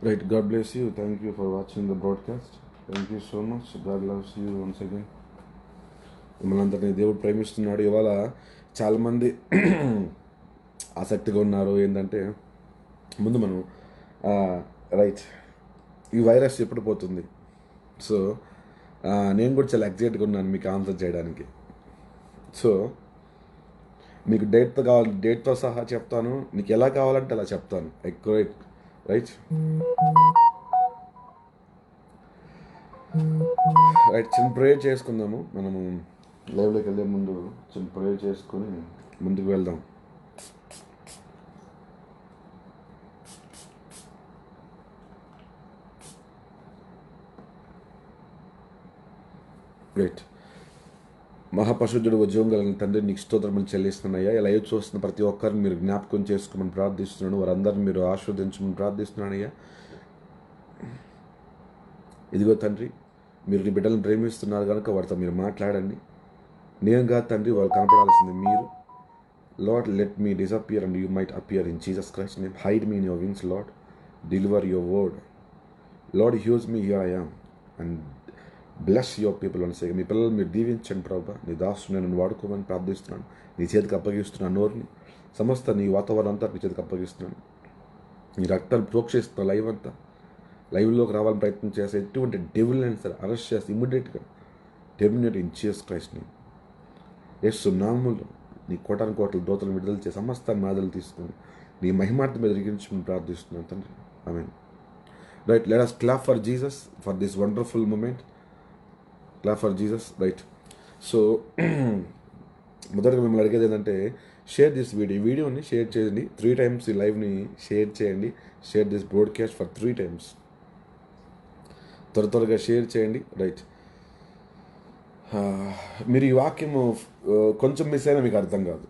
Right, God bless you. Thank you for watching the broadcast. Thank you so much. God loves you once again. మిమ్మల్ని అందరినీ దేవుడు ప్రేమిస్తున్నాడు. ఇవాళ చాలామంది ఆసక్తిగా ఉన్నారు. ఏంటంటే ముందు మనం రైట్ ఈ వైరస్ ఎప్పుడు పోతుంది. సో నేను కూడా చాలా ఎగ్జైట్గా ఉన్నాను మీకు ఆన్సర్ చేయడానికి. సో మీకు డేట్తో సహా చెప్తాను. నీకు ఎలా కావాలంటే అలా చెప్తాను. ఎక్యురేట్ రైట్ రైట్ చిన్న ప్రేయర్ చేసుకుందాము. మనము లైవ్లోకి వెళ్ళే ముందు చిన్న ప్రేయర్ చేసుకొని ముందుకు వెళ్దాం. రైట్ మహాపరిశుద్ధుడు ఉద్యోగం కలిగిన తండ్రి నీకు స్తోత్రములు చెల్లిస్తున్నాయ్యా. ఇలా లైవ్ చూస్తున్న ప్రతి ఒక్కరిని మీరు జ్ఞాపకం చేసుకోమని ప్రార్థిస్తున్నాను. వారందరిని మీరు ఆశీర్వదించమని ప్రార్థిస్తున్నానయ్యా. ఇదిగో తండ్రి, మీరు నీ బిడ్డలను ప్రేమిస్తున్నారు కనుక వారితో మీరు మాట్లాడండి. నేను కాదు తండ్రి, వారు కనపడాల్సింది మీరు. Lord, let me disappear and you might appear in Jesus Christ name. Hide me in your wings lord. Deliver your word lord. Huge me here I am and bless your people అని సే. మీ పిల్లలు మీరు దీవించండి ప్రభా. నీ దాసు నేను వాడుకోమని ప్రార్థిస్తున్నాను. నీ చేతికి అప్పగిస్తున్నాను నోరుని, సమస్త నీ వాతావరణం అంతా నీ చేతికి అప్పగిస్తున్నాను. నీ రక్తాన్ని ప్రోక్షిస్తున్న లైవ్ అంతా, లైవ్లోకి రావాలని ప్రయత్నం చేస్తే ఎటువంటి డెవిల్ అయినా సరే అరెస్ట్ చేస్తే ఇమ్మీడియట్గా టెర్మినేట్ ఇన్ జీసస్ క్రైస్ట్ని. యేసు నామములో నీ కోటాను కోట్ల దోతలను విడుదల చేసి సమస్త మాదలు తీసుకొని నీ మహిమార్థం మీద రిగించమని ప్రార్థిస్తున్నాను తండ్రి. Amen. Right, let us clap for Jesus for this wonderful moment. Clap for Jesus. Right. So మొదటగా మిమ్మల్ని అడిగేది ఏంటంటే షేర్ దిస్ వీడియో. ఈ వీడియోని షేర్ చేయండి 3 times. ఈ లైవ్ని షేర్ చేయండి. Share this broadcast for 3 times. త్వరగా షేర్ చేయండి. రైట్, మీరు ఈ వాక్యము కొంచెం మిస్ అయినా మీకు అర్థం కాదు.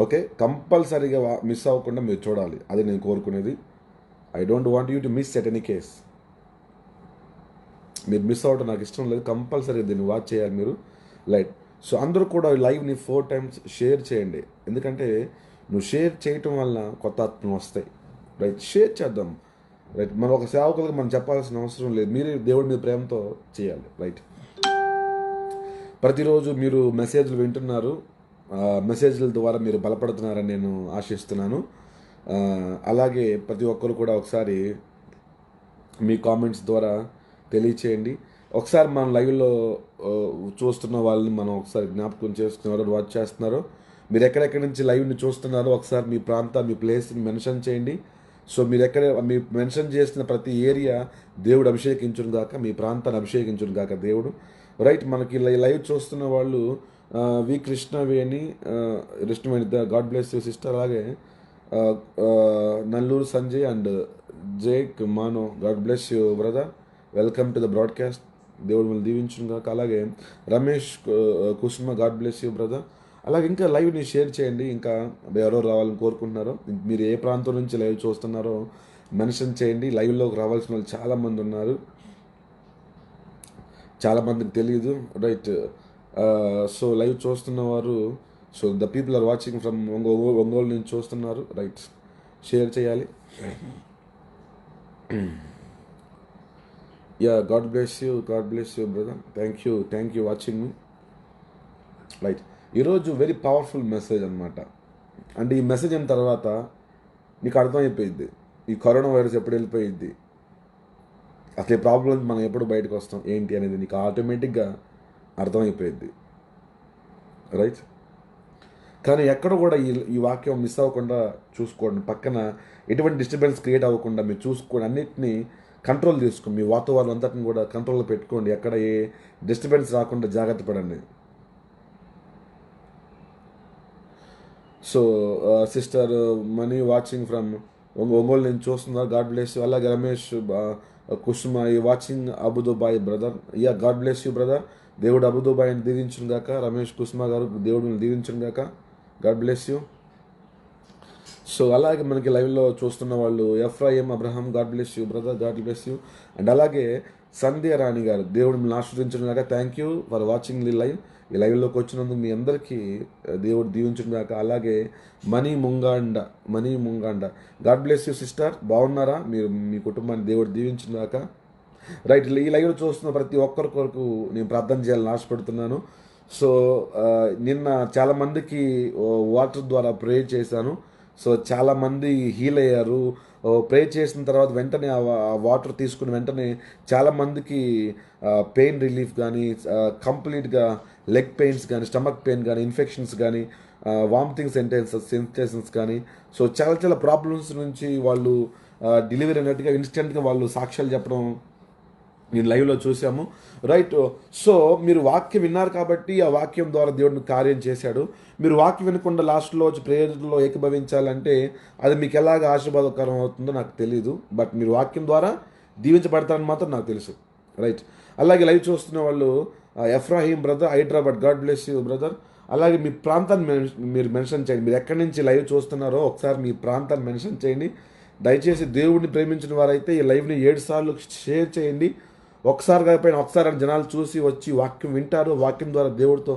ఓకే, కంపల్సరీగా మిస్ అవ్వకుండా మీరు చూడాలి. అది నేను కోరుకునేది. I don't want you to miss at any case. మీరు మిస్ అవ్వడం నాకు ఇష్టం లేదు. కంపల్సరీ దీన్ని వాచ్ చేయాలి మీరు. రైట్, సో అందరూ కూడా లైవ్ని 4 times షేర్ చేయండి. ఎందుకంటే నువ్వు షేర్ చేయటం వల్ల కొత్త ఆత్మలు వస్తాయి. రైట్, షేర్ చేద్దాం. రైట్, మనం ఒక సేవకులకు మనం చెప్పాల్సిన అవసరం లేదు. మీరు దేవుడి మీద ప్రేమతో చేయాలి. రైట్, ప్రతిరోజు మీరు మెసేజ్లు వింటున్నారు. మెసేజ్ల ద్వారా మీరు బలపడుతున్నారని నేను ఆశిస్తున్నాను. అలాగే ప్రతి ఒక్కరు కూడా ఒకసారి మీ కామెంట్స్ ద్వారా తెలియచేయండి. ఒకసారి మనం లైవ్లో చూస్తున్న వాళ్ళని మనం ఒకసారి జ్ఞాపకం చేసుకున్నారు, వాచ్ చేస్తున్నారు. మీరు ఎక్కడెక్కడి నుంచి లైవ్ని చూస్తున్నారో ఒకసారి మీ ప్రాంతం, మీ ప్లేస్ని మెన్షన్ చేయండి. సో మీరు మెన్షన్ చేసిన ప్రతి ఏరియా దేవుడు అభిషేకించును గాక, మీ ప్రాంతాన్ని అభిషేకించును గాక దేవుడు. రైట్, మనకి లైవ్ చూస్తున్న వాళ్ళు V Krishnaveni, Krishnaveni, God bless you sister. అలాగే Nalluru Sanjay and Jake Mano, God bless you brother. Welcome to the broadcast. దేవుడు మిమ్మల్ని దీవించును గాక. అలాగే Ramesh Kusuma, God bless you brother. అలాగే ఇంకా లైవ్ని షేర్ చేయండి. ఇంకా ఎవరో రావాలని కోరుకుంటున్నారో, మీరు ఏ ప్రాంతం నుంచి లైవ్ చూస్తున్నారో మెన్షన్ చేయండి. లైవ్లోకి రావాల్సిన వాళ్ళు చాలామంది ఉన్నారు, చాలామందికి తెలియదు. రైట్, సో లైవ్ చూస్తున్నవారు, so the people are watching from Ongole నుంచి చూస్తున్నారు. రైట్, షేర్ చేయాలి. Yeah, God bless you brother. Thank you watching మీ. రైట్, ఈరోజు వెరీ పవర్ఫుల్ మెసేజ్ అనమాట. అంటే ఈ మెసేజ్ అయిన తర్వాత నీకు అర్థమైపోయింది ఈ కరోనా వైరస్ ఎప్పుడు వెళ్ళిపోయింది, అసలు ఈ ప్రాబ్లం మనం ఎప్పుడు బయటకు వస్తాం ఏంటి అనేది నీకు ఆటోమేటిక్గా అర్థమైపోయింది. రైట్, కానీ ఎక్కడ కూడా ఈ వాక్యం మిస్ అవ్వకుండా చూసుకోండి. పక్కన ఎటువంటి డిస్టర్బెన్స్ క్రియేట్ అవ్వకుండా మీరు చూసుకోండి. అన్నిటినీ కంట్రోల్ చేసుకోండి. మీ వాతావరణం అంతటిని కూడా కంట్రోల్లో పెట్టుకోండి. ఎక్కడ ఏ డిస్టర్బెన్స్ రాకుండా జాగ్రత్త పడండి. So sister Mani watching from Ongole నుంచి చూస్తున్నారు. God bless you. అలాగే Ramesh Kusuma watching Abu Dhabi brother. Yeah, God bless you brother. దేవుడు అబుదుబాయిని దీవించును గాక. రమేష్ కుసుమ గారు, దేవుడిని దీవించును గాక. God bless you. సో అలాగే మనకి లైవ్లో చూస్తున్న వాళ్ళు Ephraim Abraham, God bless you brother. God bless you. And అలాగే సంధ్య రాణి గారు, దేవుడు మిమ్మల్ని ఆశీర్వదించును గాక. Thank you for watching the live. ఈ లైవ్లోకి వచ్చినందుకు మీ అందరికీ దేవుడు దీవించును గాక. అలాగే Mani Munganda God bless you sister, బాగున్నారా? మీరు మీ కుటుంబాన్ని దేవుడు దీవించును గాక. రైట్, ఈ లైవ్లో చూస్తున్న ప్రతి ఒక్కరి కొరకు నేను ప్రార్థన చేయాలని ఆశపడుతున్నాను. సో నిన్న చాలామందికి వాటర్ ద్వారా ప్రే చేశాను. సో చాలామంది హీల్ అయ్యారు. ప్రే చేసిన తర్వాత వెంటనే ఆ వాటర్ తీసుకుని వెంటనే చాలామందికి పెయిన్ రిలీఫ్ కానీ, కంప్లీట్గా లెగ్ పెయిన్స్ కానీ, స్టమక్ పెయిన్ కానీ, ఇన్ఫెక్షన్స్ కానీ, వామిటింగ్ సెన్సేషన్స్ కానీ, సో చాలా ప్రాబ్లమ్స్ నుంచి వాళ్ళు డెలివరీ అయినట్టుగా ఇన్స్టెంట్గా వాళ్ళు సాక్ష్యాలు చెప్పడం నేను లైవ్లో చూసాము. రైట్, సో మీరు వాక్యం విన్నారు కాబట్టి ఆ వాక్యం ద్వారా దేవుడిని కార్యం చేశాడు. మీరు వాక్యం వినకుండా లాస్ట్లో వచ్చి ప్రేయర్లో ఏకీభవించాలంటే అది మీకు ఎలాగ ఆశీర్వాదకరం అవుతుందో నాకు తెలియదు. బట్ మీరు వాక్యం ద్వారా దీవించబడతారని మాత్రం నాకు తెలుసు. రైట్, అలాగే లైవ్ చూస్తున్న వాళ్ళు Ephraim brother, Hyderabad, God bless you brother. అలాగే మీ ప్రాంతాన్ని మీరు మెన్షన్ చేయండి. మీరు ఎక్కడి నుంచి లైవ్ చూస్తున్నారో ఒకసారి మీ ప్రాంతాన్ని మెన్షన్ చేయండి. దయచేసి దేవుడిని ప్రేమించిన వారైతే ఈ లైవ్ని 7 సార్లు షేర్ చేయండి. ఒకసారి కాకపోయినా ఒకసారి జనాలు చూసి వచ్చి వాక్యం వింటారు. వాక్యం ద్వారా దేవుడితో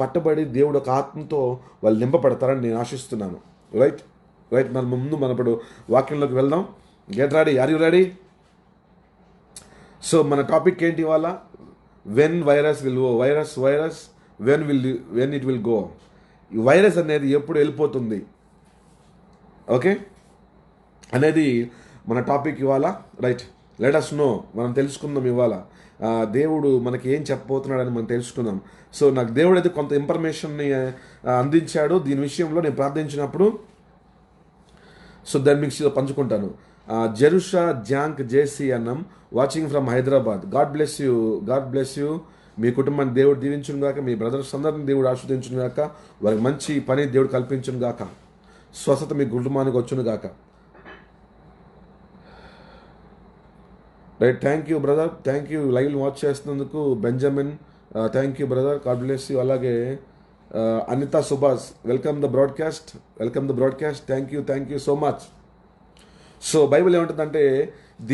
పట్టబడి దేవుడు ఒక ఆత్మతో వాళ్ళు నింపబడతారని నేను ఆశిస్తున్నాను. రైట్, మన ముందు ఇప్పుడు వాక్యంలోకి వెళ్దాం. Get ready, are you ready? So మన టాపిక్ ఏంటి ఇవాళ? When virus will go. Virus when it will go. ఈ వైరస్ అనేది ఎప్పుడు వెళ్ళిపోతుంది, ఓకే, అనేది మన టాపిక్ ఇవాళ. Right, let us know. మనం తెలుసుకుందాం ఇవాళ దేవుడు మనకి ఏం చెప్పబోతున్నాడని మనం తెలుసుకుందాం. సో నాకు దేవుడు అయితే కొంత ఇన్ఫర్మేషన్ని అందించాడు. దీని విషయంలో నేను ప్రార్థించినప్పుడు సో దాన్ని మీకు పంచుకుంటాను. జెరుషా జాంక్ JC Annam watching from Hyderabad. God bless you. మీ కుటుంబాన్ని దేవుడు దీవించును గాక. మీ బ్రదర్స్ అందరిని దేవుడు ఆస్వాదించును గాక. వారికి మంచి పని దేవుడు కల్పించును గాక. స్వస్థత మీ కుటుంబానికి వచ్చును గాక. Right, thank you brother, thank you live watch చేస్తున్నందుకు. Benjamin, thank you brother, God bless you. అలాగే Anita Subhash, welcome the broadcast. Thank you so much. So Bible ఏమంటుందంటే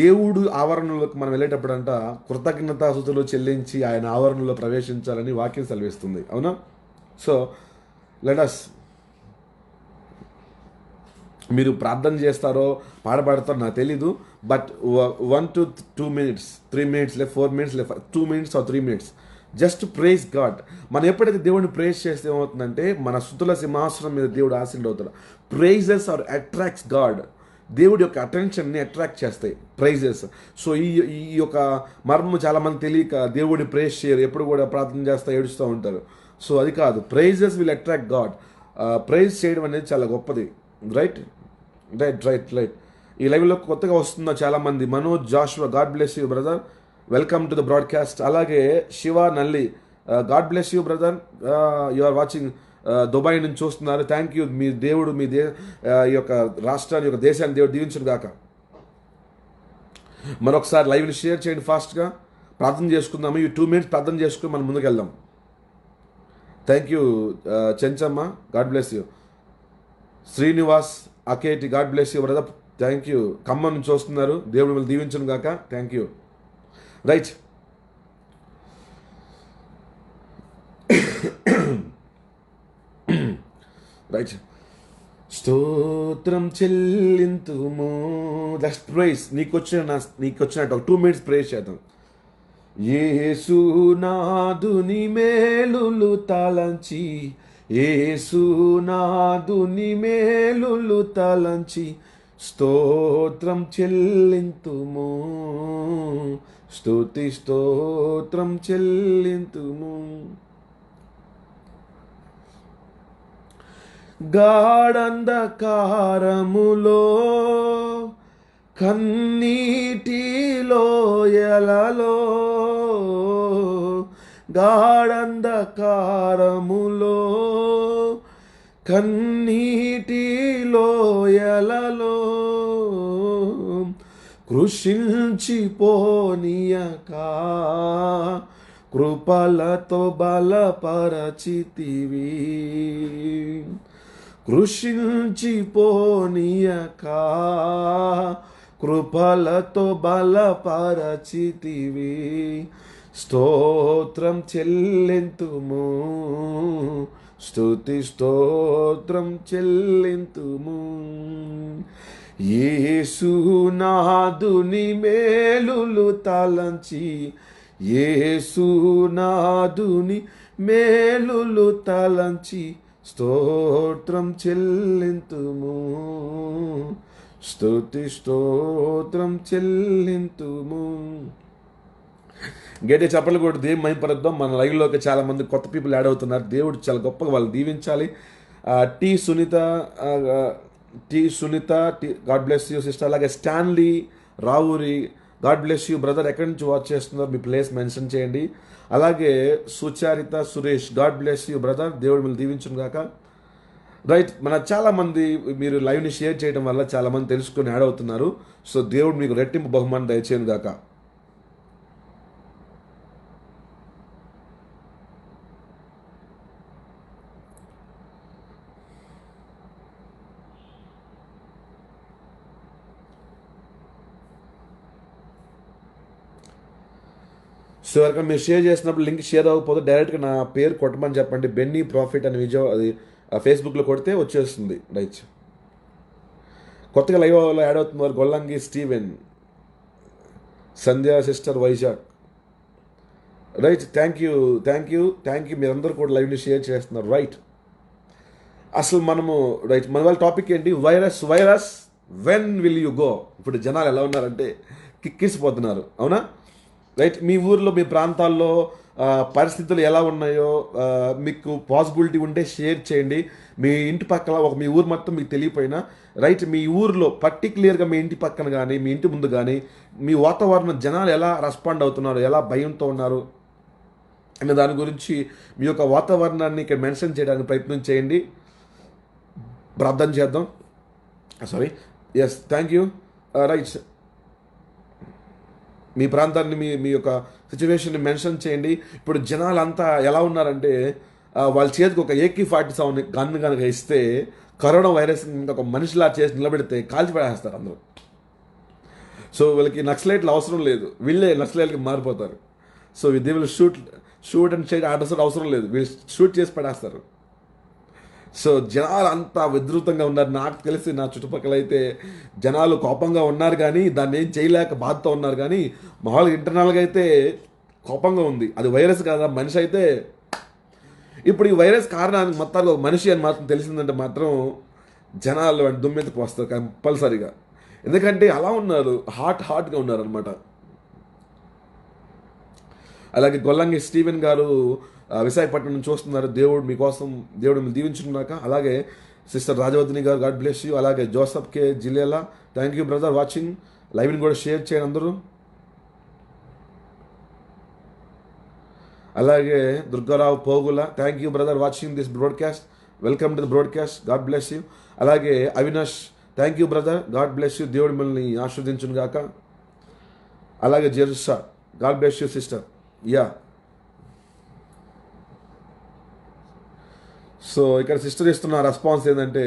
దేవుడు ఆవరణలోకి మనం వెళ్ళేటప్పుడంట కృతజ్ఞతాస్తుతులు చెల్లించి ఆయన ఆవరణలో ప్రవేశించాలని వాక్యం సెలవిస్తుంది, అవునా? సో లెట్ అస్, మీరు ప్రార్థన చేస్తారో పాడతారో నాకు తెలీదు. But 1 to 2 minutes, 3 minutes, 4 minutes, 2 minutes or 3 minutes, just praise God. మనం ఎప్పుడైతే దేవుడిని ప్రేజ్ చేస్తే ఏమవుతుందంటే మన స్తుతుల సింహాసనం మీద దేవుడు ఆశీర్వదిస్తాడు. Praises are attracts God. దేవుడి యొక్క అటెన్షన్ని అట్రాక్ట్ చేస్తాయి ప్రైజెస్. సో ఈ యొక్క మర్మం చాలామంది తెలియక దేవుడిని ప్రేజ్ చేయరు, ఎప్పుడు కూడా ప్రార్థన చేస్తూ ఏడుస్తూ ఉంటారు. సో అది కాదు, praises will attract God. Praise చేయడం అనేది చాలా గొప్పది. రైట్. ఈ లైవ్లో కొత్తగా వస్తున్న చాలామంది, Manoj, Joshua, God bless you brother, welcome to the broadcast. అలాగే Shiva Nalli, God bless you brother, you are watching Dubai నుంచి చూస్తున్నారు. Thank you. మీ దేవుడు మీ ఈ యొక్క రాష్ట్రాన్ని, యొక్క దేశాన్ని దేవుడు దీవించును గాక. మరొకసారి లైవ్ని షేర్ చేయండి ఫాస్ట్గా. ప్రార్థన చేసుకుందాము. ఈ 2 minutes ప్రార్థన చేసుకుని మనం ముందుకు వెళ్దాం. Thank you Chenchamma, God bless you. Srinivas Aketi, God bless you brother, thank you. Khammam నుంచి వస్తున్నారు, దేవుడు మిమ్మల్ని దీవించును గాక. Thank you. రైట్, స్తోత్రం చెల్లింతుము. That's praise. నీకు వచ్చినట్టు ఒక 2 minutes ప్రేజ్ చేద్దాం. యేసునాదుని మేలులు తలంచి, యేసునాదుని మేలులు తలంచి, స్తోత్రం చెల్లింతుము, స్తోత్రం చెల్లింతుము. గాఢంధకారములో కన్నీటిలో ఎలలో, గాఢంధకారములో కన్నీటిలో ఎలలో, కృషించిపోనీయక కృపలతో బలపరచితివి, కృషించిపోనీయక కృపలతో బలపరచితివి, స్తోత్రం చెల్లింతుము, స్తుతి స్తోత్రం చెల్లింతుము. యేసునాథుని మేలులు తలంచి, యేసునాథుని మేలులు తలంచి స్తోత్రం చెల్లింతుము, స్తుతి స్తోత్రం చెల్లింతుము. గేటే చెప్పలు కూడా దేవుని మహిమపరుద్దాం. మన లైవ్లోకి చాలామంది కొత్త పీపుల్ యాడ్ అవుతున్నారు. దేవుడు చాలా గొప్పగా వాళ్ళు దీవించాలి. T Sunitha God bless you sister. అలాగే Stanley Ravuri God bless you brother. ఎక్కడి నుంచి వాచ్ చేస్తున్నారు మీ ప్లేస్ మెన్షన్ చేయండి. అలాగే Sucharitha Suresh God bless you brother. దేవుడు మిమ్మల్ని దీవించును గాక. రైట్, మన చాలామంది మీరు లైవ్ని షేర్ చేయడం వల్ల చాలామంది తెలుసుకొని యాడ్ అవుతున్నారు. సో దేవుడు మీకు రెట్టింపు బహుమానం దయచేయను గాక. సో ఎవరికైనా మీరు షేర్ చేసినప్పుడు లింక్ షేర్ అవ్వకపోతే డైరెక్ట్గా నా పేరు కొట్టమని చెప్పండి. బెన్నీ ప్రాఫిట్ అని అది ఫేస్బుక్లో కొడితే వచ్చేస్తుంది. రైట్, కొత్తగా లైవ్లో యాడ్ అవుతున్నారు Gollangi Steven, Sandhya sister Vizag. Right, thank you. మీరందరూ కూడా లైవ్ని షేర్ చేస్తున్నారు. రైట్, అసలు మనము రైట్ మన వాళ్ళ టాపిక్ ఏంటి? Virus when will you go. ఇప్పుడు జనాలు ఎలా ఉన్నారంటే కిక్కిసిపోతున్నారు, అవునా? రైట్, మీ ఊర్లో మీ ప్రాంతాల్లో పరిస్థితులు ఎలా ఉన్నాయో మీకు పాసిబిలిటీ ఉంటే షేర్ చేయండి. మీ ఇంటి పక్కల మీ ఊరు మొత్తం మీకు తెలియపోయినా రైట్, మీ ఊర్లో పర్టిక్యులర్గా మీ ఇంటి పక్కన కానీ మీ ఇంటి ముందు కానీ మీ వాతావరణం జనాలు ఎలా రెస్పాండ్ అవుతున్నారు, ఎలా భయంతో ఉన్నారు అనే దాని గురించి మీ యొక్క వాతావరణాన్ని ఇక్కడ మెన్షన్ చేయడానికి ప్రయత్నం చేయండి. ప్రార్థన చేద్దాం. Sorry, yes, thank you. Right, మీ ప్రాంతాన్ని మీ యొక్క సిచ్యువేషన్ని మెన్షన్ చేయండి. ఇప్పుడు జనాలు అంతా ఎలా ఉన్నారంటే వాళ్ళ చేతికి ఒక AK-47 గన్ కనుక ఇస్తే కరోనా వైరస్ ఒక మనిషిలా చేసి నిలబెడితే కాల్చిపడేస్తారు అందరూ. సో వీళ్ళకి నక్సలైట్లు అవసరం లేదు, వీళ్ళే నక్సలైట్కి మారిపోతారు. So they will shoot and sight orders అవసరం లేదు, వీళ్ళు షూట్ చేసి పడేస్తారు. సో జనాలు అంతా విధృతంగా ఉన్నారు. నాకు తెలిసి నా చుట్టుపక్కల అయితే జనాలు కోపంగా ఉన్నారు, కానీ దాన్ని ఏం చేయలేక బాధతో ఉన్నారు. కానీ మామూలుగా ఇంటర్నల్గా అయితే కోపంగా ఉంది. అది వైరస్ కాదా, మనిషి అయితే. ఇప్పుడు ఈ వైరస్ కారణానికి మొత్తానికి ఒక మనిషి అని మాత్రం తెలిసిందంటే మాత్రం జనాలు దుమ్మెత్తికి వస్తారు కంపల్సరీగా. ఎందుకంటే అలా ఉన్నారు, హాట్గా ఉన్నారు అనమాట. అలాగే గొల్లంగి స్టీవెన్ గారు విశాఖపట్నం నుంచి చూస్తున్నారు. దేవుడు మీకోసం, దేవుడు మీరు దీవించుకున్నాక. అలాగే sister Rajavardhini garu God bless you. అలాగే Joseph K Jillela thank you brother watching. లైవ్ని కూడా షేర్ చేయండి అందరూ. అలాగే Durgarao Pogula thank you brother watching this broadcast. Welcome to the broadcast, God bless you. అలాగే Avinash thank you brother, God bless you. దేవుడు మిమ్మల్ని ఆశీర్వదించును గాక. అలాగే Jerusha God bless you sister. Yeah, so ఇక్కడ సిస్టర్ ఇస్తున్న రెస్పాన్స్ ఏంటంటే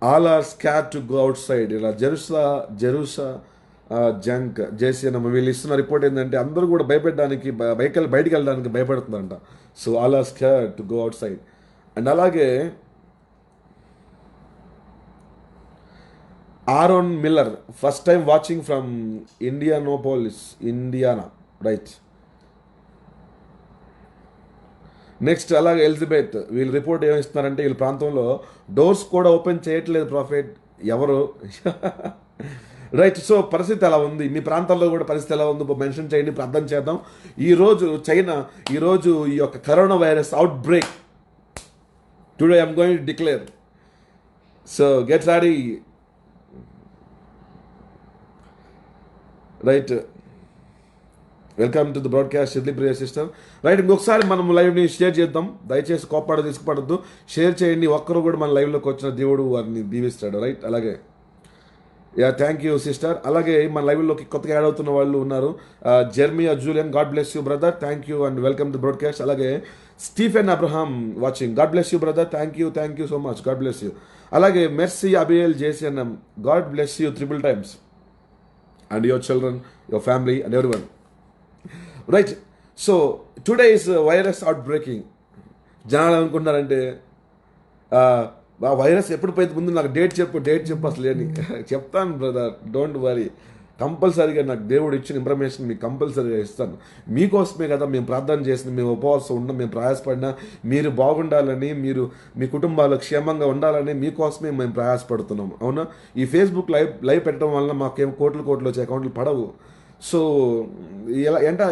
all are scare to go outside. ఇలా జెరూసా జంక్ జేసీఎన్ వీళ్ళు ఇస్తున్న రిపోర్ట్ ఏంటంటే అందరూ కూడా భయపెట్టడానికి బయటికి వెళ్ళడానికి భయపడుతుందంట. So all are scare to go outside. And అలాగే Aaron Miller first time watching from Indianapolis, Indiana. Right, next అలాగే ఎలిజబెత్ వీళ్ళు రిపోర్ట్ ఏమిస్తున్నారంటే వీళ్ళ ప్రాంతంలో డోర్స్ కూడా ఓపెన్ చేయట్లేదు ప్రాఫిట్ ఎవరు. రైట్, సో పరిస్థితి ఎలా ఉంది, మీ ప్రాంతాల్లో కూడా పరిస్థితి ఎలా ఉందో మెన్షన్ చేయండి, ప్రార్థన చేద్దాం. ఈరోజు ఈ యొక్క corona virus outbreak today I'm going to declare. So get ready. Right, welcome to the broadcast సిద్లీ ప్రియ సిస్టర్. రైట్, ఇంకొకసారి మనం లైవ్ని షేర్ చేద్దాం. దయచేసి తీసుకుపడద్దు, షేర్ చేయండి. ఒక్కరు కూడా మన లైవ్లోకి వచ్చిన దేవుడు వారిని దీవిస్తాడు. రైట్, అలాగే యా థ్యాంక్ యూ సిస్టర్. అలాగే మన లైవ్లోకి కొత్తగా యాడ్ అవుతున్న వాళ్ళు ఉన్నారు. Jeremiah Julian God bless you brother, thank you and welcome to broadcast. అలాగే Stephen Abraham watching, God bless you brother, thank you so much, God bless you. అలాగే Mercy Abiel JCNM, God bless you 3 times and your children, your family and everyone. Right. So today is virus out breaking. జనాలు ఏమనుకుంటున్నారంటే ఆ virus ఎప్పుడు పోయింది, ముందు నాకు date చెప్పు అసలు అని. చెప్తాను బ్రదర్, డోంట్ వరీ. కంపల్సరీగా నాకు దేవుడు ఇచ్చిన ఇన్ఫర్మేషన్ మీకు కంపల్సరీగా ఇస్తాను. మీకోసమే కదా మేము ప్రార్థన చేసిన, మేము ఉపవాసం ఉన్నాం, మేము ప్రయాసపడినా మీరు బాగుండాలని, మీరు మీ కుటుంబాలు క్షేమంగా ఉండాలని మీకోసమే మేము ప్రయాసపడుతున్నాం. అవునా? ఈ ఫేస్బుక్ లైవ్ పెట్టడం వలన మాకేం కోట్లు వచ్చే అకౌంట్లు పడవు. సో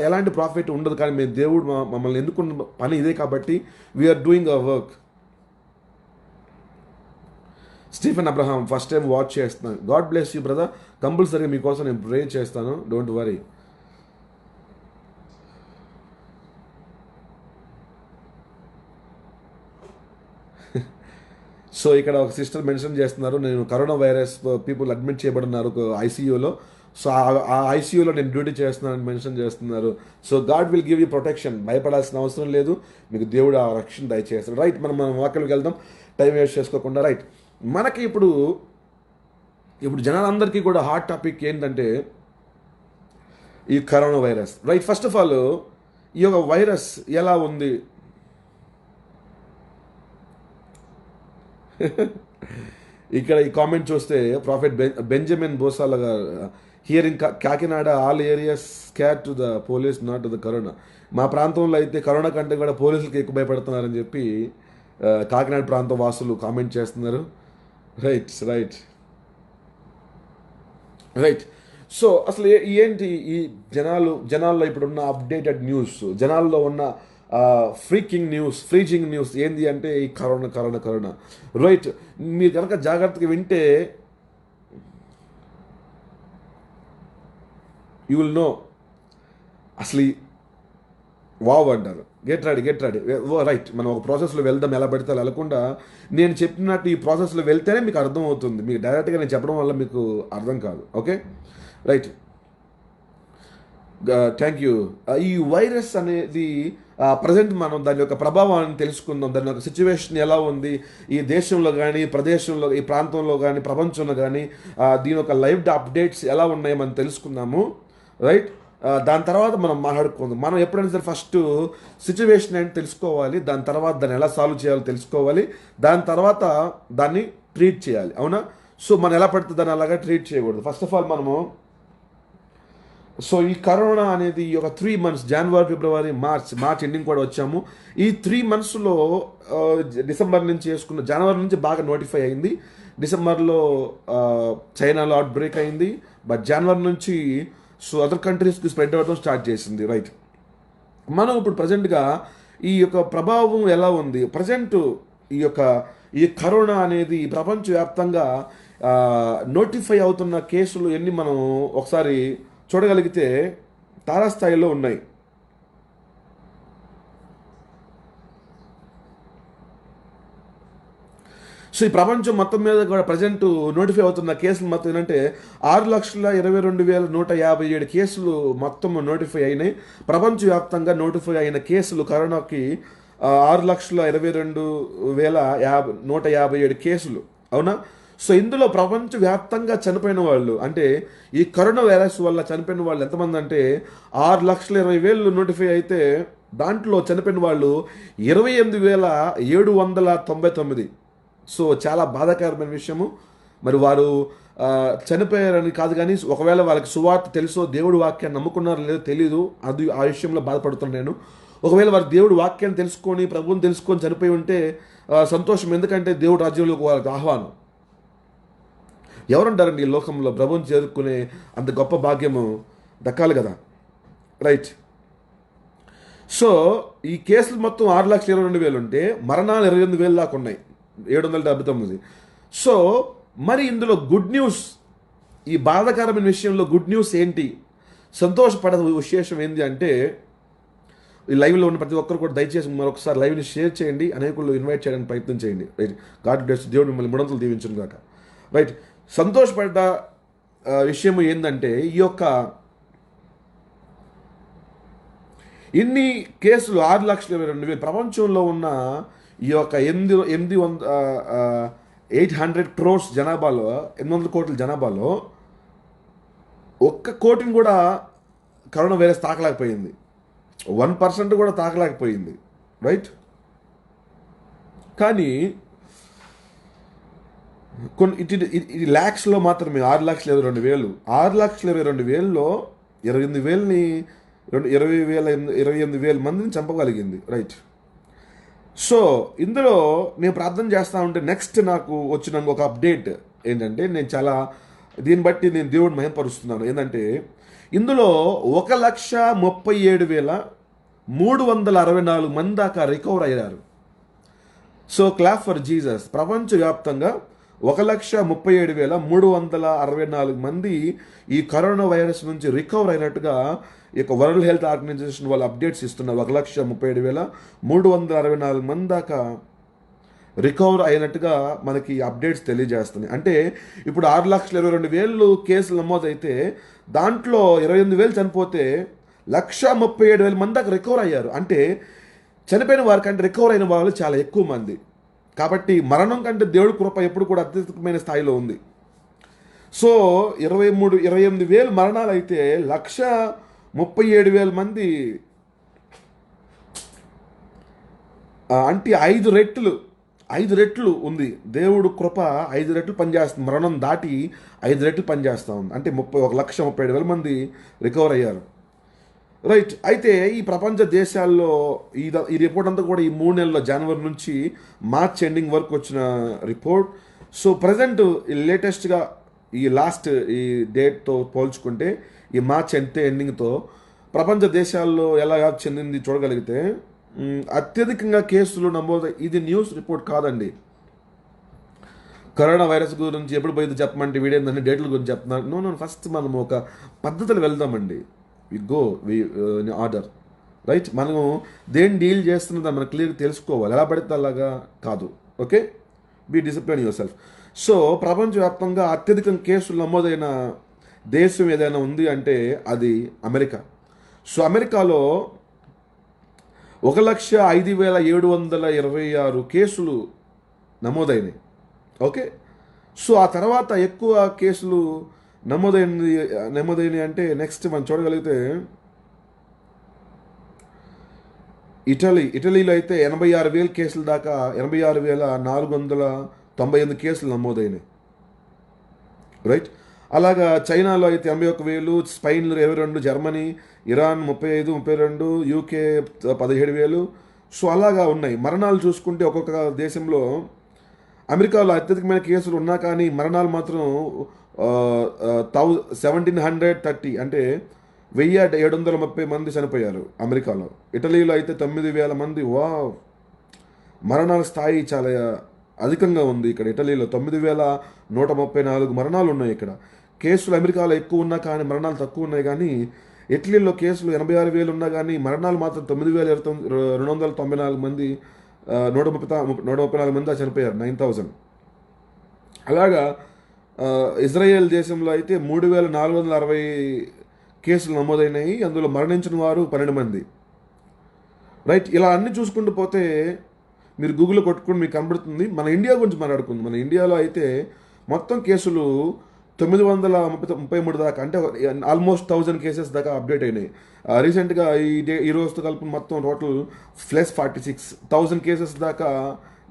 ఎలాంటి ప్రాఫిట్ ఉండదు, కానీ మేము దేవుడు మమ్మల్ని ఎన్నుకున్న పని ఇదే కాబట్టి we are doing our work. Stephen Abraham first time watch చేస్తున్నాను. God bless you brother. కంపల్సరీగా మీకోసం నేను ప్రే చేస్తాను, డోంట్ వరీ. సో ఇక్కడ ఒక సిస్టర్ మెన్షన్ చేస్తున్నారు, నేను కరోనా వైరస్ పీపుల్ అడ్మిట్ చేయబడున్నారు ఐసీయూలో. సో ఆ ఐసీయూలో నేను డ్యూటీ చేస్తున్నానని మెన్షన్ చేస్తున్నారు. So God will give you protection. భయపడాల్సిన అవసరం లేదు, మీకు దేవుడు ఆ రక్షణ దయచేస్తాడు. రైట్, మనం వాక్యాలకు వెళ్దాం టైం వేస్ట్ చేసుకోకుండా. రైట్, మనకి ఇప్పుడు జనాలందరికీ కూడా హాట్ టాపిక్ ఏంటంటే ఈ corona virus. Right, first of all ఈ యొక్క వైరస్ ఎలా ఉంది? ఇక్కడ ఈ కామెంట్ చూస్తే ప్రాఫెట్ బెంజమిన్ బోసాల గారు, here in Kakinada all areas scare to the police not to the corona. మా ప్రాంతంలో అయితే కరోనా కంటే కూడా పోలీసులకి ఎక్కువ భయపడుతున్నారని చెప్పి కాకినాడ ప్రాంతం వాసులు కామెంట్ చేస్తున్నారు. రైట్. సో అసలు ఏంటి ఈ జనాల్లో ఇప్పుడున్న అప్డేటెడ్ న్యూస్, జనాల్లో ఉన్న ఫ్రీజింగ్ న్యూస్ ఏంది అంటే ఈ కరోనా. రైట్, మీరు కనుక జాగ్రత్తగా వింటే యూ విల్ నో. అసలు వావ్ అంటారు, గెట్ రెడీ. రైట్, మనం ఒక ప్రాసెస్లో వెళ్దాం, ఎలా పడితే వెళ్ళకుండా నేను చెప్పినట్టు ఈ ప్రాసెస్లో వెళ్తేనే మీకు అర్థం అవుతుంది. మీకు డైరెక్ట్గా నేను చెప్పడం వల్ల మీకు అర్థం కాదు. Okay, right, thank you. ఈ వైరస్ అనేది ప్రజెంట్ మనం దాని యొక్క ప్రభావాన్ని తెలుసుకుందాం. దాని యొక్క సిచ్యువేషన్ ఎలా ఉంది ఈ దేశంలో కానీ, ప్రదేశంలో, ఈ ప్రాంతంలో కానీ, ప్రపంచంలో కానీ దీని యొక్క లైవ్ అప్డేట్స్ ఎలా ఉన్నాయో మనం తెలుసుకుందాము. రైట్, దాని తర్వాత మనం మాట్లాడుకుందాం. మనం ఎప్పుడైనా సరే ఫస్ట్ సిచ్యువేషన్ ఏంటి తెలుసుకోవాలి, దాని తర్వాత దాన్ని ఎలా సాల్వ్ చేయాలో తెలుసుకోవాలి, దాని తర్వాత దాన్ని ట్రీట్ చేయాలి. అవునా? సో మనం ఎలా పడితే దాన్ని అలాగా ట్రీట్ చేయకూడదు. ఫస్ట్ ఆఫ్ ఆల్ మనము ఈ కరోనా అనేది ఈ ఒక 3 months, జనవరి, ఫిబ్రవరి, మార్చ్ ఎండింగ్ కూడా వచ్చాము. ఈ 3 monthsలో డిసెంబర్ నుంచి చేసుకున్న, జనవరి నుంచి బాగా నోటిఫై అయింది, డిసెంబర్లో చైనాలో అవుట్ బ్రేక్ అయింది, బట్ జనవరి నుంచి అదర్ కంట్రీస్కి స్ప్రెడ్ అవ్వడం స్టార్ట్ చేసింది. రైట్, మనం ఇప్పుడు ప్రజెంట్గా ఈ యొక్క ప్రభావం ఎలా ఉంది, ప్రజెంట్ ఈ కరోనా అనేది ప్రపంచవ్యాప్తంగా నోటిఫై అవుతున్న కేసులు ఎన్ని మనం ఒకసారి చూడగలిగితే తారాస్థాయిలో ఉన్నాయి. సో ఈ ప్రపంచం మొత్తం మీద కూడా ప్రజెంట్ నోటిఫై అవుతున్న కేసులు మొత్తం ఏంటంటే 6,22,157 కేసులు మొత్తం నోటిఫై అయినాయి. ప్రపంచవ్యాప్తంగా నోటిఫై అయిన కేసులు కరోనాకి 6,22,157 కేసులు. అవునా? సో ఇందులో ప్రపంచవ్యాప్తంగా చనిపోయిన వాళ్ళు, అంటే ఈ కరోనా వైరస్ వల్ల చనిపోయిన వాళ్ళు ఎంతమంది అంటే 6,20,000 నోటిఫై అయితే దాంట్లో చనిపోయిన వాళ్ళు 28,799. సో చాలా బాధాకరమైన విషయము. మరి వారు చనిపోయారని కాదు, కానీ ఒకవేళ వాళ్ళకి సువార్త తెలుసో, దేవుడి వాక్యాన్ని నమ్ముకున్నారో లేదో తెలీదు, అది ఆ విషయంలో బాధపడుతున్నాను నేను. ఒకవేళ వారు దేవుడి వాక్యాన్ని తెలుసుకొని, ప్రభువుని తెలుసుకొని చనిపోయి ఉంటే సంతోషం, ఎందుకంటే దేవుడి రాజ్యంలోకి వాళ్ళకి ఆహ్వానం. ఎవరుంటారండి ఈ లోకంలో ప్రభువుని చేరుకునే అంత గొప్ప భాగ్యము దక్కాలి కదా. రైట్, సో ఈ కేసులు మొత్తం 6,22,000 ఉంటే మరణాలు 28,000 దాకా ఉన్నాయి, 779. సో మరి ఇందులో గుడ్ న్యూస్, ఈ బాధాకరమైన విషయంలో గుడ్ న్యూస్ ఏంటి, సంతోషపడే విశేషం ఏంటి అంటే, ఈ లైవ్లో ఉన్న ప్రతి ఒక్కరు కూడా దయచేసి మరొకసారి లైవ్ని షేర్ చేయండి, అనేకులు ఇన్వైట్ చేయడానికి ప్రయత్నం చేయండి. రైట్, గాడ్ బ్లెస్, దేవుడు మిమ్మల్ని మూడంతలు దీవించును గాక. రైట్, సంతోషపడ్డ విషయము ఏంటంటే, ఈ యొక్క ఇన్ని కేసులు 6,22,000 ప్రపంచంలో ఉన్న ఈ యొక్క 800 crores జనాభాలో, 800 కోట్ల జనాభాలో 1 కోటిని కూడా కరోనా వైరస్ తాకలేకపోయింది. 1% కూడా తాకలేకపోయింది, రైట్? కానీ కొన్ని ఇది ల్యాక్స్లో మాత్రమే, 6,22,000, 6,22,000లో 28,000ని 28,000 మందిని చంపగలిగింది, రైట్? సో ఇందులో నేను ప్రార్థన చేస్తా ఉంటే నెక్స్ట్ నాకు వచ్చిన ఒక అప్డేట్ ఏంటంటే, నేను చాలా దీన్ని బట్టి నేను దేవుడిని మహిమపరుస్తున్నాను. ఏంటంటే ఇందులో 1,37,364 మంది దాకా రికవర్ అయ్యారు. So clap for Jesus. ప్రపంచవ్యాప్తంగా 1,37,364 మంది ఈ కరోనా వైరస్ నుంచి రికవర్ అయినట్టుగా ఈ యొక్క వరల్డ్ హెల్త్ ఆర్గనైజేషన్ వాళ్ళు అప్డేట్స్ ఇస్తున్నారు. 1,37,364 మంది దాకా రికవర్ అయినట్టుగా మనకి అప్డేట్స్ తెలియజేస్తున్నాయి. అంటే ఇప్పుడు 6,22,000 కేసులు నమోదైతే దాంట్లో 28,000 చనిపోతే 1,37,000 మంది దాకా రికవర్ అయ్యారు. అంటే చనిపోయిన వారి కంటే రికవర్ అయిన వాళ్ళు చాలా ఎక్కువ మంది. కాబట్టి మరణం కంటే దేవుడి కృప ఎప్పుడు కూడా అత్యధికమైన స్థాయిలో ఉంది. సో 28,000 మరణాలు అయితే 1,37,000 మంది, అంటే 5 రెట్లు ఉంది. దేవుడు కృప 5 రెట్లు పనిచేస్తుంది. మరణం దాటి 5 రెట్లు పనిచేస్తూ ఉంది. అంటే 1,37,000 మంది రికవర్ అయ్యారు, రైట్? అయితే ఈ ప్రపంచ దేశాల్లో ఈ రిపోర్ట్ అంతా కూడా ఈ 3 నెలల జనవరి నుంచి మార్చ్ ఎండింగ్ వరకు వచ్చిన రిపోర్ట్. సో ప్రజెంట్ లేటెస్ట్గా ఈ లాస్ట్ ఈ డేట్తో పోల్చుకుంటే ఈ మార్చ్ ఎండింగ్తో ప్రపంచ దేశాల్లో ఎలా వ్యాప్తి చెందింది చూడగలిగితే అత్యధికంగా కేసులు నమోదు. ఇది న్యూస్ రిపోర్ట్ కాదండి. కరోనా వైరస్ గురించి ఎప్పుడు పోయింది చెప్పమంటే వీడేందంటే డేట్ల గురించి చెప్తున్నారు. నో, ఫస్ట్ మనం ఒక పద్ధతులు వెళ్దామండి. We go in order, right? మనము దేన్ని డీల్ చేస్తున్నది మనకు క్లియర్గా తెలుసుకోవాలి. ఎలా పడితే అలాగా కాదు, okay? Be discipline yourself. So ప్రపంచవ్యాప్తంగా అత్యధిక కేసులు నమోదైన దేశం ఏదైనా ఉంది అంటే అది అమెరికా. సో అమెరికాలో 1,05,726 కేసులు నమోదైనవి, ఓకే? సో ఆ తర్వాత ఎక్కువ కేసులు నమోదైనవి అంటే నెక్స్ట్ మనం చూడగలిగితే ఇటలీలో అయితే 86,000 కేసుల దాకా 86,498 కేసులు నమోదైనవి, రైట్? అలాగా చైనాలో అయితే 81,000, స్పెయిన్లో 22, జర్మనీ, ఇరాన్ 35, 32, యూకే 17,000. సో అలాగా ఉన్నాయి. మరణాలు చూసుకుంటే ఒక్కొక్క దేశంలో అమెరికాలో అత్యధికమైన కేసులు ఉన్నా కానీ మరణాలు మాత్రం 1,730, అంటే 1,730 మంది చనిపోయారు అమెరికాలో. ఇటలీలో అయితే 9,000 మంది. మరణాల స్థాయి చాలా అధికంగా ఉంది ఇక్కడ. ఇటలీలో 9,134 మరణాలు ఉన్నాయి. ఇక్కడ కేసులు అమెరికాలో ఎక్కువ ఉన్నా కానీ మరణాలు తక్కువ ఉన్నాయి. కానీ ఇటలీలో కేసులు 86,000 ఉన్నా కానీ మరణాలు మాత్రం 9,294 మంది, 134 మంది చనిపోయారు, 9,000. అలాగా ఇజ్రాయెల్ దేశంలో అయితే 3,460 కేసులు నమోదైనాయి. అందులో మరణించిన వారు 12 మంది, రైట్? ఇలా అన్ని చూసుకుంటూ పోతే మీరు గూగుల్లో కొట్టుకుని మీకు కనబడుతుంది. మన ఇండియా గురించి మాట్లాడుకుంది. మన ఇండియాలో అయితే మొత్తం కేసులు 933 దాకా, అంటే ఆల్మోస్ట్ 1,000 కేసెస్ దాకా అప్డేట్ అయినాయి. రీసెంట్గా ఈ రోజుతో కలిపి మొత్తం టోటల్ +46,000 కేసెస్ దాకా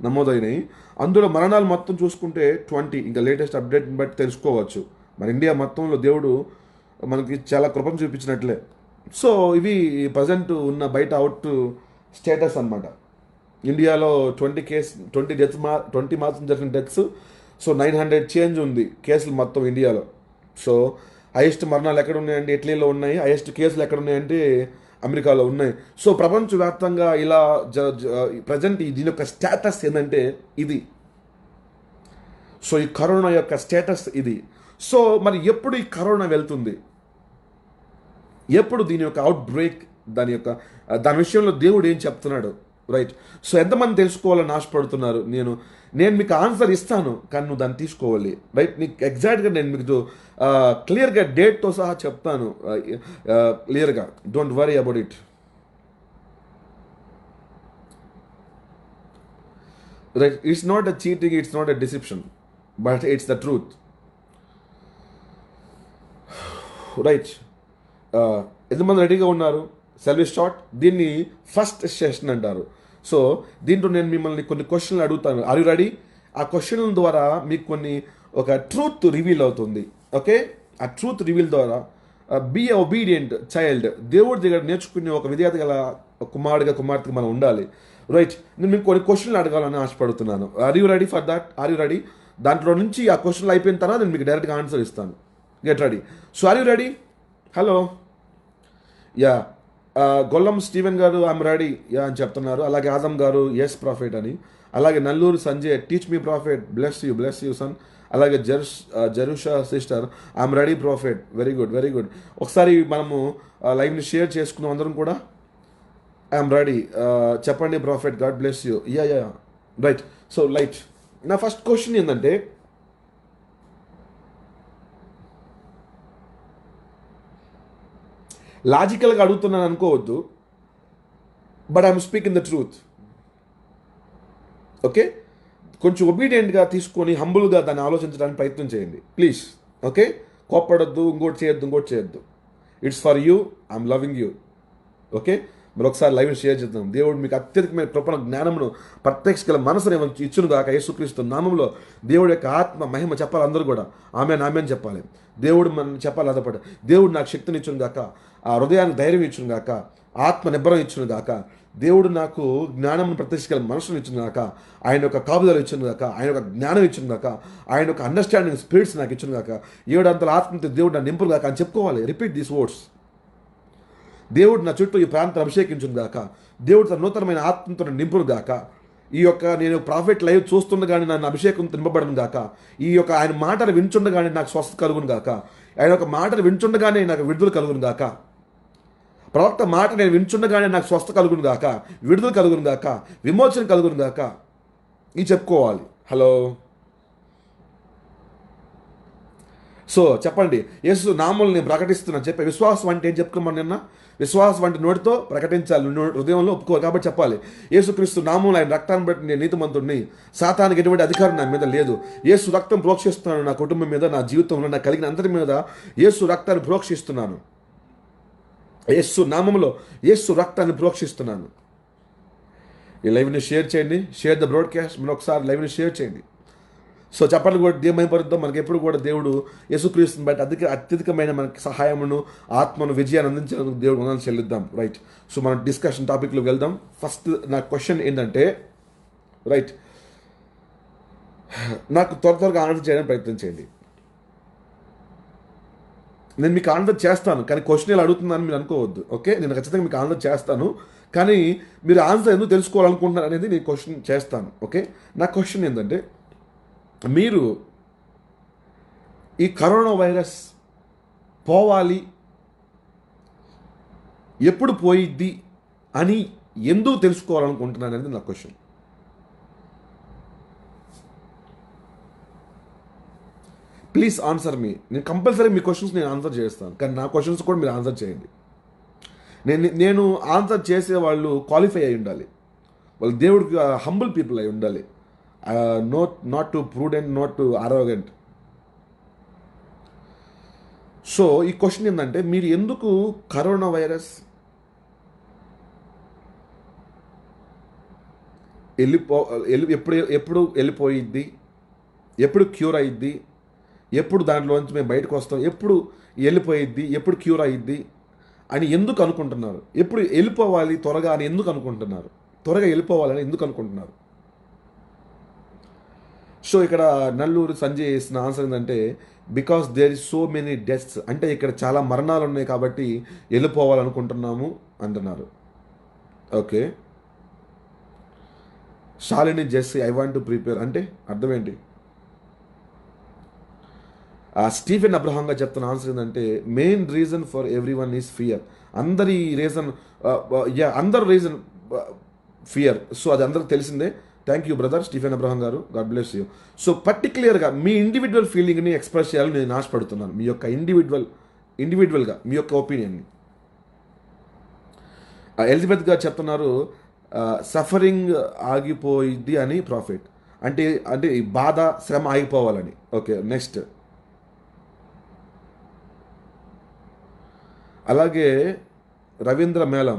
నమోదైనాయి. అందులో మరణాలు మొత్తం చూసుకుంటే 20. ఇంకా లేటెస్ట్ అప్డేట్ని బట్టి తెలుసుకోవచ్చు. మన ఇండియా మొత్తంలో దేవుడు మనకి చాలా కృపను చూపించినట్లే. సో ఇవి ప్రజెంట్ ఉన్న బయట అవుట్ స్టేటస్ అన్నమాట. ఇండియాలో 20 మాత్రం జరిగిన డెత్స్. సో 900 చేంజ్ ఉంది కేసులు మొత్తం ఇండియాలో. సో హైయెస్ట్ మరణాలు ఎక్కడ ఉన్నాయంటే ఇటలీలో ఉన్నాయి. హైయెస్ట్ కేసులు ఎక్కడ ఉన్నాయంటే అమెరికాలో ఉన్నాయి. సో ప్రపంచవ్యాప్తంగా ఇలా ప్రజెంట్ దీని యొక్క స్టేటస్ ఏంటంటే ఇది. సో ఈ కరోనా యొక్క స్టేటస్ ఇది. సో మరి ఎప్పుడు ఈ కరోనా వెళ్తుంది, ఎప్పుడు దీని యొక్క అవుట్ బ్రేక్, దాని విషయంలో దేవుడు ఏం చెప్తున్నాడు, రైట్? సో ఎంతమంది తెలుసుకోవాలని ఆశపడుతున్నారు? నేను మీకు ఆన్సర్ ఇస్తాను, కానీ నువ్వు దాన్ని తీసుకోవాలి, రైట్? నీకు ఎగ్జాక్ట్గా నేను మీకు క్లియర్గా డేట్తో సహా చెప్తాను, క్లియర్గా. Don't worry about it, right? It's not a cheating, it's not a deception, but it's the truth, right? ఎంతమంది రెడీగా ఉన్నారు? సెల్వి షార్ట్. దీన్ని ఫస్ట్ సెషన్ అంటారు. సో దీంట్లో నేను మిమ్మల్ని కొన్ని క్వశ్చన్లు అడుగుతాను. Are you ready? ఆ క్వశ్చన్ల ద్వారా మీకు కొన్ని ఒక ట్రూత్ రివీల్ అవుతుంది. ఓకే, ఆ ట్రూత్ రివీల్ ద్వారా బీ ఒబీడియంట్ చైల్డ్, దేవుడి దగ్గర నేర్చుకునే ఒక విధేయత గల కుమారుడిగా కుమార్తెగా మనం ఉండాలి. రైట్, నేను మీకు కొన్ని క్వశ్చన్లు అడగాలని ఆశపడుతున్నాను. Are you ready for that? Are you ready? దాంట్లో నుంచి ఆ క్వశ్చన్లు అయిపోయిన తర్వాత నేను మీకు డైరెక్ట్గా ఆన్సర్ ఇస్తాను. Get ready. So are you ready? Hello, yeah. Gollam Steven garu I'm ready yeah అని చెప్తున్నారు. అలాగే ఆదం గారు ఎస్ ప్రాఫిట్ అని. అలాగే Nalluru Sanjay teach me prophet, bless you son. అలాగే Jerusha sister I'm ready prophet. Very good, very good. ఒకసారి మనము లైవ్ని షేర్ చేసుకున్నాం అందరం కూడా. ఐఎమ్ రెడీ చెప్పండి prophet, God bless you. Yeah right. So light, నా ఫస్ట్ క్వశ్చన్ ఏంటంటే, లాజికల్గా అడుగుతున్నాను అనుకోవద్దు, but I'm speaking the truth. Okay, కొంచెం ఒబీడియంట్గా తీసుకొని హంబుల్గా దాన్ని ఆలోచించడానికి ప్రయత్నం చేయండి ప్లీజ్. ఓకే, కోప్పడొద్దు, ఇంకోటి చేయొద్దు. It's for you, I'm loving you. Okay, మరి ఒకసారి లైవ్ షేర్ చేద్దాం. దేవుడు మీకు అత్యధికమైన కృపణ జ్ఞానమును ప్రత్యక్ష గల మనసుని ఇచ్చును గాక యేసుక్రీస్తు నామంలో. దేవుడి యొక్క ఆత్మ మహిమ చెప్పాలి అందరూ కూడా. ఆమెన్ చెప్పాలి. దేవుడు మనం చెప్పాలి అదపట. దేవుడు నాకు శక్తిని ఇచ్చును గాక, ఆ హృదయానికి ధైర్యం ఇచ్చును గాక, ఆత్మ నిబ్బరం ఇచ్చును గాక. దేవుడు నాకు జ్ఞానం ప్రత్యక్ష గల మనసును ఇచ్చును గాక, ఆయన యొక్క కాపుదలు ఇచ్చును గాక, ఆయన యొక్క జ్ఞానం ఇచ్చును గాక, ఆయన యొక్క అండర్స్టాండింగ్ స్పిరిట్స్ నాకు ఇచ్చును గాక, 7 అంతల ఆత్మతో దేవుడు నా నింపును గాక అని చెప్పుకోవాలి. Repeat these words. దేవుడు నా చుట్టూ ఈ ప్రాంతం అభిషేకించును గాక, దేవుడు తన నూతనమైన ఆత్మతో నింపును గాక, ఈ యొక్క నేను ప్రాఫిట్ లైవ్ చూస్తుండగానే నన్ను అభిషేకంతో నింపబడను గాక, ఈ యొక్క ఆయన మాటలు వించుండగానే నాకు స్వస్థత కలుగును గాక, ఆయన యొక్క మాటలు వించుండగానే నాకు విడుదల కలుగును గాక, ప్రవక్త మాట నేను వించుండగానే నాకు స్వస్థ కలుగును గాక, విడుదల కలుగును గాక, విమోచన కలుగును గాక, ఇది చెప్పుకోవాలి. హలో, సో చెప్పండి, యేసు నామములు నేను ప్రకటిస్తున్నాను చెప్పే. విశ్వాసం అంటే ఏం చెప్పుకున్నాను నిన్న? విశ్వాసం అంటే నోటితో ప్రకటించాలి, హృదయంలో ఒప్పుకోవాలి. కాబట్టి చెప్పాలి, యేసుక్రీస్తు నామములు ఆయన రక్తాన్ని బట్టి నేను నీతిమంతుడిని, సాతానికి ఎటువంటి అధికారం నా మీద లేదు. యేసు రక్తం ప్రోక్షిస్తున్నాను నా కుటుంబం మీద, నా జీవితంలో నాకు కలిగిన అందరి మీద యేసు రక్తాన్ని ప్రోక్షిస్తున్నాను. యేసు నామములో యేసు రక్తాన్ని ప్రోక్షిస్తున్నాను. ఈ లైవ్ని షేర్ చేయండి, షేర్ ద బ్రాడ్కాస్ట్. మీరు ఒకసారి లైవ్ని షేర్ చేయండి. సో చెప్పండి కూడా దేమైపరుద్దాం. మనకి ఎప్పుడు కూడా దేవుడు యేసుక్రీస్తుని బట్టి అత్యధికమైన మనకి సహాయమును, ఆత్మను, విజయాన్ని అందించినందుకు దేవుడు వందనాలు చెల్లిద్దాం. రైట్, సో మనం డిస్కషన్ టాపిక్లో వెళ్దాం. ఫస్ట్ నా క్వశ్చన్ ఏంటంటే, రైట్, నాకు త్వరగా ఆన్సర్ చేయడానికి ప్రయత్నం చేయండి. నేను మీకు ఆన్సర్ చేస్తాను, కానీ క్వశ్చన్ ఎలా అడుగుతున్నాను మీరు అనుకోవద్దు. ఓకే, నేను ఖచ్చితంగా మీకు ఆన్సర్ చేస్తాను, కానీ మీరు ఆన్సర్ ఎందుకు తెలుసుకోవాలనుకుంటున్నారు అనేది నేను క్వశ్చన్ చేస్తాను. ఓకే, నా క్వశ్చన్ ఏంటంటే, మీరు ఈ కరోనా వైరస్ పోవాలి, ఎప్పుడు పోయిద్ది అని ఎందుకు తెలుసుకోవాలనుకుంటున్నాను అనేది నా క్వశ్చన్. ప్లీజ్ ఆన్సర్ మీ. నేను కంపల్సరీ మీ క్వశ్చన్స్ నేను ఆన్సర్ చేస్తాను, కానీ నా క్వశ్చన్స్ కూడా మీరు ఆన్సర్ చేయండి. నేను ఆన్సర్ చేసే వాళ్ళు క్వాలిఫై అయి ఉండాలి, వాళ్ళు దేవుడికి హంబుల్ పీపుల్ అయి ఉండాలి. Not to prudent, not to arrogant. So ఈ క్వశ్చన్ ఏంటంటే, మీరు ఎందుకు కరోనా వైరస్ ఎప్పుడు వెళ్ళిపోయిద్ది, ఎప్పుడు క్యూర్ అయ్యిద్ది, ఎప్పుడు దాంట్లోంచి మేము బయటకు వస్తాం, ఎప్పుడు వెళ్ళిపోయిద్ది, ఎప్పుడు క్యూర్ అయ్యిద్ది అని ఎందుకు అనుకుంటున్నారు? ఎప్పుడు వెళ్ళిపోవాలి త్వరగా అని ఎందుకు అనుకుంటున్నారు? త్వరగా వెళ్ళిపోవాలని ఎందుకు అనుకుంటున్నారు? సో ఇక్కడ నల్లూరు సంజయ్ చేసిన ఆన్సర్ ఏంటంటే, because there is so many deaths, అంటే ఇక్కడ చాలా మరణాలు ఉన్నాయి కాబట్టి వెళ్ళిపోవాలనుకుంటున్నాము అంటున్నారు. Okay, Shalini Jessy I want to prepare అంటే అర్థం ఏంటి? స్టీఫెన్ అబ్రహాంగా చెప్తున్న ఆన్సర్ ఏంటంటే, main reason for everyone is fear. అందరి రీజన్ ఫియర్. సో అది అందరికి తెలిసిందే. Thank you brother Stephen Abraham గారు, గాడ్ బ్లెస్ యూ. సో పర్టిక్యులర్గా మీ ఇండివిజువల్ ఫీలింగ్ని ఎక్స్ప్రెస్ చేయాలని నేను ఆశపడుతున్నాను. మీ యొక్క ఇండివిజువల్గా మీ యొక్క ఒపీనియన్ని. ఎలిజబెత్ గారు చెప్తున్నారు, సఫరింగ్ ఆగిపోయిద్ది అని ప్రాఫిట్ అంటే ఈ బాధ, శ్రమ ఆగిపోవాలని. Okay, next. అలాగే రవీంద్ర మేళం.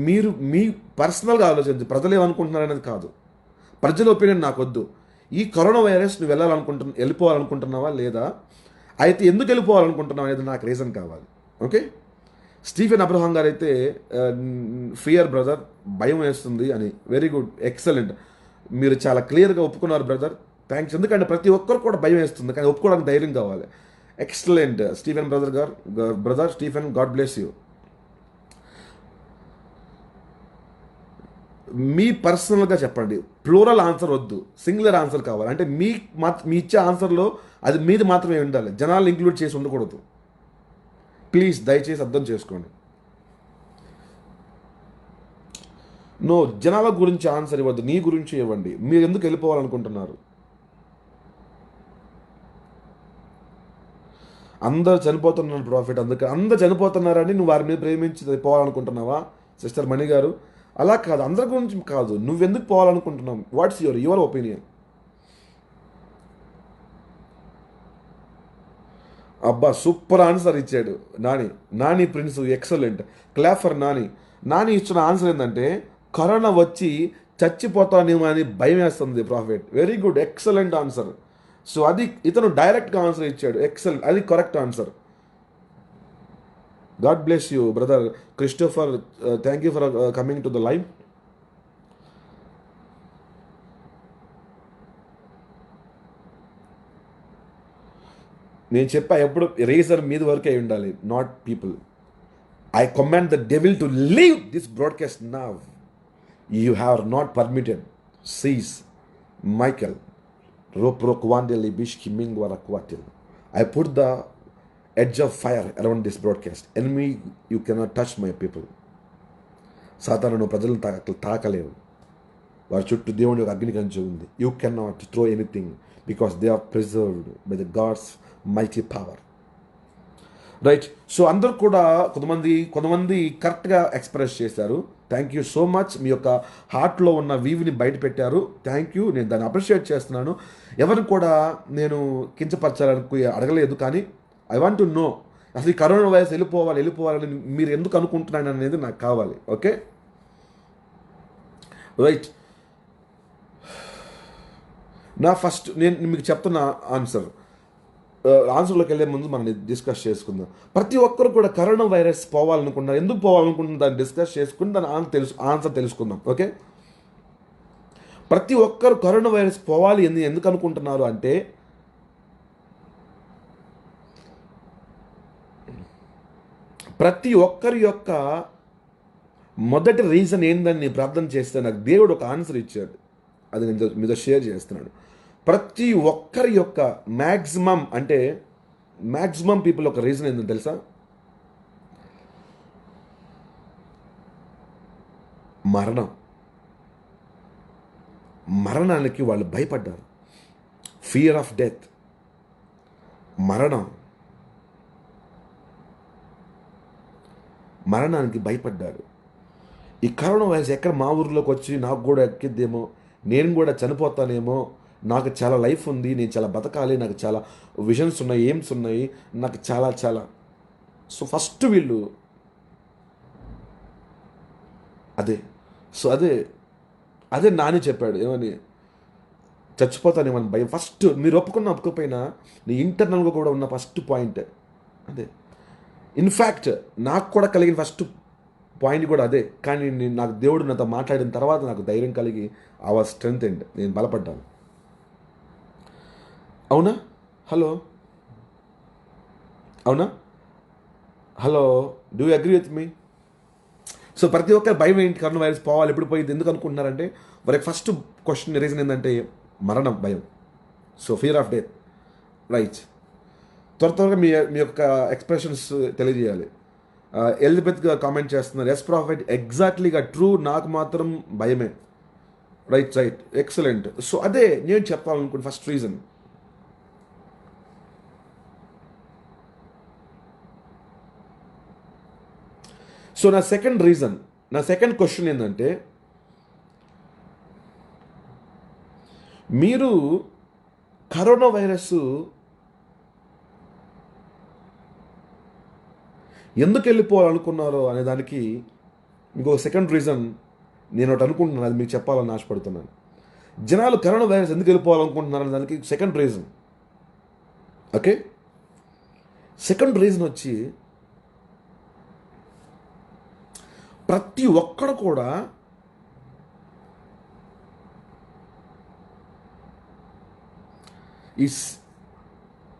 మీరు మీ పర్సనల్గా ఆలోచించండి, ప్రజలు ఏమనుకుంటున్నారు అనేది కాదు. ప్రజల ఒపీనియన్ నాకొద్దు. ఈ కరోనా వైరస్ నువ్వు వెళ్ళిపోవాలనుకుంటున్నావా లేదా, అయితే ఎందుకు వెళ్ళిపోవాలనుకుంటున్నావు అనేది నాకు రీజన్ కావాలి. ఓకే, స్టీఫెన్ అబ్రహాం గారు అయితే ఫియర్ బ్రదర్, భయం వేస్తుంది అని. Very good, excellent. మీరు చాలా క్లియర్గా ఒప్పుకున్నారు బ్రదర్, థ్యాంక్స్. ఎందుకంటే ప్రతి ఒక్కరు కూడా భయం వేస్తుంది, కానీ ఒప్పుకోవడానికి ధైర్యం కావాలి. Excellent Stephen brother Stephen, God bless you. మీ పర్సనల్గా చెప్పండి, ప్లూరల్ ఆన్సర్ వద్దు, సింగులర్ ఆన్సర్ కావాలి. అంటే మీ ఇచ్చే ఆన్సర్లో అది మీది మాత్రమే ఉండాలి, జనాలు ఇంక్లూడ్ చేసి ఉండకూడదు. ప్లీజ్ దయచేసి అర్థం చేసుకోండి. నో, జనాల గురించి ఆన్సర్ ఇవ్వద్దు, నీ గురించి ఇవ్వండి. మీరు ఎందుకు వెళ్ళిపోవాలనుకుంటున్నారు? అందరు చనిపోతున్నారు ప్రాఫిట్, అందుకే అందరు చనిపోతున్నారని నువ్వు వారి మీద ప్రేమించి పోవాలనుకుంటున్నావా సిస్టర్ మణి గారు? అలా కాదు, అందరి గురించి కాదు, నువ్వెందుకు పోవాలనుకుంటున్నావు? What's your opinion? అబ్బా, సూపర్ ఆన్సర్ ఇచ్చాడు Nani Prince, excellent. Clap for Nani ఇచ్చిన ఆన్సర్ ఏంటంటే, కరోనా వచ్చి చచ్చిపోతానేమో అని భయం వేస్తుంది prophet. Very good, excellent answer. So అది ఇతను డైరెక్ట్గా ఆన్సర్ ఇచ్చాడు, ఎక్సలెంట్, అది correct answer. God bless you brother Christopher, thank you for coming to the live. నేను చెప్పా ఎప్పుడు, రేజర్ మీద వరకే ఉండాలి, not people. I command the devil to leave this broadcast now. You have not permitted. సీజ్ మైకెల్ రోప్రోక్వాండెలి బిష్కి మింగ్ వరక్వాటిల్. I put the edge of fire around this broadcast. Enemy, you cannot touch my people. సాతాను నువ్వు ప్రజలను తాకలేవు, వారి చుట్టూ దేవుని యొక్క అగ్ని కంచె ఉంది. You cannot throw anything because they are preserved by the God's mighty power. Right. So అందరూ కూడా కొంతమంది కరెక్ట్గా ఎక్స్ప్రెస్ చేశారు. Thank you so much. మీ యొక్క హార్ట్లో ఉన్న వీవిని బయట పెట్టారు. థ్యాంక్ యూ, నేను దాన్ని అప్రిషియేట్ చేస్తున్నాను. ఎవరిని కూడా నేను కించపరచాలని అడగలేదు, కానీ ఐ వాంట్ టు నో, అసలు ఈ కరోనా వైరస్ వెళ్ళిపోవాలని మీరు ఎందుకు అనుకుంటున్నాను అనేది నాకు కావాలి. Okay, right. నా ఫస్ట్ నేను మీకు చెప్తున్న ఆన్సర్లోకి వెళ్ళే ముందు మనం డిస్కస్ చేసుకుందాం. ప్రతి ఒక్కరు కూడా కరోనా వైరస్ పోవాలనుకుంటున్నారు, ఎందుకు పోవాలనుకుంటున్నారు దాన్ని డిస్కస్ చేసుకుని దాని ఆన్సర్ తెలుసుకుందాం. ఓకే, ప్రతి ఒక్కరు కరోనా వైరస్ పోవాలి ఎందుకు అనుకుంటున్నారు అంటే, ప్రతి ఒక్కరి యొక్క మొదటి రీజన్ ఏందని ప్రార్థన చేస్తే నాకు దేవుడు ఒక ఆన్సర్ ఇచ్చాడు, అది నేను మీతో షేర్ చేస్తున్నాను. ప్రతి ఒక్కరి యొక్క మ్యాక్సిమం పీపుల్ ఒక రీజన్ ఏంటో తెలుసా? మరణానికి వాళ్ళు భయపడ్డారు. ఫియర్ ఆఫ్ డెత్, మరణానికి భయపడ్డారు. ఈ కరోనా వైరస్ ఎక్కడ మా ఊరిలోకి వచ్చి నాకు కూడా ఎక్కిద్దేమో, నేను కూడా చనిపోతానేమో, నాకు చాలా లైఫ్ ఉంది, నేను చాలా బతకాలి, నాకు చాలా విజన్స్ ఉన్నాయి, ఎయిమ్స్ ఉన్నాయి, నాకు చాలా. సో ఫస్ట్ వీళ్ళు అదే నాని చెప్పాడు, ఏమని, చచ్చిపోతానేమని భయం. ఫస్ట్ మీరు ఒప్పుకోకపోయినా నీ ఇంటర్నల్గా కూడా ఉన్న ఫస్ట్ పాయింట్ అదే. ఇన్ఫ్యాక్ట్ నాకు కూడా కలిగిన ఫస్ట్ పాయింట్ కూడా అదే. కానీ నాకు దేవుడు నాతో మాట్లాడిన తర్వాత నాకు ధైర్యం కలిగి ఆ వాజ్ స్ట్రెంత్ అండ్ నేను బలపడ్డాను. అవునా? Hello do you agree with me? So ప్రతి ఒక్కరి భయం ఏంటి? కరోనా వైరస్ పోవాలి, ఎప్పుడు పోయింది, ఎందుకు అనుకుంటున్నారంటే వారికి ఫస్ట్ క్వశ్చన్ రీజన్ ఏంటంటే మరణం భయం. So fear of death. Right. త్వరగా మీ యొక్క ఎక్స్ప్రెషన్స్ తెలియజేయాలి. ఎలిజబెత్గా కామెంట్ చేస్తున్నారు, ఎస్ ప్రాఫిట్, ఎగ్జాక్ట్లీగా ట్రూ, నాకు మాత్రం భయమే. Right, excellent. సో అదే నేను చెప్పాలనుకుంటే ఫస్ట్ రీజన్. సో నా సెకండ్ క్వశ్చన్ ఏంటంటే, మీరు కరోనా వైరస్ ఎందుకు వెళ్ళిపోవాలనుకున్నారో అనే దానికి ఇంకో సెకండ్ రీజన్ నేను ఒకటి అనుకుంటున్నాను, అది మీకు చెప్పాలని ఆశపడుతున్నాను. జనాలు కరోనా వైరస్ ఎందుకు వెళ్ళిపోవాలనుకుంటున్నారు అనే దానికి second reason. Okay, second reason వచ్చి ప్రతి ఒక్కడు కూడా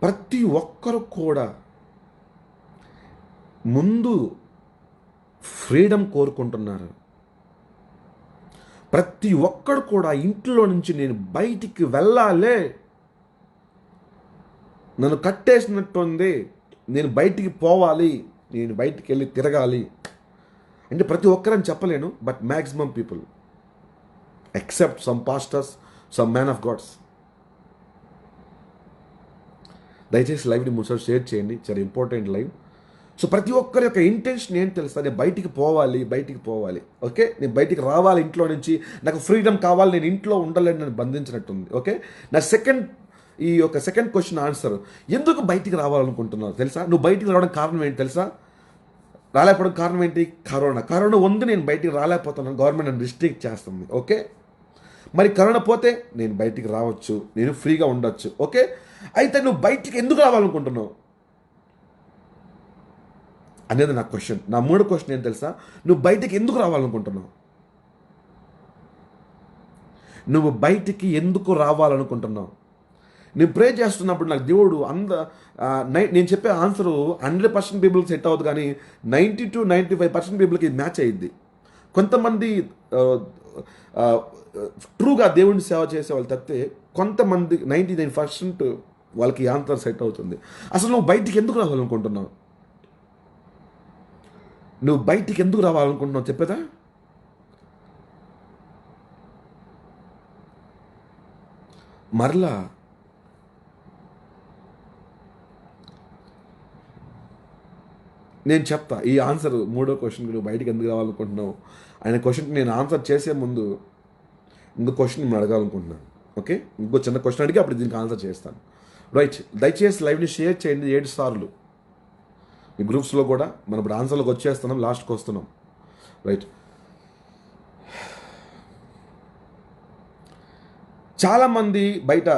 ప్రతి ఒక్కరు కూడా ముందు ఫ్రీడమ్ కోరుకుంటున్నారు. ప్రతి ఒక్కడు కూడా ఇంట్లో నుంచి నేను బయటికి వెళ్ళాలే, నన్ను కట్టేసినట్టుంది, నేను బయటికి పోవాలి, నేను బయటికి వెళ్ళి తిరగాలి అంటే ప్రతి ఒక్కరని చెప్పలేను, but maximum people except some pastors, some man of gods. దయచేసి లైవ్ని ముసలు షేర్ చేయండి, చాలా ఇంపార్టెంట్ లైవ్. సో ప్రతి ఒక్కరి యొక్క ఇంటెన్షన్ ఏంటి తెలుసా, నేను బయటికి పోవాలి, ఓకే, నేను బయటికి రావాలి ఇంట్లో నుంచి, నాకు ఫ్రీడమ్ కావాలి, నేను ఇంట్లో ఉండలేని నన్ను బంధించినట్టుంది. ఓకే, నా ఈ యొక్క సెకండ్ క్వశ్చన్ ఆన్సర్, ఎందుకు బయటికి రావాలనుకుంటున్నావు తెలుసా? నువ్వు బయటికి రావడం కారణం ఏంటి తెలుసా? రాలేకపోవడం కారణం ఏంటి? కరోనా ఉంది, నేను బయటికి రాలేకపోతున్నాను, గవర్నమెంట్ నన్ను రిస్ట్రిక్ట్ చేస్తుంది. ఓకే, మరి కరోనా పోతే నేను బయటికి రావచ్చు, నేను ఫ్రీగా ఉండొచ్చు. ఓకే, అయితే నువ్వు బయటికి ఎందుకు రావాలనుకుంటున్నావు అనేది నా క్వశ్చన్. నా మూడో క్వశ్చన్ ఏంటి తెలుసా, నువ్వు బయటికి ఎందుకు రావాలనుకుంటున్నావు? నువ్వు బయటికి ఎందుకు రావాలనుకుంటున్నావు? నేను ప్రే చేస్తున్నప్పుడు నాకు దేవుడు నేను చెప్పే ఆన్సరు 100% పీపుల్కి సెట్ అవ్వదు, కానీ 90-95% పీపుల్కి మ్యాచ్ అయ్యిద్ది. కొంతమంది ట్రూగా దేవుడిని సేవ చేసే వాళ్ళు తప్పితే కొంతమంది 99% వాళ్ళకి ఆన్సర్ సెట్ అవుతుంది. అసలు నువ్వు బయటికి ఎందుకు రావాలనుకుంటున్నావు? నువ్వు బయటికి ఎందుకు రావాలనుకుంటున్నావు చెప్పేదా? మరలా నేను చెప్తా ఈ ఆన్సర్. మూడో క్వశ్చన్కి నువ్వు బయటికి ఎందుకు రావాలనుకుంటున్నావు ఆయన క్వశ్చన్కి నేను ఆన్సర్ చేసే ముందు ఇంకో క్వశ్చన్ నేను అడగాలనుకుంటున్నాను. ఓకే, ఇంకో చిన్న క్వశ్చన్ అడిగి అప్పుడు దీనికి ఆన్సర్ చేస్తాను. రైట్, దయచేసి లైవ్ని షేర్ చేయండి 7 సార్లు మీ గ్రూప్స్లో కూడా. మనం ఇప్పుడు ఆన్సర్లోకి వచ్చేస్తున్నాం, లాస్ట్కి వస్తున్నాం. రైట్, చాలామంది బయట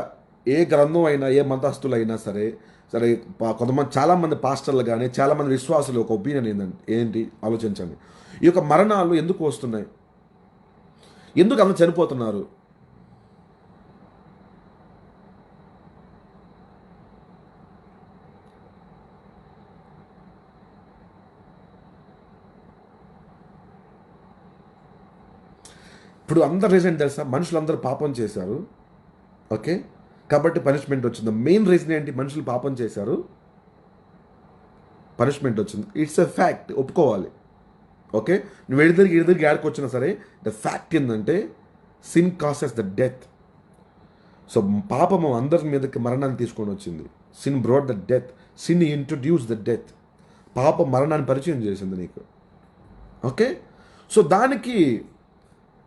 ఏ గ్రంథం అయినా ఏ మతస్థులైనా సరే కొంతమంది చాలామంది పాస్టర్లు కానీ చాలామంది విశ్వాసులు ఒక ఒపీనియన్ ఏంటి ఆలోచించండి. ఈ యొక్క మరణాలు ఎందుకు వస్తున్నాయి? ఎందుకు అందరూ చనిపోతున్నారు? ఇప్పుడు అందరు రీజన్ తెలుసా, మనుషులందరూ పాపం చేశారు. ఓకే, కాబట్టి పనిష్మెంట్ వచ్చింది. మెయిన్ రీజన్ ఏంటి? మనుషులు పాపం చేశారు, పనిష్మెంట్ వచ్చింది. ఇట్స్ ఎ ఫ్యాక్ట్, ఒప్పుకోవాలి. ఓకే, నువ్వు ఎడిదిరిగి ఆడుకొచ్చినా సరే ద ఫ్యాక్ట్ ఏంటంటే sin causes the death. So పాపము అందరి మీదకి మరణాన్ని తీసుకొని వచ్చింది. Sin brought the death, sin introduce the death. పాపం మరణాన్ని పరిచయం చేసింది నీకు. ఓకే, సో దానికి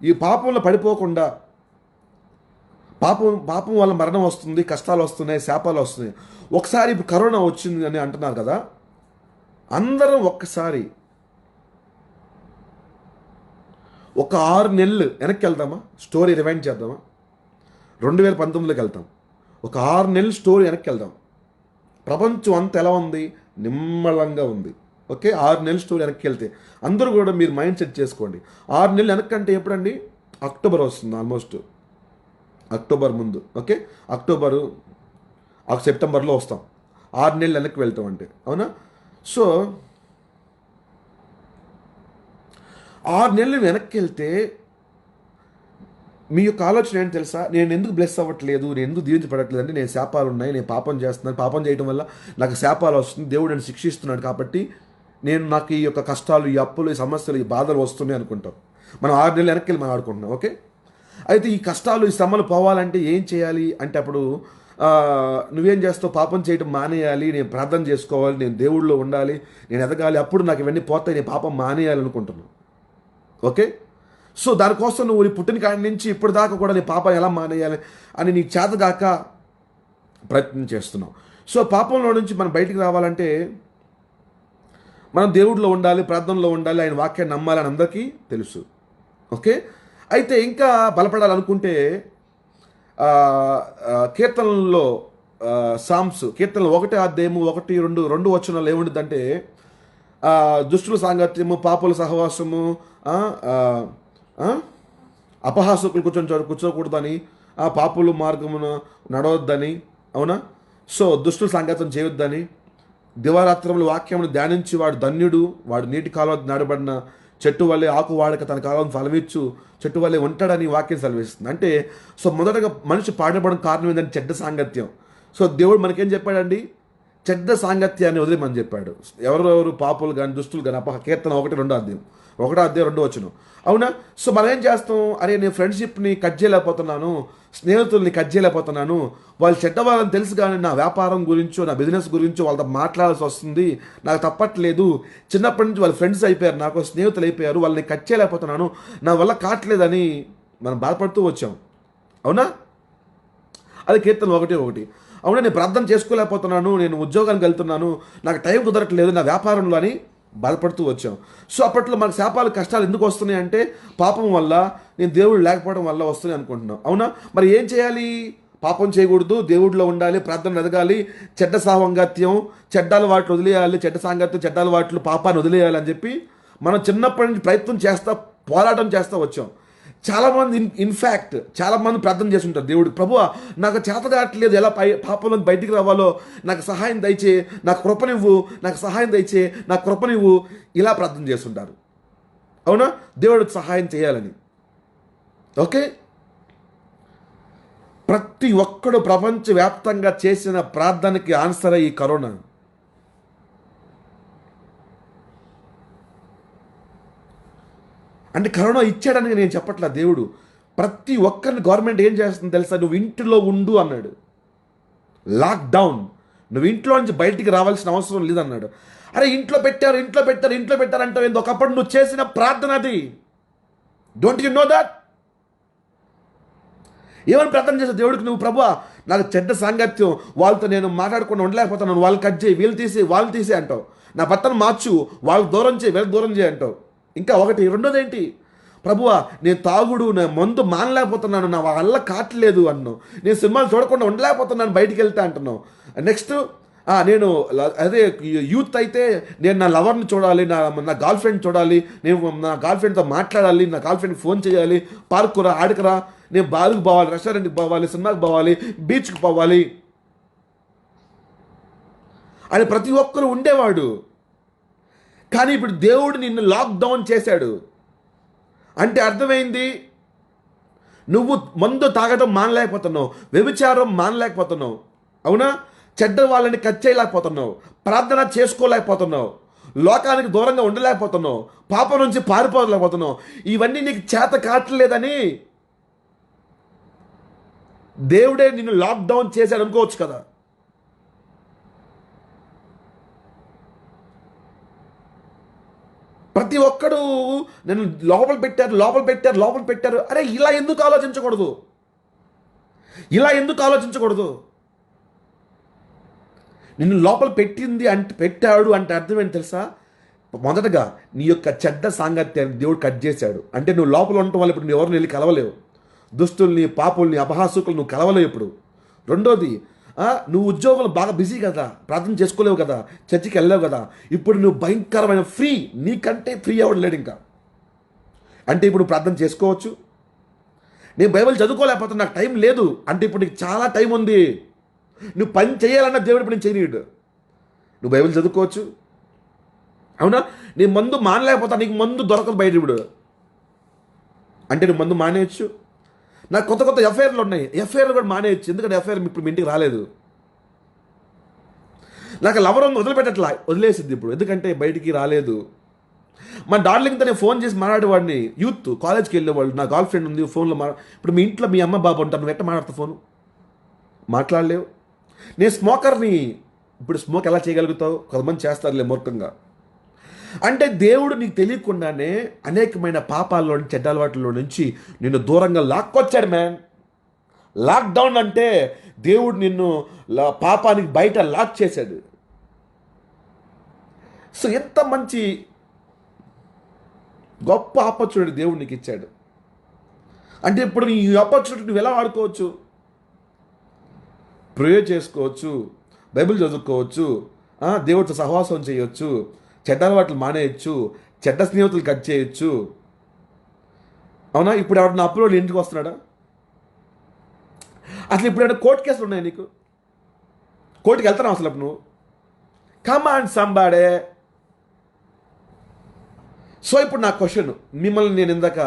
ఈ పాపంలో పడిపోకుండా, పాపం వల్ల మరణం వస్తుంది, కష్టాలు వస్తున్నాయి, శాపాలు వస్తున్నాయి. ఒకసారి ఇప్పుడు కరోనా వచ్చింది అని అంటున్నారు కదా, అందరం ఒక్కసారి ఒక 6 నెలలు వెనక్కి వెళ్దామా? స్టోరీ రివైండ్ చేద్దామా? 2019లోకి వెళ్తాం. ఒక 6 నెలలు స్టోరీ వెనక్కి వెళ్దాం. ప్రపంచం అంతా ఎలా ఉంది? నిమ్మలంగా ఉంది. ఓకే, 6 నెలలు స్టోరీ వెనక్కి వెళ్తే అందరూ కూడా మీరు మైండ్ సెట్ చేసుకోండి. 6 నెలలు వెనక్కి అంటే ఎప్పుడండి? అక్టోబర్ వస్తుంది, ఆల్మోస్ట్ అక్టోబర్ ముందు. ఓకే, సెప్టెంబర్లో వస్తాం. 6 నెలలు వెనక్కి వెళ్తాం అంటే, అవునా? సో 6 నెలలు వెనక్కి వెళ్తే మీ యొక్క ఆలోచన ఏంటి తెలుసా? నేను ఎందుకు బ్లెస్ అవ్వట్లేదు, నేను ఎందుకు దీవించబడట్లేదు అంటే నేను శాపాలు ఉన్నాయి, నేను పాపం చేస్తున్నాను, పాపం చేయడం వల్ల నాకు శాపాలు వస్తుంది, దేవుడు నన్ను శిక్షిస్తున్నాడు, కాబట్టి నాకు ఈ యొక్క కష్టాలు, ఈ అప్పులు, ఈ సమస్యలు, ఈ బాధలు వస్తున్నాయి అనుకుంటాం. మనం 6 నెలలు వెనక్కి వెళ్ళి మనం ఆడుకుంటున్నాం. ఓకే, అయితే ఈ కష్టాలు, ఈ శ్రమలు పోవాలంటే ఏం చేయాలి అంటే అప్పుడు నువ్వేం చేస్తావు? పాపం చేయడం మానేయాలి, నేను ప్రార్థన చేసుకోవాలి, నేను దేవుళ్ళలో ఉండాలి, నేను ఎదగాలి, అప్పుడు నాకు ఇవన్నీ పోతాయి, నేను పాపం మానేయాలి అనుకుంటున్నాను. ఓకే, సో దానికోసం నువ్వు నీ పుట్టిన కాడి నుంచి ఇప్పటిదాకా కూడా నీ పాపం ఎలా మానేయాలి అని నీ చేతగాక ప్రయత్నం చేస్తున్నావు. సో పాపంలో నుంచి మనం బయటికి రావాలంటే మనం దేవుడిలో ఉండాలి, ప్రార్థనలో ఉండాలి, ఆయన వాక్యాన్ని నమ్మాలని అందరికీ తెలుసు. ఓకే, అయితే ఇంకా బలపడాలనుకుంటే కీర్తనల్లో సామ్స్ కీర్తనలు 1 అధ్యాయము 1, 2 వచనాలు ఏముంటుందంటే దుష్టుల సాంగత్యము, పాపుల సహవాసము, అపహాసకులు కూర్చోకూడదని, పాపులు మార్గమున నడవద్దని, అవునా? సో దుష్టుల సాంగత్యం చేయొద్దని, దివారాత్రములు వాక్యమును ధ్యానించి వాడు ధన్యుడు, వాడు నీటి కాలువ నాడబడిన చెట్టు వల్లే ఆకు వాడక తన కాలం ఫలమిచ్చు చెట్టు వల్లే ఉంటాడని వాక్యం సెలవిస్తుంది. అంటే సో మొదటగా మనిషి పాడబడడం కారణం ఏంటంటే చెడ్డ సాంగత్యం. సో దేవుడు మనకేం చెప్పాడండి? చెడ్డ సాంగత్యాన్ని వదిలేమని చెప్పాడు. ఎవరెవరు పాపులు కానీ దుస్తులు కానీ కీర్తన 1 అవునా? సో మనం ఏం చేస్తాం? అరే నేను ఫ్రెండ్షిప్ని కట్ చేయలేకపోతున్నాను, స్నేహితుల్ని కట్ చేయలేకపోతున్నాను, వాళ్ళు చెడ్డవాళ్ళని తెలుసు కానీ నా వ్యాపారం గురించో నా బిజినెస్ గురించో వాళ్ళతో మాట్లాడాల్సి వస్తుంది, నాకు తప్పట్లేదు, చిన్నప్పటి నుంచి వాళ్ళ ఫ్రెండ్స్ అయిపోయారు, నాకు స్నేహితులు అయిపోయారు, వాళ్ళని కట్ చేయలేకపోతున్నాను, నా వల్ల కావట్లేదని మనం బాధపడుతూ వచ్చాం. అవునా? అది కీర్తన 1. అవునా, నేను ప్రార్థన చేసుకోలేకపోతున్నాను, నేను ఉద్యోగానికి వెళ్తున్నాను, నాకు టైం కుదరట్లేదు నా వ్యాపారంలో అని బాధపడుతూ వచ్చాం. సో అప్పట్లో మనకు శాపాలు కష్టాలు ఎందుకు వస్తున్నాయి అంటే పాపం వల్ల, నేను దేవుడు లేకపోవడం వల్ల వస్తున్నాయి అనుకుంటున్నాం. అవునా? మరి ఏం చేయాలి? పాపం చేయకూడదు, దేవుడిలో ఉండాలి, ప్రార్థన ఎదగాలి, చెడ్డ సాంగత్యం, చెడ్డ అలవాట్లు వదిలేయాలి, చెడ్డ సాంగత్యం, చెడ్డ అలవాట్లు, పాపాన్ని వదిలేయాలి అని చెప్పి మనం చిన్నప్పటి నుంచి ప్రయత్నం చేస్తా, పోరాటం చేస్తూ వచ్చాం. చాలామంది ఇన్ఫ్యాక్ట్ చాలామంది ప్రార్థన చేస్తుంటారు, దేవుడికి, ప్రభువా నాకు చేత కావట్లేదు, ఎలా పాపంలో బయటికి రావాలో నాకు సహాయం దయచే, నాకు కృపనివ్వు, నాకు సహాయం దయచే, నాకు కృపనివ్వు, ఇలా ప్రార్థన చేస్తుంటారు. అవునా? దేవుడికి సహాయం చేయాలని. ఓకే, ప్రతి ఒక్కడు ప్రపంచవ్యాప్తంగా చేసిన ప్రార్థనకి ఆన్సర్ ఈ కరోనా. అంటే కరోనా ఇచ్చాడని నేను చెప్పట్లా. దేవుడు ప్రతి ఒక్కరిని, గవర్నమెంట్ ఏం చేస్తుంది తెలుసా? నువ్వు ఇంటిలో ఉండు అన్నాడు. లాక్డౌన్, నువ్వు ఇంట్లో నుంచి బయటికి రావాల్సిన అవసరం లేదన్నాడు. అరే ఇంట్లో పెట్టారు అంటే ఏందో ఒకప్పుడు నువ్వు చేసిన ప్రార్థన అది. Don't you know that? ఏమని ప్రార్థన చేసావు దేవుడికి నువ్వు? ప్రభువా నాకు చెడ్డ సాంగత్యం, వాళ్ళతో నేను మాట్లాడకుండా ఉండలేకపోతున్నాను, వాళ్ళు కట్ చేయి, వాళ్ళు తీసి అంటావు. నా భర్తను మార్చు, వాళ్ళకి దూరం చేయి, వీళ్ళకి దూరం చేయి అంటావు. ఇంకా రెండోది ఏంటి? ప్రభువా నేను తాగుడు, నేను మందు మానలేకపోతున్నాను, నా వల్ల కావట్లేదు అన్నావు. నేను సినిమాలు చూడకుండా ఉండలేకపోతున్నాను, బయటికి వెళ్తా అంటున్నావు. నెక్స్ట్ నేను అదే యూత్ అయితే నేను నా లవర్ని చూడాలి, నా గర్ల్ ఫ్రెండ్ చూడాలి, నేను నా గర్ల్ ఫ్రెండ్తో మాట్లాడాలి, నా గర్ల్ ఫ్రెండ్కి ఫోన్ చేయాలి, పార్కురా, ఆడకరా, నేను బార్కి పోవాలి, రెస్టారెంట్కి పోవాలి, సినిమాకి పోవాలి, బీచ్కి పోవాలి అని ప్రతి ఒక్కరు ఉండేవాడు. కానీ ఇప్పుడు దేవుడు నిన్ను లాక్డౌన్ చేశాడు. అంటే అర్థమైంది, నువ్వు మందు తాగడం మానలేకపోతున్నావు, వ్యభిచారం మానలేకపోతున్నావు, అవునా? చెడ్డ వాళ్ళని కట్ చేయలేకపోతున్నావు, ప్రార్థన చేసుకోలేకపోతున్నావు, లోకానికి దూరంగా ఉండలేకపోతున్నావు, పాపం నుంచి పారిపోలేకపోతున్నావు. ఇవన్నీ నీకు చేత కావట్లేదని దేవుడే నిన్ను లాక్డౌన్ చేశాడు అనుకోవచ్చు కదా. ప్రతి ఒక్కడు నన్ను లోపల పెట్టారు. అరే ఇలా ఎందుకు ఆలోచించకూడదు? నిన్ను లోపల పెట్టాడు అంటే అర్థం ఏంటి తెలుసా? మొదటగా నీ యొక్క చెడ్డ సాంగత్యాన్ని దేవుడు కట్ చేశాడు. అంటే నువ్వు లోపల ఉండటం వల్ల ఇప్పుడు నువ్వు ఎవరిని వెళ్ళి కలవలేవు, దుస్తుల్ని, పాపుల్ని, అపహాసుకులు నువ్వు కలవలేవు ఇప్పుడు. రెండోది, నువ్వు ఉద్యోగంలో బాగా బిజీ కదా, ప్రార్థన చేసుకోలేవు కదా, చర్చికి వెళ్ళలేవు కదా, ఇప్పుడు నువ్వు భయంకరమైన ఫ్రీ, నీకంటే ఫ్రీ ఎవడు లేడు ఇంకా. అంటే ఇప్పుడు ప్రార్థన చేసుకోవచ్చు. నేను బైబిల్ చదువుకోలేకపోతున్నా, నాకు టైం లేదు అంటే ఇప్పుడు నీకు చాలా టైం ఉంది. నువ్వు పని చేయాలన్న దేవుడు ఇప్పుడు నేను చేయనీయడు. నువ్వు బైబిల్ చదువుకోవచ్చు. అవునా? నేను మందు మానలేకపోతా, నీకు మందు దొరకదు బయట ఇప్పుడు అంటే నువ్వు మందు మానేయచ్చు. నాకు కొత్త ఎఫ్ఐఆర్లు ఉన్నాయి, ఎఫ్ఐఆర్లు కూడా మానేయచ్చు. ఎందుకంటే ఎఫ్ఐఆర్ ఇప్పుడు మీ ఇంటికి రాలేదు. నాకు లవర్ ఉంది, వదిలేసిద్ది ఇప్పుడు, ఎందుకంటే బయటికి రాలేదు. మా డార్లింగ్తో నేను ఫోన్ చేసి మాట్లాడేవాడిని, యూత్ కాలేజ్కి వెళ్ళేవాళ్ళు, నా గర్ల్ ఫ్రెండ్ ఉంది, ఫోన్లో ఇప్పుడు మీ ఇంట్లో మీ అమ్మ బాబు ఉంటారు, నువ్వు ఎట్లా మాట్లాడతావు? ఫోను మాట్లాడలేవు. నేను స్మోకర్ని, ఇప్పుడు స్మోక్ ఎలా చేయగలుగుతావు? కొంతమంది చేస్తారులే మూర్ఖంగా. అంటే దేవుడు నీకు తెలియకుండానే అనేకమైన పాపాల్లో, చెడ్డ అలవాట్ల నుంచి నిన్ను దూరంగా లాక్కొచ్చాడు మ్యాన్. లాక్డౌన్ అంటే దేవుడు నిన్ను పాపానికి బయట లాక్ చేశాడు. సో ఎంత మంచి గొప్ప ఆపర్చునిటీ దేవుడు నీకు ఇచ్చాడు. అంటే ఇప్పుడు ఈ ఆపర్చునిటీ నువ్వు ఎలా వాడుకోవచ్చు? ప్రేయర్ చేసుకోవచ్చు, బైబిల్ చదువుకోవచ్చు, దేవుడితో సహవాసం చేయొచ్చు, చెడ్డ అలవాట్లు మానేయచ్చు, చెడ్డ స్నేహితులు కట్ చేయొచ్చు. అవునా? ఇప్పుడు ఎవడన్నా అప్లోడ్ ఇంటికి వస్తున్నాడా? అసలు ఇప్పుడు ఏమైనా కోర్టు కేసులు ఉన్నాయి నీకు? కోర్టుకి వెళ్తున్నావు అసలు నువ్వు? కమాండ్ సంబాడే. సో ఇప్పుడు నా క్వశ్చన్, మిమ్మల్ని నేను ఇందాక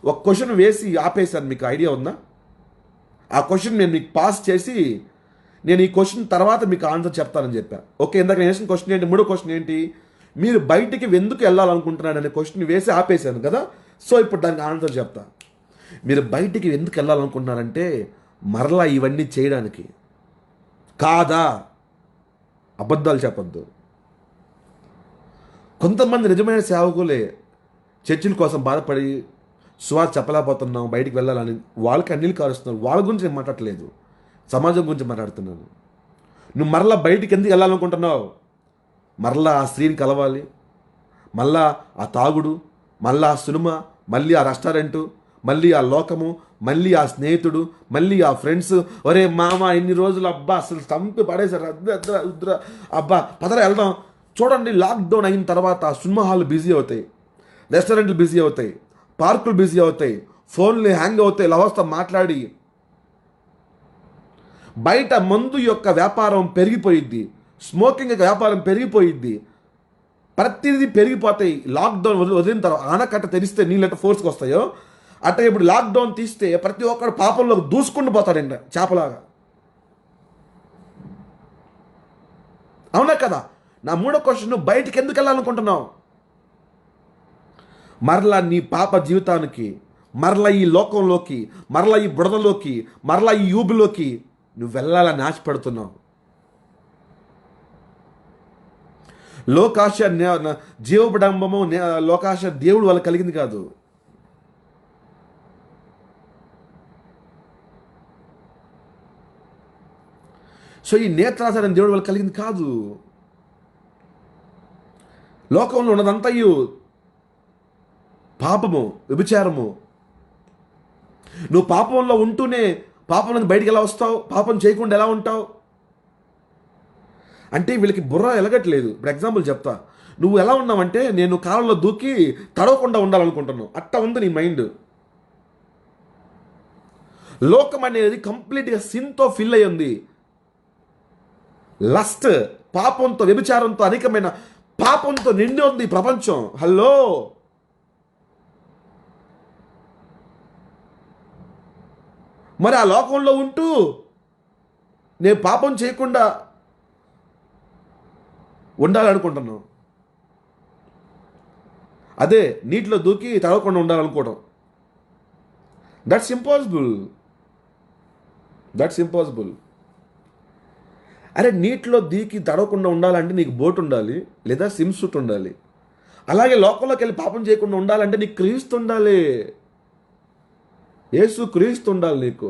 ఒక క్వశ్చన్ వేసి ఆపేశాను, మీకు ఐడియా ఉందా? ఆ క్వశ్చన్ నేను మీకు పాస్ చేసి నేను ఈ క్వశ్చన్ తర్వాత మీకు ఆన్సర్ చెప్తానని చెప్పాను. ఓకే, ఇందాక నేను వేసిన క్వశ్చన్ ఏంటి? మూడో క్వశ్చన్ ఏంటి? మీరు బయటికి ఎందుకు వెళ్ళాలనుకుంటున్నాడు అనే క్వశ్చన్ వేసి ఆపేశాను కదా. సో ఇప్పుడు దానికి ఆన్సర్ చెప్తా. మీరు బయటికి ఎందుకు వెళ్ళాలనుకుంటున్నారంటే మరలా ఇవన్నీ చేయడానికి కాదా? అబద్ధాలు చెప్పద్దు. కొంతమంది నిజమైన సేవకులే చర్చిల కోసం బాధపడి సువార్త చెప్పలేకపోతున్నాం, బయటికి వెళ్ళాలని వాళ్ళకి అన్నిలు కారుస్తున్నారు. వాళ్ళ గురించి నేను మాట్లాడలేదు, సమాజం గురించి మాట్లాడుతున్నాను. నువ్వు మరలా బయటికి ఎందుకు వెళ్ళాలనుకుంటున్నావు? మరలా ఆ స్త్రీని కలవాలి, మళ్ళా ఆ తాగుడు, మళ్ళీ ఆ సినిమా, మళ్ళీ ఆ రెస్టారెంటు, మళ్ళీ ఆ లోకము, మళ్ళీ ఆ స్నేహితుడు, మళ్ళీ ఆ ఫ్రెండ్స్. ఒరే మామ ఇన్ని రోజులు అబ్బా అసలు చంపి పడేసారు, ఉద్ర అబ్బా పదరా వెళ్దాం. చూడండి, లాక్డౌన్ అయిన తర్వాత సినిమా హాల్ బిజీ అవుతాయి, రెస్టారెంట్లు బిజీ అవుతాయి, పార్కులు బిజీ అవుతాయి, ఫోన్లు హ్యాంగ్ అవుతాయి, లవర్స్తో మాట్లాడి. బయట మందు యొక్క వ్యాపారం పెరిగిపోయిద్ది, స్మోకింగ్ యొక్క వ్యాపారం పెరిగిపోయిద్ది, ప్రతిదీ పెరిగిపోతాయి. లాక్డౌన్ వదిలిన తర్వాత ఆనకట్ట తెరిస్తే నీళ్ళు ఎట్ట ఫోర్స్కి వస్తాయో అట్ట ఇప్పుడు లాక్డౌన్ తీస్తే ప్రతి ఒక్కడు పాపంలోకి దూసుకుంటూ పోతాడండి చేపలాగా. అవునా కదా? నా మూడో క్వశ్చన్, నువ్వు బయటికి ఎందుకు వెళ్ళాలనుకుంటున్నావు? మరలా నీ పాప జీవితానికి, మరలా ఈ లోకంలోకి, మరలా ఈ బుడదలోకి, మరలా ఈ యూబిలోకి నువ్వు వెళ్ళాలని ఆశపడుతున్నావు. లోకాశ జీవబడంబము, లోకాశ దేవుడు వాళ్ళకి కలిగింది కాదు. సో ఈ నేత్రాసరం దేవుడు వాళ్ళకి కలిగింది కాదు. లోకంలో ఉన్నదంతయు పాపము, వ్యభిచారము. నువ్వు పాపంలో ఉంటూనే పాపం బయటికి ఎలా వస్తావు? పాపం చేయకుండా ఎలా ఉంటావు? అంటే వీళ్ళకి బుర్ర ఎలగట్లేదు. ఇప్పుడు ఎగ్జాంపుల్ చెప్తా. నువ్వు ఎలా ఉన్నావంటే, నేను కాలంలో దూకి తడవకుండా ఉండాలనుకుంటున్నావు, అట్ట ఉంది నీ మైండ్. లోకం అనేది కంప్లీట్గా సిన్తో ఫిల్ అయ్యి ఉంది. లస్ట్, పాపంతో, వ్యభిచారంతో, అనేకమైన పాపంతో నిండి ఉంది ప్రపంచం. హలో, మరి ఆ లోకంలో ఉంటూ నేను పాపం చేయకుండా ఉండాలనుకుంటున్నాను. అదే నీటిలో దూకి తడవకుండా ఉండాలనుకోవడం, దట్స్ ఇంపాసిబుల్. That's impossible. అరే నీటిలో దూకి తడవకుండా ఉండాలంటే నీకు బోట్ ఉండాలి, లేదా స్విమ్ సూట్ ఉండాలి. అలాగే లోకంలోకి వెళ్ళి పాపం చేయకుండా ఉండాలంటే నీకు క్రీస్తు ఉండాలి, యేసు క్రీస్తు ఉండాలి నీకు.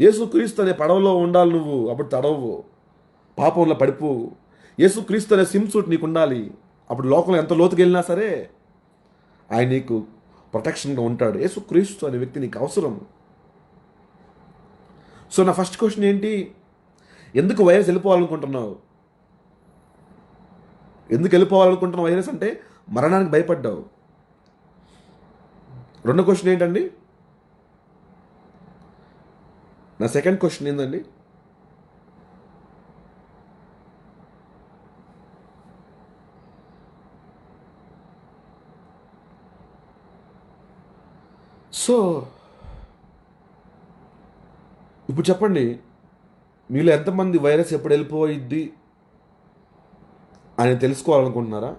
యేసు క్రీస్తు అనే పడవలో ఉండాలి నువ్వు, అప్పుడు తడవు, పాపంలో పడిపోవు. యేసు క్రీస్తు అనే స్విమ్ సూట్ నీకు ఉండాలి, అప్పుడు లోకంలో ఎంత లోతుకి వెళ్ళినా సరే ఆయన నీకు ప్రొటెక్షన్గా ఉంటాడు. యేసు క్రీస్తు అనే వ్యక్తి నీకు అవసరం. సో నా ఫస్ట్ క్వశ్చన్ ఏంటి? ఎందుకు వైరస్ వెళ్ళిపోవాలనుకుంటున్నావు? ఎందుకు వెళ్ళిపోవాలనుకుంటున్నావు వైరస్ అంటే మరణానికి భయపడ్డావు. రెండో క్వశ్చన్ ఏంటండి? నా సెకండ్ క్వశ్చన్ ఏంటండి? సో ఇప్పుడు చెప్పండి, మీలో ఎంతమంది వైరస్ ఎప్పుడు వెళ్ళిపోయిద్ది అని తెలుసుకోవాలనుకుంటున్నారా?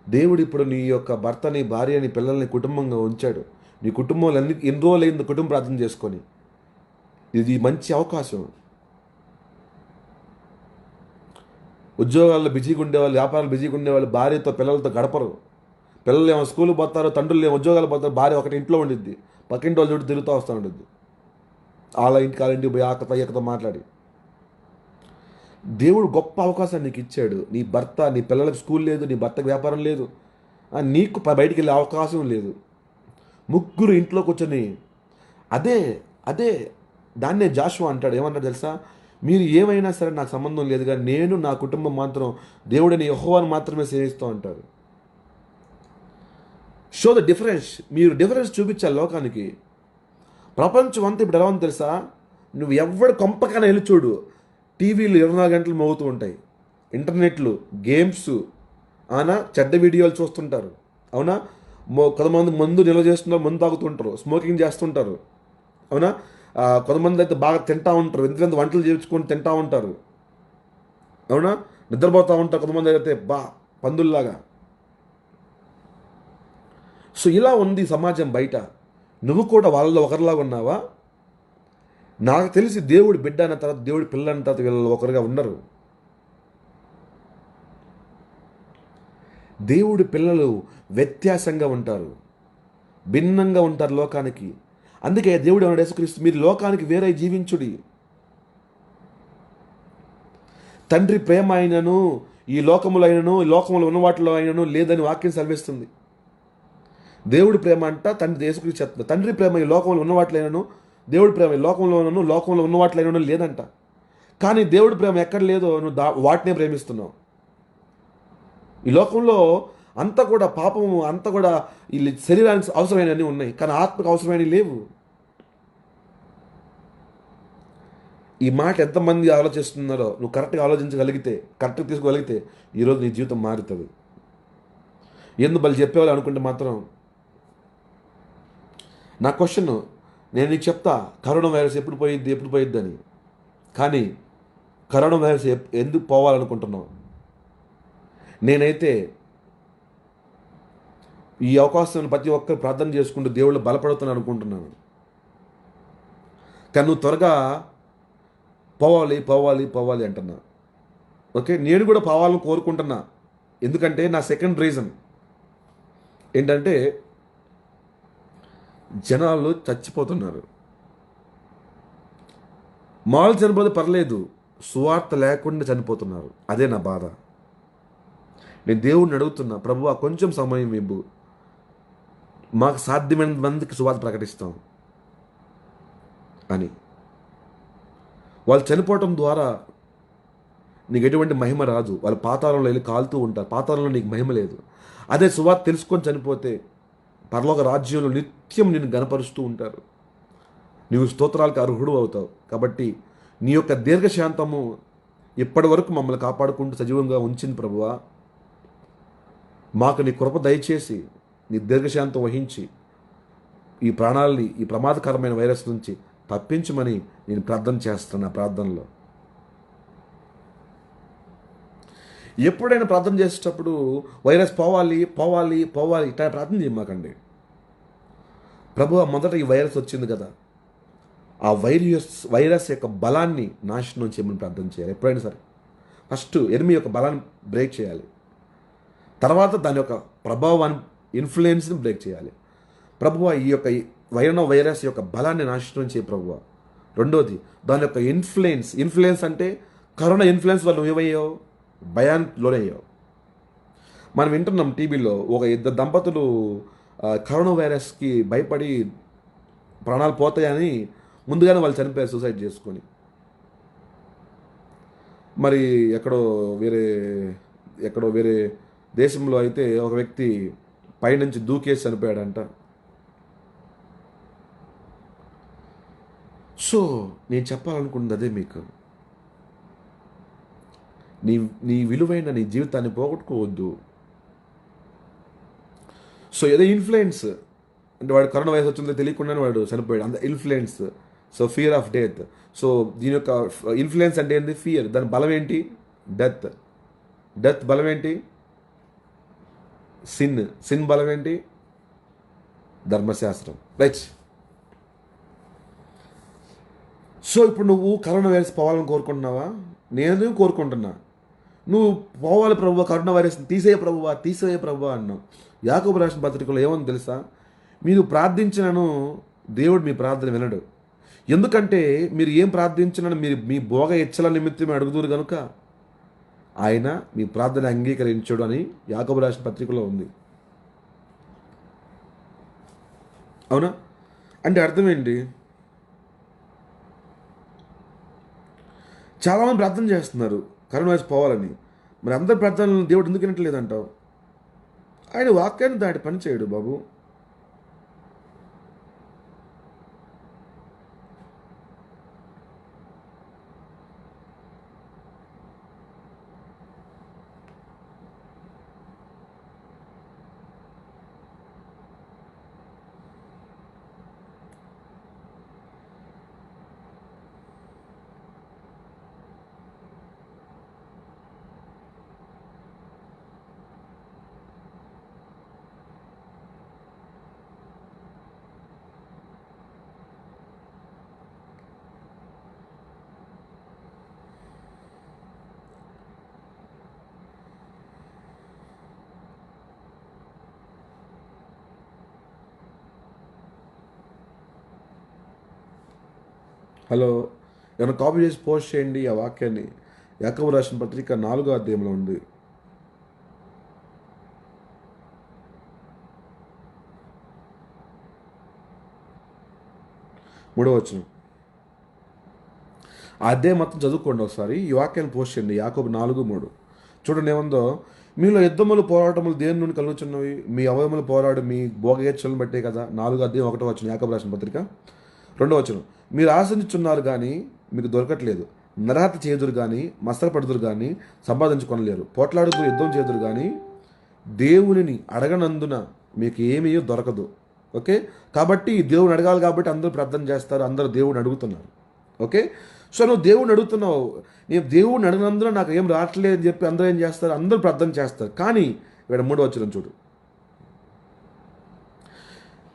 దేవుడు ఇప్పుడు నీ యొక్క భర్తని, భార్యని, పిల్లల్ని కుటుంబంగా ఉంచాడు. నీ కుటుంబంలో ఎన్ని రోజులు అయింది కుటుంబ ప్రార్థన చేసుకొని? ఇది మంచి అవకాశం. ఉద్యోగాల్లో బిజీగా ఉండేవాళ్ళు, వ్యాపారాలు బిజీగా ఉండేవాళ్ళు భార్యతో, పిల్లలతో గడపరు. పిల్లలు ఏమో స్కూల్కి పోతారు, తండ్రులు ఏమో ఉద్యోగాలు పోతారు, భార్య ఒకటి ఇంట్లో ఉండిద్ది, పక్కింటి వాళ్ళు చుట్టూ తిరుగుతూ వస్తూ ఉంటుంది. వాళ్ళ ఇంటికి పోయి ఆకతో ఈకతో మాట్లాడి. దేవుడు గొప్ప అవకాశాన్ని నీకు ఇచ్చాడు. నీ భర్త, నీ పిల్లలకు స్కూల్ లేదు, నీ భర్తకు వ్యాపారం లేదు, నీకు బయటికి వెళ్ళే అవకాశం లేదు. ముగ్గురు ఇంట్లో కూర్చొని అదే అదే దాన్నే జాషువా అంటాడు. ఏమన్నాడు తెలుసా? మీరు ఏమైనా సరే నాకు సంబంధం లేదు, కానీ నేను నా కుటుంబం మాత్రం దేవుడిని యెహోవాను మాత్రమే సేవిస్తూ అంటారు. Show the difference. మీరు డిఫరెన్స్ చూపించాలి లోకానికి. ప్రపంచం అంతా ఇప్పుడు ఎలా ఉంది తెలుసా? నువ్వు ఎవడు కొంపకైనా వెళ్ళి చూడు, టీవీలు 24 గంటలు మోగుతూ ఉంటాయి, ఇంటర్నెట్లు, గేమ్స్, చెడ్డ వీడియోలు చూస్తుంటారు. అవునా? కొంతమంది మందు నిల్వ చేస్తున్నారు, మందు తాగుతుంటారు, స్మోకింగ్ చేస్తుంటారు. అవునా? కొంతమంది అయితే బాగా తింటూ ఉంటారు, ఎంత వంటలు చేయించుకొని తింటూ ఉంటారు. అవునా? నిద్రపోతూ ఉంటారు కొంతమంది అయితే పందుల్లాగా. సో ఇలా ఉంది సమాజం బయట. నువ్వు కూడా వాళ్ళలో ఒకరిలాగా ఉన్నావా? నాకు తెలిసి దేవుడి బిడ్డ అన్న తర్వాత, దేవుడి పిల్ల అన్న తర్వాత వీళ్ళలో ఒకరుగా ఉన్నారు. దేవుడి పిల్లలు వ్యత్యాసంగా ఉంటారు, భిన్నంగా ఉంటారు లోకానికి. అందుకే దేవుడు ఏమన్నాడు? యేసుక్రీస్తు, మీరు లోకానికి వేరే జీవించుడి. తండ్రి ప్రేమ అయినను ఈ లోకములో అయినను, ఈ లోకములో ఉన్న వాటిలో అయినను లేదని వాక్యం సెలవిస్తుంది. దేవుడి ప్రేమ అంట తండ్రి యేసుక్రీస్తు చెప్తుంది. తండ్రి ప్రేమ ఈ లోకంలో ఉన్న వాటిలైనను, దేవుడి ప్రేమ ఈ లోకంలో ఉన్న వాటిలైనను లేదంట. కానీ దేవుడి ప్రేమ ఎక్కడ లేదో నువ్వు వాటినే ప్రేమిస్తున్నావు. ఈ లోకంలో అంతా కూడా పాపము, అంతా కూడా ఈ శరీరానికి అవసరమైనవి ఉన్నాయి, కానీ ఆత్మకు అవసరమైనవి లేవు. ఈ మాట ఎంతమంది ఆలోచిస్తున్నారో నువ్వు కరెక్ట్గా ఆలోచించగలిగితే, కరెక్ట్గా తీసుకోగలిగితే ఈరోజు నీ జీవితం మారుతుంది. ఎందుకు బలి చెప్పేవాళ్ళు అనుకుంటే మాత్రం, నా క్వశ్చన్ నేను నీకు చెప్తా, కరోనా వైరస్ ఎప్పుడు పోయిద్ది అని. కానీ కరోనా వైరస్ ఎందుకు పోవాలనుకుంటున్నావు? నేనైతే ఈ అవకాశం ప్రతి ఒక్కరు ప్రార్థన చేసుకుంటూ దేవుళ్ళు బలపడుతున్నాను అనుకుంటున్నాను. కానీ నువ్వు త్వరగా పోవాలి అంటున్నా. ఓకే, నేను కూడా పోవాలని కోరుకుంటున్నా. ఎందుకంటే నా సెకండ్ రీజన్ ఏంటంటే, జనాలు చచ్చిపోతున్నారు. మామూలు చనిపోతే పర్లేదు, సువార్త లేకుండా చనిపోతున్నారు. అదే నా బాధ. నేను దేవుడిని అడుగుతున్నా, ప్రభువా కొంచెం సమయం ఇవ్వు, మాకు సాధ్యమైన మందికి సువార్త ప్రకటిస్తాం అని. వాళ్ళు చనిపోవటం ద్వారా నీకు ఎటువంటి మహిమ రాదు. వాళ్ళు పాతాళంలో వెళ్ళి కాలుతూ ఉంటారు, పాతాళంలో నీకు మహిమ లేదు. అదే సువార్త తెలుసుకొని చనిపోతే పరలోక రాజ్యంలో నిత్యం నిన్ను గణపరుస్తూ ఉంటారు, నీవు స్తోత్రాలకు అర్హుడు అవుతావు. కాబట్టి నీ యొక్క దీర్ఘశాంతము ఇప్పటి వరకు మమ్మల్ని కాపాడుకుంటూ సజీవంగా ఉంచింది ప్రభువా. మాకు నీ కృప దయచేసి నీ దీర్ఘశాంతం వహించి ఈ ప్రాణాలని ఈ ప్రమాదకరమైన వైరస్ నుంచి తప్పించమని నేను ప్రార్థన చేస్తున్నా. ప్రార్థనలో ఎప్పుడైనా ప్రార్థన చేసేటప్పుడు వైరస్ పోవాలి ఇట్లా ప్రార్థన చేయమాకండి. ప్రభువా, మొదట ఈ వైరస్ వచ్చింది కదా, ఆ వైరస్ యొక్క బలాన్ని నాశనం చేయమని ప్రార్థన చేయాలి. ఎప్పుడైనా సరే ఫస్ట్ ఎనిమి యొక్క బలాన్ని బ్రేక్ చేయాలి, తర్వాత దాని యొక్క ప్రభావాన్ని, ఇన్ఫ్లుయెన్స్ని బ్రేక్ చేయాలి. ప్రభువా, ఈ యొక్క వైరస్ యొక్క బలాన్ని నాశనం చేయ ప్రభువా. రెండోది దాని యొక్క ఇన్ఫ్లుయెన్స్ అంటే కరోనా ఇన్ఫ్లుయెన్స్ వల్ల ఏమయ్యావు? భయాన్లోనయ్యావు. మనం వింటున్నాం టీవీలో, ఒక ఇద్దరు దంపతులు కరోనా వైరస్కి భయపడి ప్రాణాలు పోతాయని ముందుగానే వాళ్ళు చనిపోయారు సూసైడ్ చేసుకొని. మరి ఎక్కడో వేరే దేశంలో అయితే ఒక వ్యక్తి పైనుంచి దూకేసి చనిపోయాడంట. సో నేను చెప్పాలనుకున్నది అదే మీకు. నీ విలువైన నీ జీవితాన్ని పోగొట్టుకోవద్దు. సో ఏదో ఇన్ఫ్లుయెన్స్ అంటే, వాడు కరోనా వైరస్ వచ్చిందో తెలియకుండానే వాడు చనిపోయాడు, అంత influence. So fear of death. So దీని యొక్క ఇన్ఫ్లుయెన్స్ అంటే ఏంటి? ఫియర్. దాని బలం ఏంటి? డెత్ బలం ఏంటి? సిన్ బలం ఏంటి? ధర్మశాస్త్రం. రైట్. సో ఇప్పుడు నువ్వు కరోనా వైరస్ పోవాలని కోరుకుంటున్నావా? నేను కోరుకుంటున్నా. నువ్వు పోవాలి ప్రభువా, కరోనా వైరస్ని తీసేయ ప్రభువా అన్నావు. యాకోబు రాసిన పత్రికలో ఏమని తెలుసా? మీరు ప్రార్థించినను దేవుడు మీ ప్రార్థన వినడు. ఎందుకంటే మీరు ఏం ప్రార్థించినా మీరు మీ భోగ ఇచ్చల నిమిత్తమే అడుగుదురు కనుక ఆయన మీ ప్రార్థన అంగీకరించడు అని యాకోబు రాసిన పత్రికలో ఉంది. అవునా? అంటే అర్థం ఏంటి? చాలామంది ప్రార్థన చేస్తున్నారు కరోనా వైరస్ పోవాలని. మరి అందరి ప్రార్థనలు దేవుడు ఎందుకు వినట్లేదంటావు? ఆయన వాక్యాన్ని దాటి పని చేయడు బాబు. హలో, ఏమైనా కాపీ చేసి పోస్ట్ చేయండి ఆ వాక్యాన్ని. యాకోబు రాసిన పత్రిక 4వ అధ్యాయంలో ఉంది. మూడవ వచనం. ఆ అధ్యాయం మొత్తం చదువుకోండి ఒకసారి. ఈ వాక్యాన్ని పోస్ట్ చేయండి. యాకోబు 4:3 చూడండి ఏముందో. మీలో యుద్ధములు పోరాటములు దేని నుండి కలుగుతున్నవి? మీ అవయములు పోరాడు మీ భోగేచ్ఛలను బట్టే కదా. 4వ అధ్యాయం 1వ వచనం యాకోబు రాసిన పత్రిక 2వ వచనం. మీరు ఆశించుచున్నారు కానీ మీకు దొరకట్లేదు, నరహత్య చేదురు కానీ మత్సరపడుదురు కానీ సంపాదించుకొనలేరు, పోట్లాడుతూ యుద్ధం చేదురు కానీ దేవునిని అడగనందున మీకు ఏమీ దొరకదు. ఓకే, కాబట్టి దేవుని అడగాలి కాబట్టి అందరూ ప్రార్థన చేస్తారు, అందరూ దేవుని అడుగుతున్నారు. ఓకే, సో నువ్వు దేవుని అడుగుతున్నావు. నేను దేవుడిని అడిగినందున నాకు ఏం రావట్లేదు అని చెప్పి అందరూ ఏం చేస్తారు? అందరూ ప్రార్థన చేస్తారు. కానీ ఇక్కడ 3వ వచనం చూడు,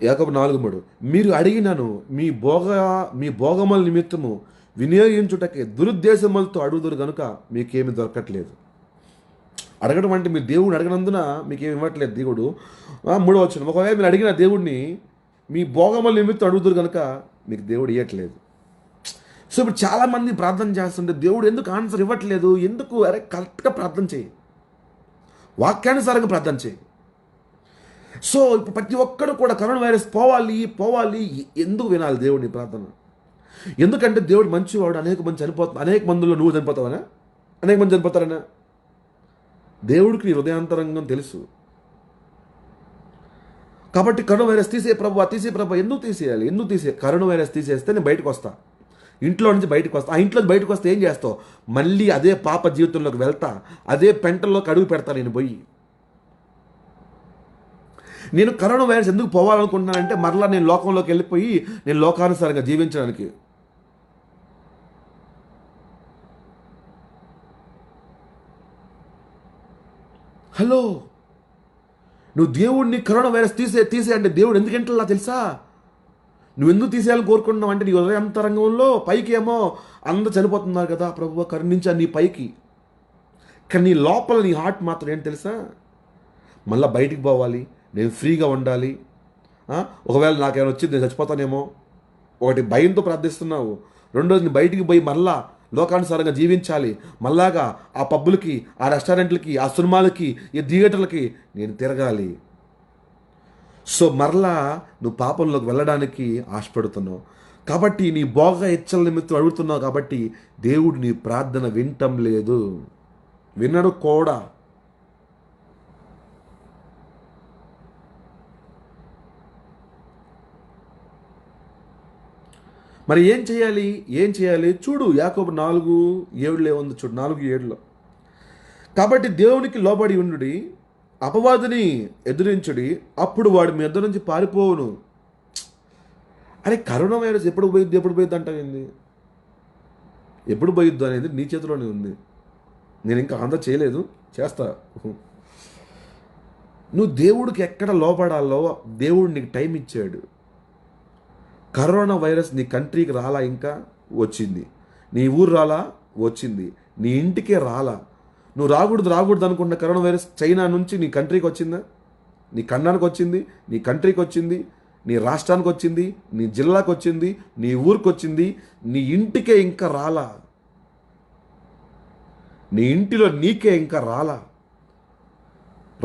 యాకోబు 4:3. మీరు అడిగినను మీ భోగముల నిమిత్తము వినియోగించుటకే దురుద్దేశములతో అడుగుదురు కనుక మీకేమి దొరకట్లేదు. అడగడం అంటే మీరు దేవుడిని అడగనందున మీకేమి ఇవ్వట్లేదు దేవుడు. 3వ వచనం. ఒకవేళ మీరు అడిగిన దేవుడిని మీ భోగముల నిమిత్తం అడుగుదురు కనుక మీకు దేవుడు ఇవ్వట్లేదు. సో ఇప్పుడు చాలామంది ప్రార్థన చేస్తుంటే దేవుడు ఎందుకు ఆన్సర్ ఇవ్వట్లేదు? ఎందుకు? అరే కరెక్ట్గా ప్రార్థన చేయి, వాక్యానుసారంగా ప్రార్థన చేయి. సో ఇప్పుడు ప్రతి ఒక్కరు కూడా కరోనా వైరస్ పోవాలి ఎందుకు వినాలి దేవుడిని ప్రార్థన? ఎందుకంటే దేవుడు మంచివాడు. అనేక మందిలో నువ్వు చనిపోతావనా? అనేక మంది చనిపోతారనా? దేవుడికి నీ హృదయాంతరంగం తెలుసు. కాబట్టి కరోనా వైరస్ తీసే ప్రభు ఎందుకు తీసేయాలి? కరోనా వైరస్ తీసేస్తే నేను బయటకు వస్తా, ఇంట్లో నుంచి బయటకు వస్తా. ఆ ఇంట్లో బయటకు వస్తే ఏం చేస్తావు? మళ్ళీ అదే పాప జీవితంలోకి వెళ్తా, అదే పెంటల్లోకి అడుగు పెడతా నేను పోయి. నేను కరోనా వైరస్ ఎందుకు పోవాలనుకుంటున్నానంటే మరలా నేను లోకంలోకి వెళ్ళిపోయి నేను లోకానుసారంగా జీవించడానికి. హలో, నువ్వు దేవుడిని కరోనా వైరస్ తీసే అంటే దేవుడు ఎందుకంటే తెలుసా? నువ్వు ఎందుకు తీసేయాలని కోరుకుంటున్నావు అంటే నీ హృదయాంతరంగంలో పైకి ఏమో అందరూ చనిపోతున్నారు కదా ప్రభువా కరుణించా నీ పైకి, కానీ నీ లోపల నీ హార్ట్ మాత్రం ఏంటి తెలుసా? మళ్ళీ బయటికి పోవాలి, నేను ఫ్రీగా ఉండాలి. ఒకవేళ నాకేమైనా వచ్చింది నేను చచ్చిపోతానేమో. ఒకటి భయంతో ప్రార్థిస్తున్నావు, రెండోది నేను బయటికి పోయి మళ్ళా లోకానుసారంగా జీవించాలి, మళ్ళాగా ఆ పబ్బులకి, ఆ రెస్టారెంట్లకి, ఆ సినిమాలకి, ఈ థియేటర్లకి నేను తిరగాలి. సో మరలా నువ్వు పాపంలోకి వెళ్ళడానికి ఆశపడుతున్నావు. కాబట్టి నీ భోగ ఇచ్చల నిమిత్తం అడుగుతున్నావు. కాబట్టి దేవుడు నీ ప్రార్థన వినటం లేదు, వినడు కూడా. మరి ఏం చేయాలి? చూడు యాకోబు 4:7 ఉంది. చూడు 4:7. కాబట్టి దేవునికి లోబడి ఉండుడి, అపవాదిని ఎదురించుడి, అప్పుడు వాడు మీ ఇద్దరి నుంచి పారిపోవును. అరే కరోనా వైరస్ ఎప్పుడు పోయిద్ది అంటావేంది? ఎప్పుడు పోయిద్దు అనేది నీ చేతిలోనే ఉంది. నేను ఇంకా ఆందోళన చేయలేదు, చేస్తా. నువ్వు దేవుడికి ఎక్కడ లోపడాలో దేవుడు నీకు టైం ఇచ్చాడు. కరోనా వైరస్ నీ కంట్రీకి రాలా, ఇంకా వచ్చింది. నీ ఊరు రాలా, వచ్చింది. నీ ఇంటికే రాలా. నువ్వు రాకూడదు అనుకున్న కరోనా వైరస్ చైనా నుంచి నీ కంట్రీకి వచ్చిందా? నీ ఖండానికి వచ్చింది, నీ కంట్రీకి వచ్చింది. నీ రాష్ట్రానికి వచ్చింది, నీ జిల్లాకు వచ్చింది, నీ ఊరికి వచ్చింది, నీ ఇంటికే ఇంకా రాలా. నీ ఇంటిలో నీకే ఇంకా రాలా.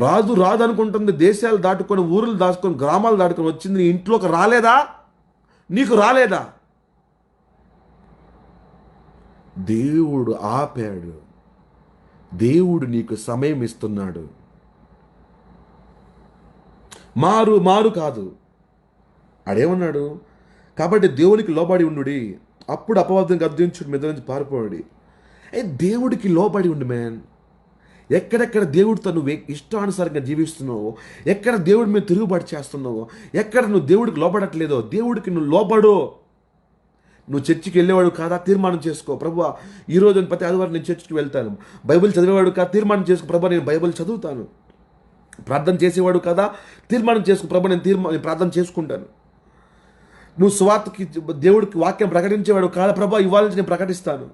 రాదు అనుకుంటుంది, దేశాలు దాటుకొని, ఊర్లు దాచుకొని, గ్రామాలు దాటుకొని వచ్చింది, నీ ఇంట్లోకి రాలేదా? నీకు రాలేదా? దేవుడు ఆపాడు. దేవుడు నీకు సమయం ఇస్తున్నాడు. మారు కాదు. ఆడేమన్నాడు? కాబట్టి దేవునికి లోబడి ఉండుడి, అప్పుడు అపవాదం గద్దించుడు మీద నుంచి పారిపోయాడు. దేవుడికి లోబడి ఉండు మ్యాన్. ఎక్కడెక్కడ దేవుడితో నువ్వు ఇష్టానుసారంగా జీవిస్తున్నావో, ఎక్కడ దేవుడి మీద తిరుగుబాటు చేస్తున్నావో, ఎక్కడ నువ్వు దేవుడికి లోబడట్లేదో, దేవుడికి నువ్వు లోబడు. నువ్వు చర్చికి వెళ్ళేవాడు కాదా? తీర్మానం చేసుకో. ప్రభువా, ఈరోజు ప్రతి ఆదివారం నేను చర్చికి వెళ్తాను. బైబిల్ చదివేవాడు కాదా? తీర్మానం చేసుకో. ప్రభా, నేను బైబిల్ చదువుతాను. ప్రార్థన చేసేవాడు కదా? తీర్మానం చేసుకో. ప్రభా, నేను ప్రార్థన చేసుకుంటాను. నువ్వు సువార్తకి, దేవుడికి వాక్యం ప్రకటించేవాడు కాదా? ప్రభా, ఇవాళ నుంచి నేను ప్రకటిస్తాను.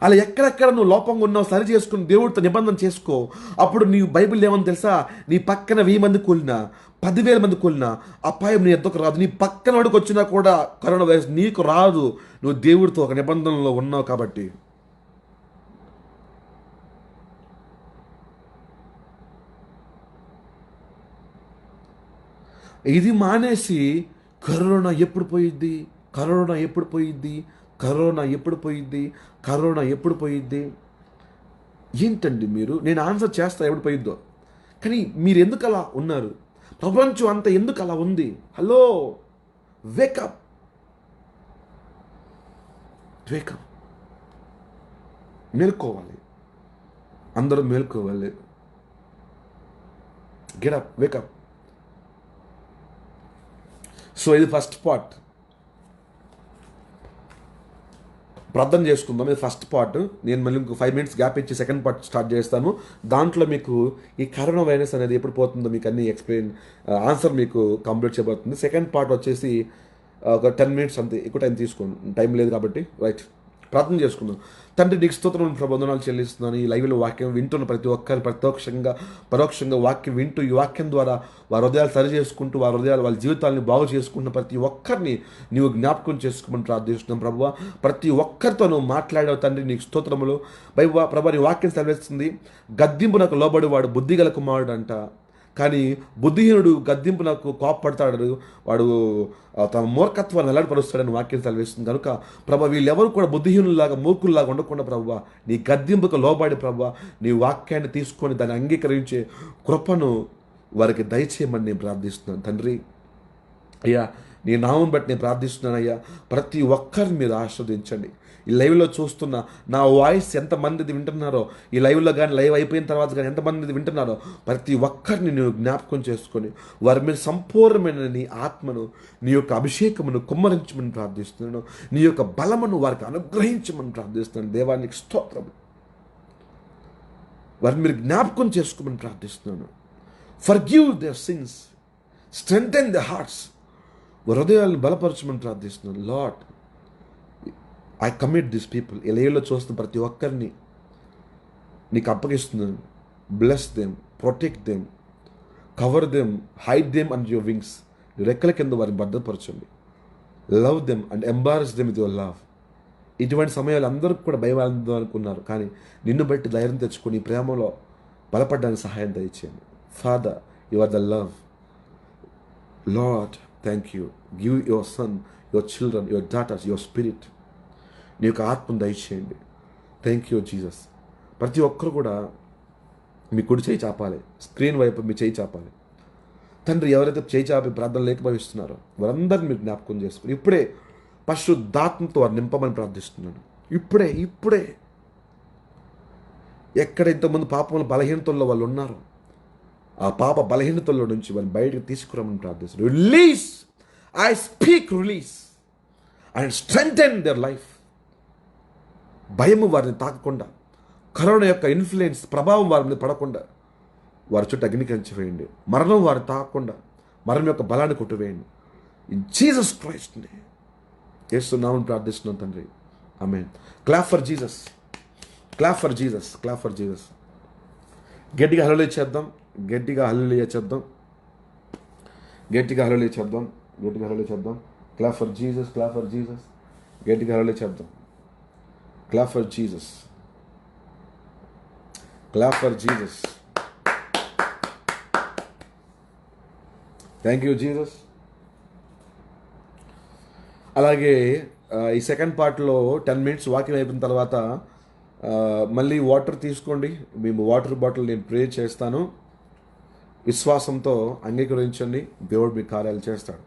అలా ఎక్కడెక్కడ నువ్వు లోపంగా ఉన్నావు సరి చేసుకుని దేవుడితో నిబంధన చేసుకో. అప్పుడు నీ బైబిల్ ఏమని తెలుసా? నీ పక్కన 1000 మంది కూలినా, 10,000 మంది కూలినా అపాయం నీ ఎద్దకు రాదు. నీ పక్కన వాడికి వచ్చినా కూడా కరోనా వైరస్ నీకు రాదు. నువ్వు దేవుడితో ఒక నిబంధనలో ఉన్నావు కాబట్టి. ఇది మానేసి కరోనా ఎప్పుడు పోయిద్ది, కరోనా ఎప్పుడు పోయిద్ది, కరోనా ఎప్పుడు పోయిద్ది, కరోనా ఎప్పుడు పోయిద్ది. ఏంటండి మీరు? నేను ఆన్సర్ చేస్తా ఎప్పుడు పోయిద్దో. కానీ మీరు ఎందుకు అలా ఉన్నారు? ప్రపంచం అంతా ఎందుకు అలా ఉంది? Hello, wake up, wake up. మేల్కోవాలి, అందరూ మేల్కోవాలి. Get up, wake up. సో ఇది ఫస్ట్ పార్ట్. ప్రార్థన చేసుకుందాం. ఇది ఫస్ట్ పార్ట్. నేను మళ్ళీ ఇంకో 5 minutes గ్యాప్ ఇచ్చి సెకండ్ పార్ట్ స్టార్ట్ చేస్తాను. దాంట్లో మీకు ఈ కరోనా వైరస్ అనేది ఎప్పుడు పోతుందో మీకు అన్ని ఆన్సర్ మీకు కంప్లీట్ చేయబడుతుంది. సెకండ్ పార్ట్ వచ్చేసి ఒక 10 minutes అంతే, ఎక్కువ టైం తీసుకోండి, టైం లేదు కాబట్టి. రైట్, ప్రార్థన చేసుకుందాం. తండ్రి, నీకు స్తోత్రం, ప్రబంధనాలు చెల్లిస్తున్నాను. ఈ లైవ్లో వాక్యం వింటున్న ప్రతి ఒక్కరు ప్రత్యక్షంగా పరోక్షంగా వాక్యం వింటూ, ఈ వాక్యం ద్వారా వారి హృదయాలు సరి చేసుకుంటూ, వారి హృదయాలు వాళ్ళ జీవితాలను బాగు చేసుకుంటున్న ప్రతి ఒక్కరిని నీవు జ్ఞాపకం చేసుకోమని ప్రార్థిస్తున్నాం. ప్రభువా, ప్రతి ఒక్కరితో నువ్వు మాట్లాడావు తండ్రి, నీకు స్తోత్రములు. ప్రభా, నీ వాక్యం సెలవిస్తుంది, గద్దింపు నాకు లోబడి వాడు బుద్ధిగల కుమారుడు అంట. కానీ బుద్ధిహీనుడు గద్దింపు నాకు కోపపడతాడు, వాడు తన మూర్ఖత్వాన్ని వెల్లడిపరుస్తాడని వాక్యం సెలవిస్తుంది. కనుక ప్రభా, వీళ్ళెవరు కూడా బుద్ధిహీనులాగా మూర్ఖుల్లాగా ఉండకుండా ప్రభువా, నీ గద్దింపుకు లోబడి ప్రభువా, నీ వాక్యాన్ని తీసుకొని దాన్ని అంగీకరించే కృపను వారికి దయచేయమని నేను ప్రార్థిస్తున్నాను తండ్రి. అయ్యా, నీ నామం బట్టి నేను ప్రార్థిస్తున్నాను అయ్యా, ప్రతి ఒక్కరిని మీరు ఆస్వాదించండి. ఈ లైవ్లో చూస్తున్న నా వాయిస్ ఎంతమందిది వింటున్నారో, ఈ లైవ్లో కానీ లైవ్ అయిపోయిన తర్వాత కానీ ఎంతమందిది వింటున్నారో, ప్రతి ఒక్కరిని నేను జ్ఞాపకం చేసుకొని వారి మీద సంపూర్ణమైన నీ ఆత్మను, నీ యొక్క అభిషేకమును కుమ్మరించమని ప్రార్థిస్తున్నాను. నీ యొక్క బలమును వారికి అనుగ్రహించమని ప్రార్థిస్తున్నాను. దేవానికి స్తోత్రం. వారిని మీరు జ్ఞాపకం చేసుకోమని ప్రార్థిస్తున్నాను. Forgive their sins, strengthen the hearts. హృదయాలను బలపరచమని ప్రార్థిస్తున్నాను. Lord, I commit this people. ఈ లైవ్లో చూస్తున్న ప్రతి ఒక్కరిని నీకు అప్పగిస్తున్నాను. Bless them, protect them, cover them, hide them and your wings. రెక్కల కింద వారిని భద్రపరచండి. Love them and embarrass them with your love. ఇటువంటి సమయాలు అందరికీ కూడా భయం అనుకున్నారు, కానీ నిన్ను బట్టి ధైర్యం తెచ్చుకొని ప్రేమలో బలపడడానికి సహాయం దయచేయండి. Father, you are the love. Lord, thank you. Give your son, your children, your daughters, your spirit. నీ యొక్క ఆత్మను దయచేయండి. Thank you Jesus. ప్రతి ఒక్కరు కూడా మీ కుడి చేయి చాపాలి, స్క్రీన్ వైపు మీ చేయి చాపాలి. తండ్రి, ఎవరైతే చేయి చాపి ప్రార్థన లేకపోయిస్తున్నారో వారందరినీ మీరు జ్ఞాపకం చేసుకుని ఇప్పుడే పరిశుద్ధాత్మతో వారు నింపమని ప్రార్థిస్తున్నాను. ఇప్పుడే ఎక్కడ ఇంతమంది పాపముల బలహీనతల్లో వాళ్ళు ఉన్నారో, ఆ పాప బలహీనతల్లో నుంచి వారిని బయటకు తీసుకురామని ప్రార్థిస్తున్నాను. Release, I speak release and strengthen their life. భయము వారిని తాకకుండా, కరోనా యొక్క ఇన్ఫ్లుయెన్స్ ప్రభావం వారి మీద పడకుండా వారి చుట్టూ అగ్నికంచి వేయండి. మరణం వారిని తాకకుండా మరణం యొక్క బలాన్ని కొట్టివేయండి. ఇన్ జీసస్ క్రైస్ట్ నేమ్ యేసునామమున ప్రార్థిస్తున్నాను తండ్రి. Amen. Clap for Jesus, clap for Jesus, clap for Jesus. గట్టిగా హల్లెలూయా చేద్దాం, గట్టిగా హల్లెలూయా చేద్దాం. గట్టిగా హల్లెలూయా చెప్దాం. గట్టిగా హల్లెలూయా చెప్దాం. Clap for Jesus, clap for Jesus. గట్టిగా హల్లెలూయా చెప్దాం. Clap for Jesus, clap for Jesus. Thank you Jesus. అలాగే ఈ సెకండ్ పార్ట్లో 10 మినిట్స్ వాకింగ్ అయిపోయిన తర్వాత మళ్ళీ వాటర్ తీసుకోండి. మేము వాటర్ బాటిల్ నేను ప్రే చేస్తాను. విశ్వాసంతో అంగీకరించండి, దేవుడు మీ కార్యాలు చేస్తాడు.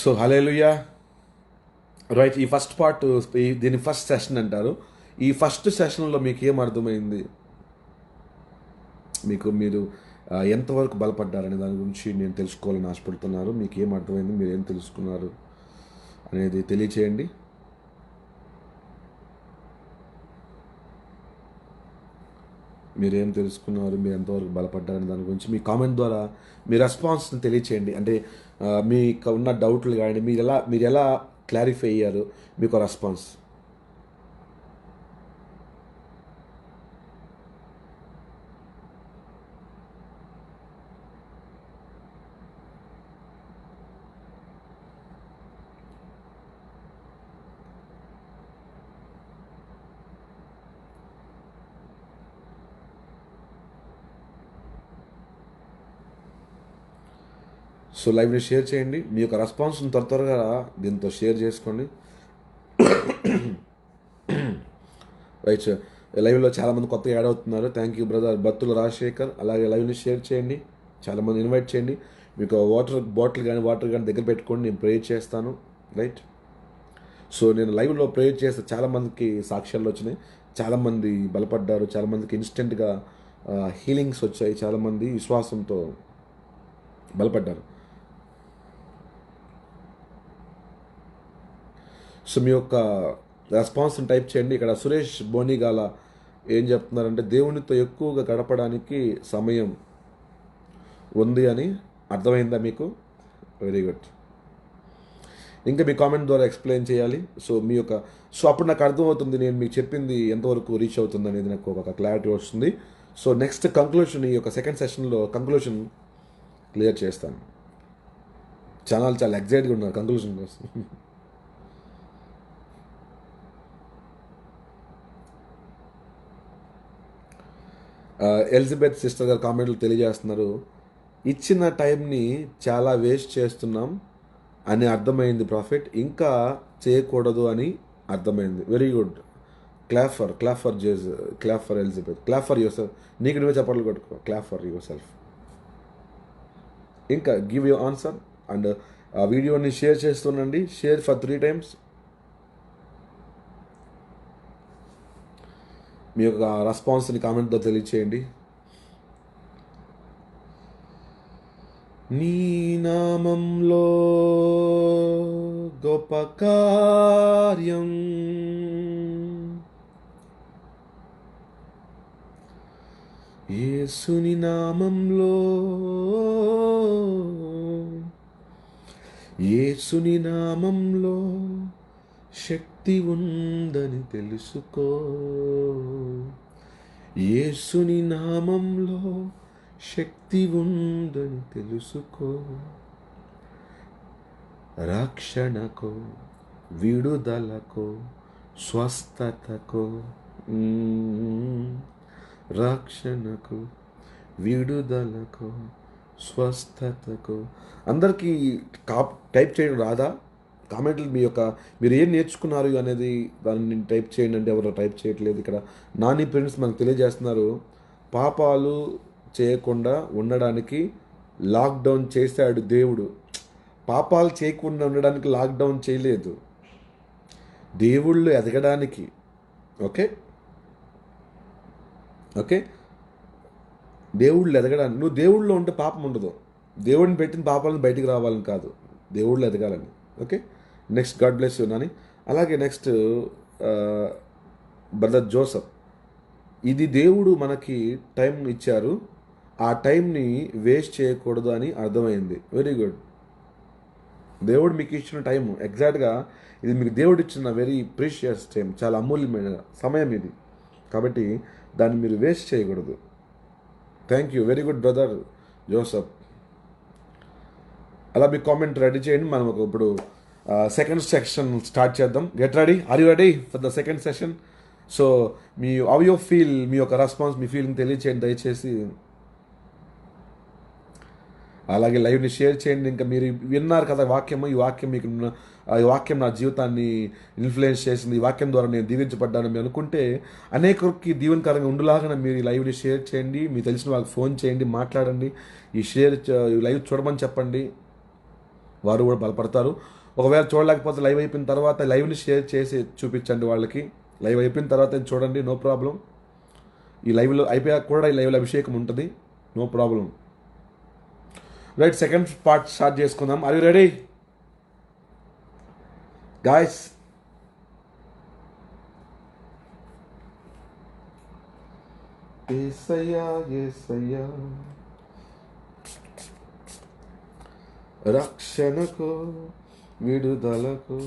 సో హల్లెలూయా. రైట్, ఈ ఫస్ట్ పార్ట్ దీని ఫస్ట్ సెషన్ అంటారు. ఈ ఫస్ట్ సెషన్లో మీకు ఏం అర్థమైంది, మీరు ఎంతవరకు బలపడ్డారనే దాని గురించి నేను తెలుసుకోవాలని ఆశపడుతున్నారు. మీకు ఏం అర్థమైంది, మీరు ఏం తెలుసుకున్నారు అనేది తెలియచేయండి. మీరేం తెలుసుకున్నారు, మీరు ఎంతవరకు బలపడ్డారనే దాని గురించి మీ కామెంట్ ద్వారా మీ రెస్పాన్స్ని తెలియచేయండి. అంటే మీకు ఉన్న డౌట్లు కానీ మీరు ఎలా క్లారిఫై అయ్యారు, మీకు రెస్పాన్స్. సో లైవ్ని షేర్ చేయండి. మీ యొక్క రెస్పాన్స్ని త్వరగా దీంతో షేర్ చేసుకోండి. రైట్, లైవ్లో చాలామంది కొత్తగా యాడ్ అవుతున్నారు. Thank you brother Battula Rajasekhar. అలాగే లైవ్ని షేర్ చేయండి, చాలామంది ఇన్వైట్ చేయండి. మీకు వాటర్ బాటిల్ కానీ వాటర్ కానీ దగ్గర పెట్టుకోండి, నేను ప్రేయర్ చేస్తాను. రైట్, సో నేను లైవ్లో ప్రేయర్ చేస్తే చాలామందికి సాక్ష్యాలు వచ్చినాయి, చాలామంది బలపడ్డారు, చాలామందికి ఇన్స్టెంట్గా హీలింగ్స్ వచ్చాయి, చాలామంది విశ్వాసంతో బలపడ్డారు. సో మీ యొక్క రెస్పాన్స్ని టైప్ చేయండి. ఇక్కడ సురేష్ బోనిగాల ఏం చెప్తున్నారంటే దేవునితో ఎక్కువగా గడపడానికి సమయం ఉంది అని అర్థమైందా మీకు? Very good. ఇంకా మీ కామెంట్ ద్వారా ఎక్స్ప్లెయిన్ చేయాలి. సో అప్పుడు నాకు అర్థమవుతుంది నేను మీకు చెప్పింది ఎంతవరకు రీచ్ అవుతుంది అనేది నాకు ఒక క్లారిటీ వస్తుంది. సో నెక్స్ట్ కంక్లూషన్, ఈ యొక్క సెకండ్ సెషన్లో కంక్లూషన్ క్లియర్ చేస్తాను. చాలా ఎగ్జైట్గా ఉన్నారు కంక్లూషన్ కోసం. ఎలిజబెత్ సిస్టర్ గారు కామెంట్లు తెలియజేస్తున్నారు, ఇచ్చిన టైంని చాలా వేస్ట్ చేస్తున్నాం అని అర్థమైంది ప్రాఫిట్, ఇంకా చేయకూడదు అని అర్థమైంది. Very good. Clap for Elizabeth, clap for yourself. నీకు నువ్వే చెప్పాలి కొట్టుకో, క్లాప్ ఫర్ యువర్ సెల్ఫ్. ఇంకా గివ్ యువర్ ఆన్సర్ అండ్ ఆ వీడియోని షేర్ చేస్తుండండి. Share for 3 times. మీ యొక్క రెస్పాన్స్ని కామెంట్తో తెలియచేయండి. నీ నామంలో గొప్ప కార్యం యేసుని నామంలో, యేసుని నామంలో శక్తి ఉందని తెలుసుకో, యేసుని నామంలో శక్తి ఉందని తెలుసుకో. రక్షణకో, విడుదలకో, స్వస్థతకో, రక్షణకు, విడుదలకు, స్వస్థతకు. అందరికీ టైప్ చేయడం రాదా? కామెంట్లు మీరు ఏం నేర్చుకున్నారు అనేది దాన్ని టైప్ చేయండి. అంటే ఎవరు టైప్ చేయట్లేదు. ఇక్కడ నాని ఫ్రెండ్స్ మనకు తెలియజేస్తున్నారు, పాపాలు చేయకుండా ఉండడానికి లాక్డౌన్ చేశాడు దేవుడు. పాపాలు చేయకుండా ఉండడానికి లాక్డౌన్ చేయలేదు, దేవుళ్ళు ఎదగడానికి. ఓకే, దేవుళ్ళు ఎదగడానికి. నువ్వు దేవుళ్ళలో ఉంటే పాపం ఉండదు. దేవుడిని పెట్టిన పాపాలను బయటికి రావాలని కాదు, దేవుళ్ళు ఎదగాలని. Okay, next God bless you Nani. అలాగే నెక్స్ట్ బ్రదర్ జోసఫ్, ఇది దేవుడు మనకి టైం ఇచ్చారు, ఆ టైంని వేస్ట్ చేయకూడదు అని అర్థమైంది. Very good. దేవుడు మీకు ఇచ్చిన టైం ఎగ్జాక్ట్గా ఇది మీకు దేవుడు ఇచ్చిన వెరీ ప్రీషియస్ టైం, చాలా అమూల్యమైన సమయం ఇది. కాబట్టి దాన్ని మీరు వేస్ట్ చేయకూడదు. Thank you, very good brother Joseph. అలా మీ కామెంట్ రెడీ చేయండి. మనం ఇప్పుడు సెకండ్ సెక్షన్ స్టార్ట్ చేద్దాం. Get ready. Are you ready for the second session? So మీ హౌ యూ ఫీల్, మీ యొక్క రెస్పాన్స్, మీ ఫీలింగ్ తెలియచేయండి దయచేసి. అలాగే లైవ్ని షేర్ చేయండి. ఇంకా మీరు విన్నారు కదా వాక్యము, ఈ వాక్యం మీకు ఈ వాక్యం నా జీవితాన్ని ఇన్ఫ్లుయెన్స్ చేసింది, ఈ వాక్యం ద్వారా నేను దీవించబడ్డాను మీరు అనుకుంటే అనేకరికి దీవెనకరంగా ఉండేలాగా మీరు ఈ లైవ్ని షేర్ చేయండి. మీకు తెలిసిన వాళ్ళకి ఫోన్ చేయండి, మాట్లాడండి, ఈ లైవ్ చూడమని చెప్పండి, వారు కూడా బలపడతారు. ఒకవేళ చూడలేకపోతే లైవ్ అయిపోయిన తర్వాత లైవ్ని షేర్ చేసి చూపించండి వాళ్ళకి. లైవ్ అయిపోయిన తర్వాత చూడండి, నో ప్రాబ్లం. ఈ లైవ్లో అయిపోయాక కూడా ఈ లైవ్లో అభిషేకం ఉంటుంది, no problem. Right, second part start చేసుకుందాం. Are you ready guys? యేసయ్యా యేసయ్యా రక్షణకు, విడుదలకు,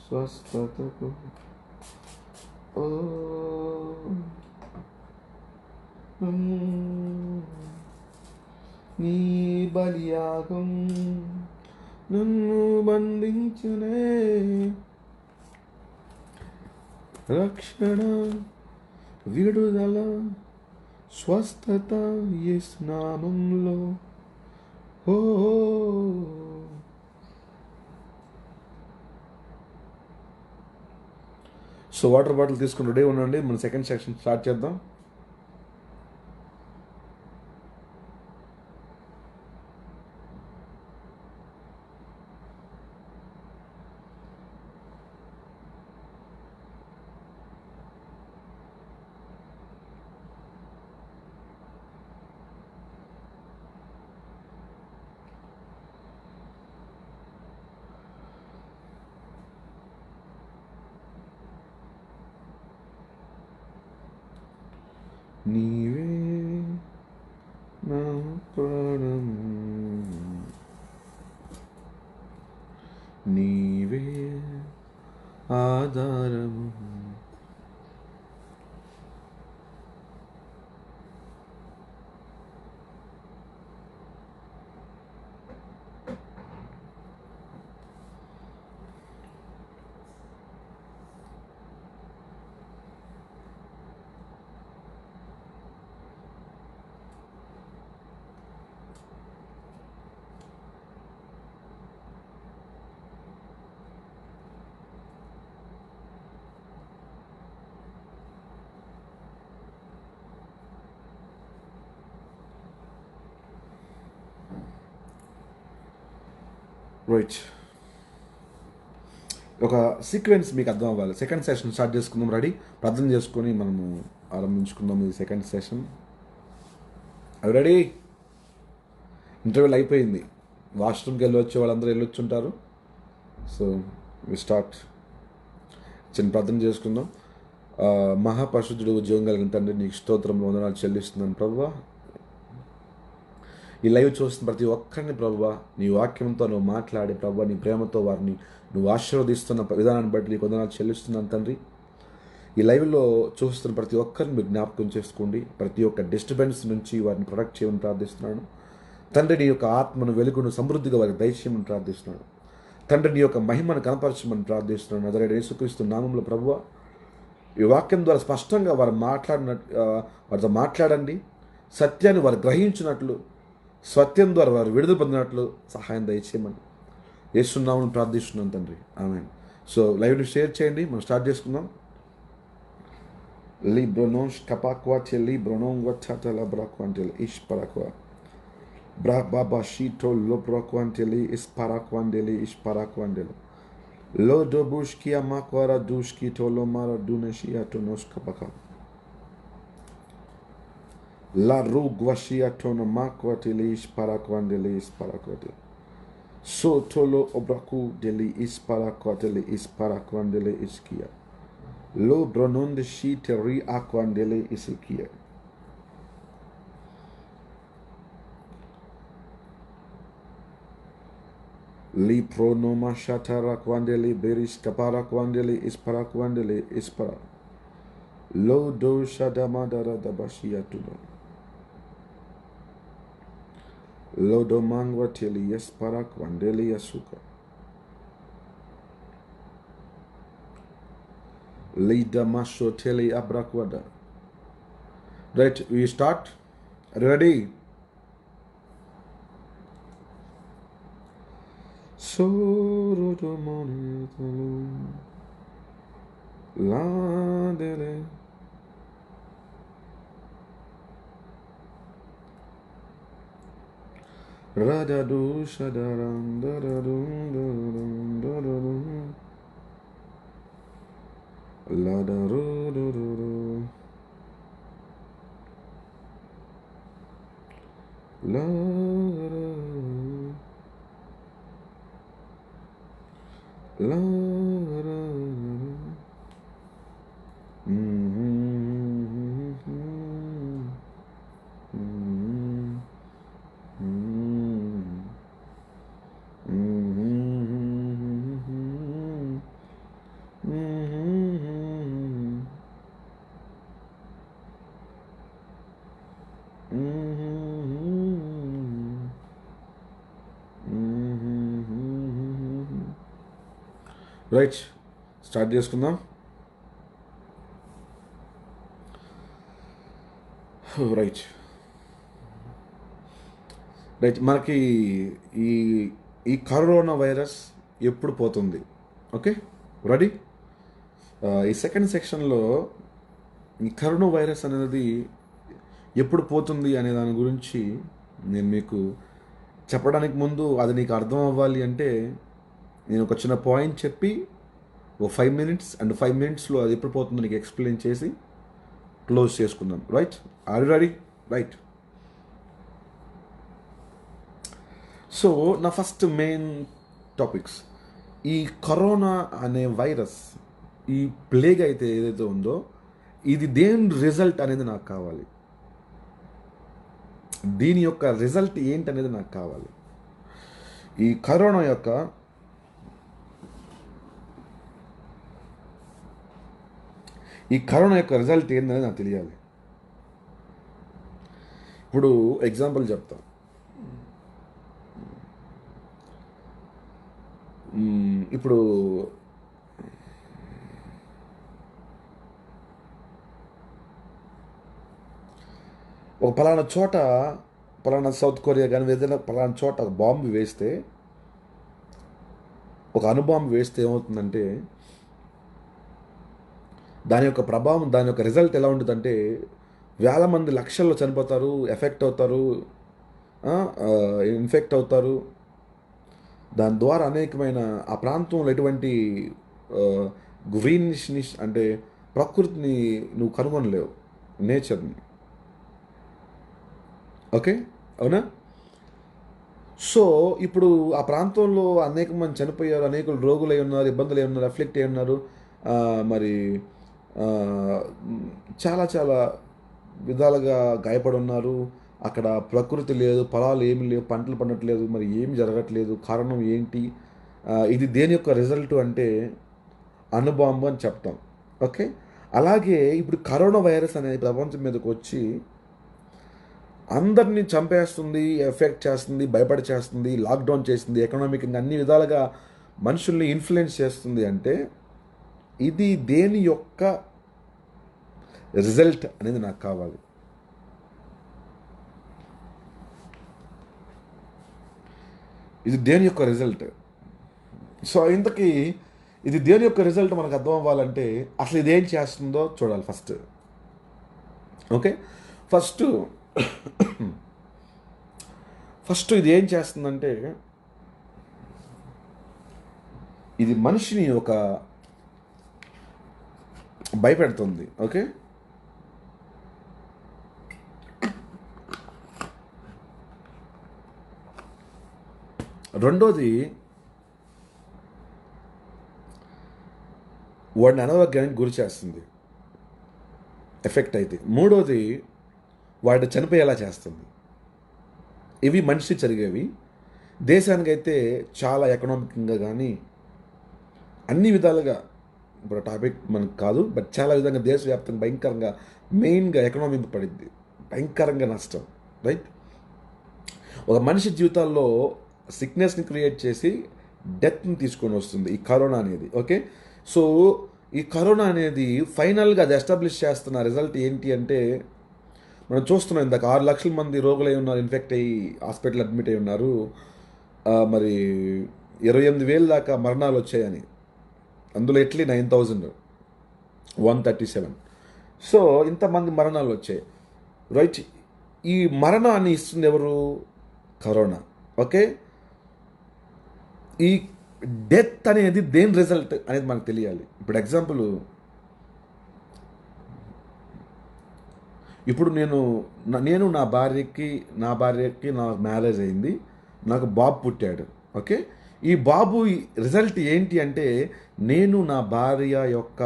స్వస్థతకు, ఓ నీ బలియాగం నన్ను బంధించునే. రక్షణ, విడుదల, స్వస్థత యేసు నామములో. ఓ సో వాటర్ బాటిల్ తీసుకుని రెడీ ఉండండి. మన సెకండ్ సెక్షన్ స్టార్ట్ చేద్దాం. నీవే నా ప్రాణం, నీవే ఆధారము. రైట్, ఒక సీక్వెన్స్ మీకు అర్థం అవ్వాలి. సెకండ్ సెషన్ స్టార్ట్ చేసుకుందాం. రెడీ, ప్రార్థన చేసుకొని మనము ఆరంభించుకుందాం ఈ సెకండ్ సెషన్. అవి రెడీ. ఇంటర్వ్యూలు అయిపోయింది, వాష్రూమ్కి వెళ్ళొచ్చే వాళ్ళందరూ వెళ్ళొచ్చుంటారు. So we start. చిన్న ప్రార్థన చేసుకుందాం. మహాపరిశుద్ధుడు, ఉద్యోగం కలిగిన తండ్రి, నీకు స్తోత్రం వందనాలు చెల్లిస్తున్నాను ప్రభువా. ఈ లైవ్ చూస్తున్న ప్రతి ఒక్కరిని ప్రభువా నీ వాక్యంతో నువ్వు మాట్లాడి ప్రభువా నీ ప్రేమతో వారిని నువ్వు ఆశీర్వదిస్తున్న విధానాన్ని బట్టి నీకు వందనాలు చెల్లిస్తున్నాను తండ్రి. ఈ లైవ్లో చూస్తున్న ప్రతి ఒక్కరిని మీరు జ్ఞాపకం చేసుకోండి. ప్రతి ఒక్క డిస్టర్బెన్స్ నుంచి వారిని ప్రొటెక్ట్ చేయమని ప్రార్థిస్తున్నాను తండ్రి. నీ యొక్క ఆత్మను, వెలుగును సమృద్ధిగా వారికి దయచేయమని ప్రార్థిస్తున్నాను తండ్రి. నీ యొక్క మహిమను కనపరచమని ప్రార్థిస్తున్నాను. నజరేయుడైన యేసుక్రీస్తు నామములో ప్రభువా ఈ వాక్యం ద్వారా స్పష్టంగా వారితో మాట్లాడండి. సత్యాన్ని వారు గ్రహించినట్లు, సత్యం ద్వారా వారు విడుదల పొందినట్లు సహాయం దయచేయమని యేసు నామములో ప్రార్థిస్తున్నాను తండ్రి, ఆమేన్. సో లైవ్ని షేర్ చేయండి, మనం స్టార్ట్ చేసుకుందాం. Libronos kapakwate libronon watata brakwantele ish parakwa bra baba shito lobrokwantele is parakwandele ish parakwandele lo dobushkia makwara dushki tolomara duneshia tonos kapaka la rugwashia tono makwatele ish parakwandele is parakwate so tolo obraku deli is parakwatele is parakwandele iskia lo brononde shi teri aquandele isikia Li pronoma shatara quandeli beris capara quandeli ispara quandeli ispara. Lo do shadamadara dabashiatuda. Lo do mangwa teli ispara quandeli asuka. Li damasho teli abraquada. Right, we start. Ready? Soro do monito la dele. Radadu shadaram dadadum dadadum dadadum la daru dadadu la daru la daru. Right, start చేసుకుందాం. Right right మనకి ఈ ఈ corona virus ఎప్పుడు పోతుంది? Okay, ready? ఈ second సెక్షన్లో ఈ corona virus అనేది ఎప్పుడు పోతుంది అనే దాని గురించి నేను మీకు చెప్పడానికి ముందు అది నీకు అర్థం అవ్వాలి అంటే నేను ఒక చిన్న పాయింట్ చెప్పి ఓ 5 minutes అండ్ 5 minutesలో అది ఎప్పుడు పోతుందో నీకు ఎక్స్ప్లెయిన్ చేసి క్లోజ్ చేసుకుందాం. Right, are you ready? Right. So నా ఫస్ట్ మెయిన్ టాపిక్స్, ఈ కరోనా అనే వైరస్, ఈ ప్లేగ్ అయితే ఏదైతే ఉందో ఇది దేని రిజల్ట్ అనేది నాకు కావాలి. దీని యొక్క రిజల్ట్ ఏంటనేది నాకు కావాలి. ఈ కరోనా యొక్క రిజల్ట్ ఏంటనేది నాకు తెలియాలి. ఇప్పుడు ఎగ్జాంపుల్ చెప్తా. ఇప్పుడు ఒక పలానా చోట, పలానా సౌత్ కొరియా కానీ ఏదైనా పలానా చోట ఒక బాంబు వేస్తే, ఒక అణుబాంబు వేస్తే ఏమవుతుందంటే దాని యొక్క ప్రభావం, దాని యొక్క రిజల్ట్ ఎలా ఉంటుందంటే వేల మంది లక్షల్లో చనిపోతారు, ఎఫెక్ట్ అవుతారు, ఇన్ఫెక్ట్ అవుతారు. దాని ద్వారా అనేకమైన ఆ ప్రాంతంలో ఎటువంటి గ్రీనిష్నిష్ అంటే ప్రకృతిని నువ్వు కనుగొనలేవు, నేచర్ని. ఓకే, అవునా? సో ఇప్పుడు ఆ ప్రాంతంలో అనేక మంది చనిపోయారు, అనేక రోగులు అయి ఉన్నారు, ఇబ్బందులు అయి ఉన్నారు, అఫ్లిక్ట్ అయి ఉన్నారు. మరి చాలా చాలా విధాలుగా గాయపడి ఉన్నారు. అక్కడ ప్రకృతి లేదు, పొలాలు ఏమి లేవు, పంటలు పండట్లేదు, మరి ఏమి జరగట్లేదు. కారణం ఏంటి? ఇది దేని యొక్క రిజల్ట్ అంటే అణుబాంబు అని చెప్తాం. ఓకే, అలాగే ఇప్పుడు కరోనా వైరస్ అనేది ప్రపంచం మీదకి వచ్చి అందరినీ చంపేస్తుంది, ఎఫెక్ట్ చేస్తుంది, భయపడి చేస్తుంది, లాక్డౌన్ చేస్తుంది, ఎకనామిక్ అన్ని విధాలుగా మనుషుల్ని ఇన్ఫ్లుయెన్స్ చేస్తుంది అంటే ఇది దేని యొక్క రిజల్ట్ అనేది నాకు కావాలి. ఇది దేని యొక్క రిజల్ట్? సో ఇంతకీ ఇది దేని యొక్క రిజల్ట్ మనకు అర్థం అవ్వాలంటే అసలు ఇదేం చేస్తుందో చూడాలి ఫస్ట్. ఓకే, ఫస్ట్ ఇది ఏం చేస్తుందంటే ఇది మనిషిని ఒక భయపెడుతుంది. ఓకే, రెండోది వాడిని అనారోగ్యానికి గురి చేస్తుంది, ఎఫెక్ట్ అయితే. మూడోది వాడు చనిపోయేలా చేస్తుంది. ఇవి మనిషి జరిగేవి. దేశానికైతే చాలా ఎకనామిక్గా కానీ అన్ని విధాలుగా, ఇప్పుడు టాపిక్ మనకు కాదు, బట్ చాలా విధంగా దేశవ్యాప్తంగా భయంకరంగా మెయిన్గా ఎకనామీ పడింది, భయంకరంగా నష్టం. రైట్, ఒక మనిషి జీవితాల్లో సిక్నెస్ని క్రియేట్ చేసి డెత్ని తీసుకొని వస్తుంది ఈ కరోనా అనేది. ఓకే, సో ఈ కరోనా అనేది ఫైనల్గా అది ఎస్టాబ్లిష్ చేస్తున్న రిజల్ట్ ఏంటి అంటే, మనం చూస్తున్నాం ఇందాక 6 లక్షల మంది రోగులై ఉన్నారు, ఇన్ఫెక్ట్ అయ్యి హాస్పిటల్ అడ్మిట్ అయి ఉన్నారు. మరి 28,000 దాకా మరణాలు వచ్చాయని, అందులో ఎట్లీ 9,137. సో ఇంతమంది మరణాలు వచ్చాయి. రైట్, ఈ మరణాన్ని ఇస్తుంది ఎవరు? కరోనా. ఓకే, ఈ డెత్ అనేది దేని రిజల్ట్ అనేది మనకు తెలియాలి. ఇప్పుడు ఎగ్జాంపుల్, ఇప్పుడు నేను నా భార్యకి నా మ్యారేజ్ అయింది, నాకు బాబు పుట్టాడు. ఓకే, ఈ బాబు రిజల్ట్ ఏంటి అంటే, నేను నా భార్య యొక్క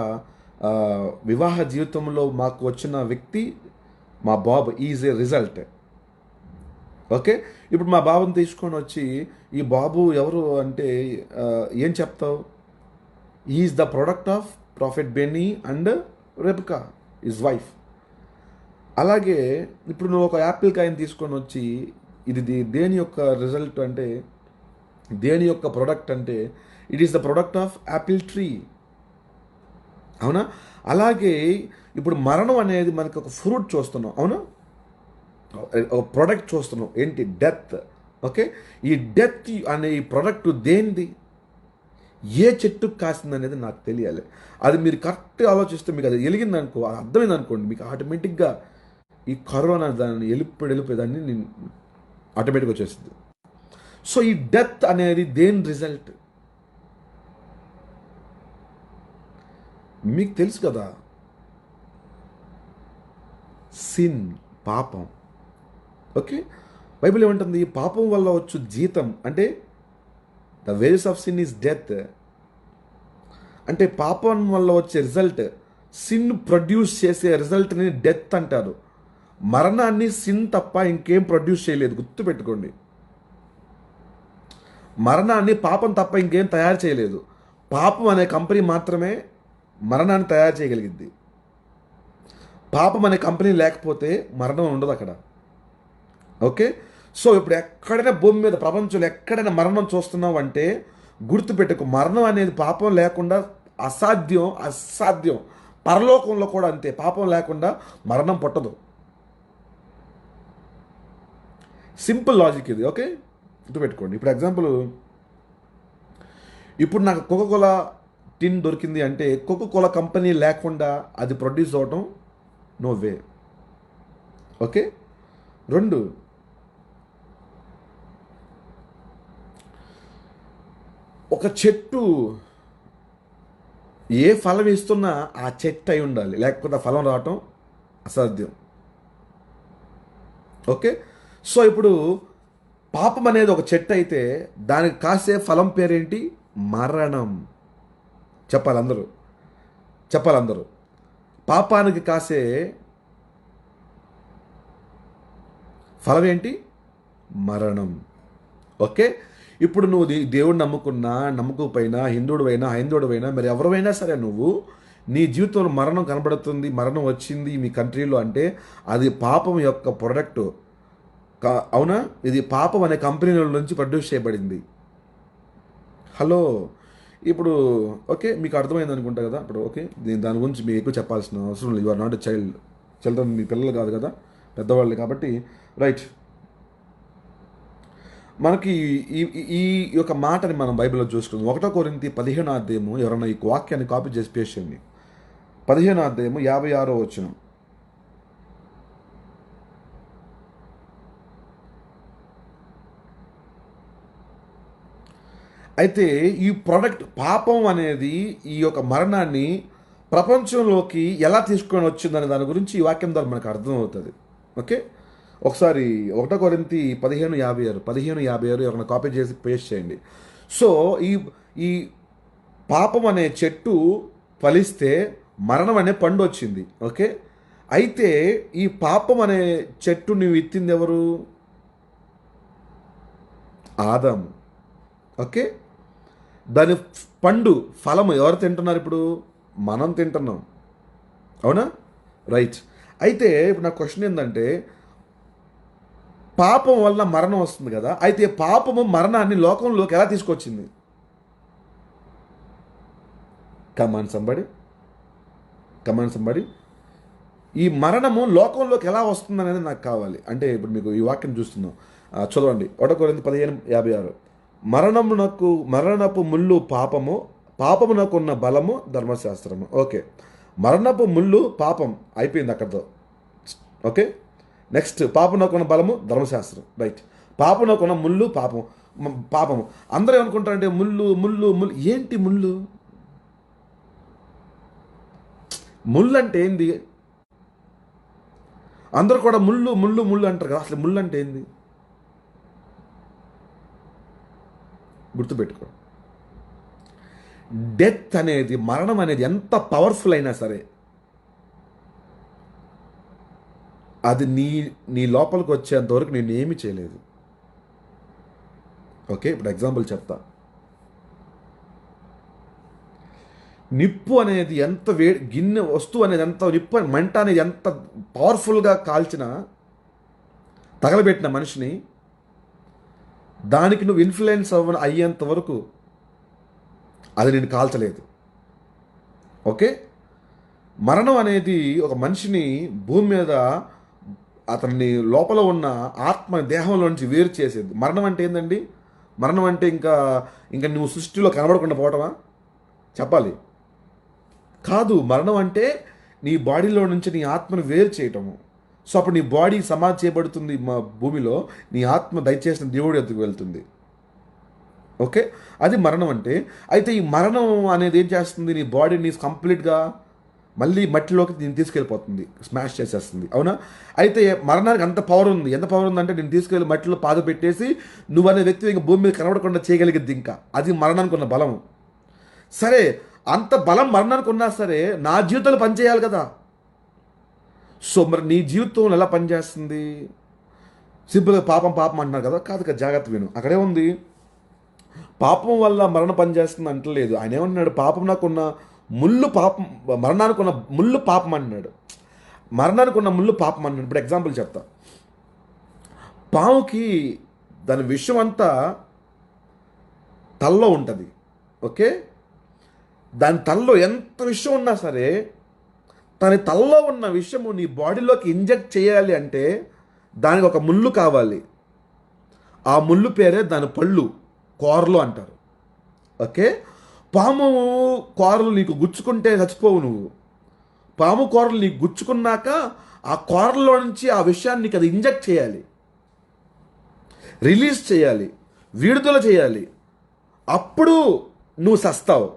వివాహ జీవితంలో మాకు వచ్చిన వ్యక్తి మా బాబు ఈజ్ ఏ రిజల్ట్. ఓకే, ఇప్పుడు మా బాబుని తీసుకొని వచ్చి ఈ బాబు ఎవరు అంటే ఏం చెప్తావు? Is the product of prophet Benny and Rebecca, is wife. అలాగే ఇప్పుడు నువ్వు ఒక యాపిల్ కాయని తీసుకొని వచ్చి ఇది దేని యొక్క రిజల్ట్ అంటే, దేని యొక్క ప్రొడక్ట్ అంటే, it is the product of Apple tree. అవునా? అలాగే ఇప్పుడు మరణం అనేది మనకి ఒక ఫ్రూట్ చూస్తున్నాం, అవునా? ఒక ప్రోడక్ట్ చూస్తున్నాం, ఏంటి? డెత్. ఓకే, ఈ డెత్ అనే ఈ ప్రోడక్ట్ దేనిది, ఏ చెట్టుకు కాసింది అనేది నాకు తెలియాలి. అది మీరు కరెక్ట్గా ఆలోచిస్తే మీకు అది వెలిగింది అనుకో, అది అర్థమైంది అనుకోండి, మీకు ఆటోమేటిక్గా ఈ కరోనా దాన్ని వెళ్ళిపోయేదాన్ని నేను ఆటోమేటిక్గా వచ్చేస్తుంది. సో ఈ డెత్ అనేది దేని రిజల్ట్ మీకు తెలుసు కదా, సిన్, పాపం. ఓకే, బైబిల్ ఏమంటుంది? పాపం వల్ల వచ్చు జీతం అంటే the wages of sin is death. అంటే పాపం వల్ల వచ్చే రిజల్ట్, సిన్ ప్రొడ్యూస్ చేసే రిజల్ట్ని డెత్ అంటారు. మరణాన్ని సిన్ తప్ప ఇంకేం ప్రొడ్యూస్ చేయలేదు, గుర్తుపెట్టుకోండి. మరణాన్ని పాపం తప్ప ఇంకేం తయారు చేయలేదు. పాపం అనే కంపెనీ మాత్రమే మరణాన్ని తయారు చేయగలిగింది. పాపం అనే కంపెనీ లేకపోతే మరణం ఉండదు అక్కడ. ఓకే, సో ఇప్పుడు ఎక్కడైనా భూమి మీద ప్రపంచంలో ఎక్కడైనా మరణం చూస్తున్నావు అంటే గుర్తుపెట్టుకో, మరణం అనేది పాపం లేకుండా అసాధ్యం. పరలోకంలో కూడా అంతే, పాపం లేకుండా మరణం పుట్టదు. సింపుల్ లాజిక్ ఇది. ఓకే, గుర్తుపెట్టుకోండి. ఇప్పుడు ఎగ్జాంపుల్, ఇప్పుడు నాకు కోకోకోలా టిన్ దొరికింది అంటే కోకోకోలా కంపెనీ లేకుండా అది ప్రొడ్యూస్ అవ్వటం నో వే. ఓకే, 2, ఒక చెట్టు ఏ ఫలం ఇస్తున్నా ఆ చెట్టు అయి ఉండాలి, లేకపోతే ఆ ఫలం రావటం అసాధ్యం. ఓకే, సో ఇప్పుడు పాపం అనేది ఒక చెట్టు అయితే దానికి కాసే ఫలం పేరేంటి? మరణం. చెప్పాలి అందరూ. పాపానికి కాసే ఫలం ఏంటి? మరణం. ఓకే, ఇప్పుడు నువ్వు దేవుడిని నమ్మకపోయినా, హైందువుడైనా మరి ఎవరైనా సరే, నువ్వు నీ జీవితంలో మరణం కనబడుతుంది, మరణం వచ్చింది మీ కంట్రీలో అంటే అది పాపం యొక్క ప్రొడక్ట్. అవునా? ఇది పాపం అనే కంపెనీల నుంచి ప్రొడ్యూస్ చేయబడింది. హలో, ఇప్పుడు ఓకే, మీకు అర్థమైంది అనుకుంటా కదా. ఇప్పుడు ఓకే, నేను దాని గురించి మీకు ఎక్కువ చెప్పాల్సిన అవసరం లేదు. You are not a children, మీ పిల్లలు కాదు కదా, పెద్దవాళ్ళు కాబట్టి. రైట్, మనకి ఈ యొక్క మాటని మనం బైబిల్లో చూసుకుందాం. 1 కొరింథీ 15వ అధ్యాయము, ఎవరైనా ఈ వాక్యాన్ని కాపీ చేసి పేస్ట్ చేయండి. 15వ అధ్యాయము 56వ వచనం. అయితే ఈ ప్రోడక్ట్ పాపం అనేది ఈ యొక్క మరణాన్ని ప్రపంచంలోకి ఎలా తీసుకొని వచ్చిందనే దాని గురించి ఈ వాక్యం ద్వారా మనకు అర్థమవుతుంది. ఓకే, ఒకసారి 1 కొరింథీ 15:56 ఎవరైనా కాపీ చేసి పేస్ట్ చేయండి. సో ఈ పాపం అనే చెట్టు ఫలిస్తే మరణం అనే పండు వచ్చింది. ఓకే, అయితే ఈ పాపం అనే చెట్టు నువ్వు విత్తింది ఎవరు? ఆదాము. ఓకే, దాని పండు ఫలము ఎవరు తింటున్నారు ఇప్పుడు? మనం తింటున్నాం. అవునా? రైట్. అయితే ఇప్పుడు నా క్వశ్చన్ ఏంటంటే, పాపం వల్ల మరణం వస్తుంది కదా, అయితే పాపము మరణాన్ని లోకంలోకి ఎలా తీసుకొచ్చింది? కమాన్ సంబడి, కమాన్ సంబడి. ఈ మరణము లోకంలోకి ఎలా వస్తుంది అనేది నాకు కావాలి. అంటే ఇప్పుడు మీకు ఈ వాక్యం చూస్తున్నాం, చదవండి. 1 కొరింథీ 15:56. మరణపు ముళ్ళు పాపము, పాపమునకు ఉన్న బలము ధర్మశాస్త్రము. ఓకే, మరణపు ముళ్ళు పాపం అయిపోయింది అక్కడితో. ఓకే, నెక్స్ట్ పాపమునకున్న బలము ధర్మశాస్త్రం. రైట్. పాపమునకున్న ముళ్ళు పాపము. అందరూ ఏమనుకుంటారంటే ముళ్ళు ముళ్ళు ముళ్ళు. ఏంటి ముళ్ళు? ముళ్ళు అంటే ఏంది? అందరూ కూడా ముళ్ళు ముళ్ళు ముళ్ళు అంటారు కదా, అసలు ముళ్ళు అంటే ఏంది? గుర్తుపెట్టుకో. డెత్ అనేది, మరణం అనేది ఎంత పవర్ఫుల్ అయినా సరే, అది నీ లోపలికి వచ్చేంత వరకు నేను ఏమీ చేయలేదు. ఓకే, ఇప్పుడు ఎగ్జాంపుల్ చెప్తా. నిప్పు అనేది ఎంత గిన్నె వస్తువు అనేది ఎంత, నిప్పు మంట అనేది ఎంత పవర్ఫుల్గా కాల్చినా, తగలబెట్టిన మనిషిని దానికి నువ్వు ఇన్ఫ్లుయెన్స్ అయ్యేంత వరకు అది నేను కాల్చలేదు. ఓకే, మరణం అనేది ఒక మనిషిని భూమి మీద అతన్ని లోపల ఉన్న ఆత్మ దేహంలో నుంచి వేరు చేసేది. మరణం అంటే ఏందండి? మరణం అంటే ఇంకా నువ్వు సృష్టిలో కనబడకుండా పోవటమా? చెప్పాలి. కాదు, మరణం అంటే నీ బాడీలో నుంచి నీ ఆత్మను వేరు చేయటము. సో అప్పుడు నీ బాడీ సమాధి చేయబడుతుంది మా భూమిలో, నీ ఆత్మ దయచేసిన దేవుడి ఎదుగు వెళ్తుంది. ఓకే, అది మరణం అంటే. అయితే ఈ మరణం అనేది ఏం చేస్తుంది? నీ బాడీని కంప్లీట్గా మళ్ళీ మట్టిలోకి నేను తీసుకెళ్ళిపోతుంది, స్మాష్ చేసేస్తుంది. అవునా? అయితే మరణానికి అంత పవర్ ఉంది. ఎంత పవర్ ఉందంటే నేను తీసుకెళ్ళి మట్టిలో పాద పెట్టేసి నువ్వు అనే వ్యక్తి ఇంకా భూమి మీద కనబడకుండా చేయగలిగిద్ది. ఇంకా అది మరణానికి ఉన్న బలం. సరే, అంత బలం మరణానికి ఉన్నా సరే నా జీవితంలో పనిచేయాలి కదా. సో మరి నీ జీవితం ఎలా పనిచేస్తుంది? సింపుల్గా పాపం పాపం అంటున్నారు కదా, కాదు కదా, జాగ్రత్త విను. అక్కడే ఉంది, పాపం వల్ల మరణం పనిచేస్తుంది అంటలేదు. ఆయన ఏమన్నాడు? పాపం నాకున్న ముళ్ళు పాపం, మరణానికి ఉన్న ముళ్ళు పాపం అన్నాడు. మరణానికి ఉన్న ముళ్ళు పాపం అన్నాడు. ఇప్పుడు ఎగ్జాంపుల్ చెప్తా. పాముకి దాని విషయం అంతా తల్లో ఉంటుంది. ఓకే, దాని తల్లో ఎంత విషయం ఉన్నా సరే, తన తల్లో ఉన్న విషయము నీ బాడీలోకి ఇంజెక్ట్ చేయాలి అంటే దానికి ఒక ముళ్ళు కావాలి. ఆ ముళ్ళు పేరే దాని పళ్ళు, కోరలు అంటారు. ఓకే, పాము కోరలు నీకు గుచ్చుకుంటే చచ్చిపోవు నువ్వు. పాము కోరలు నీకు గుచ్చుకున్నాక ఆ కోరల్లో నుంచి ఆ విషయాన్ని నీకు అది ఇంజెక్ట్ చేయాలి, రిలీజ్ చేయాలి, విడుదల చేయాలి. అప్పుడు నువ్వు సస్తావు.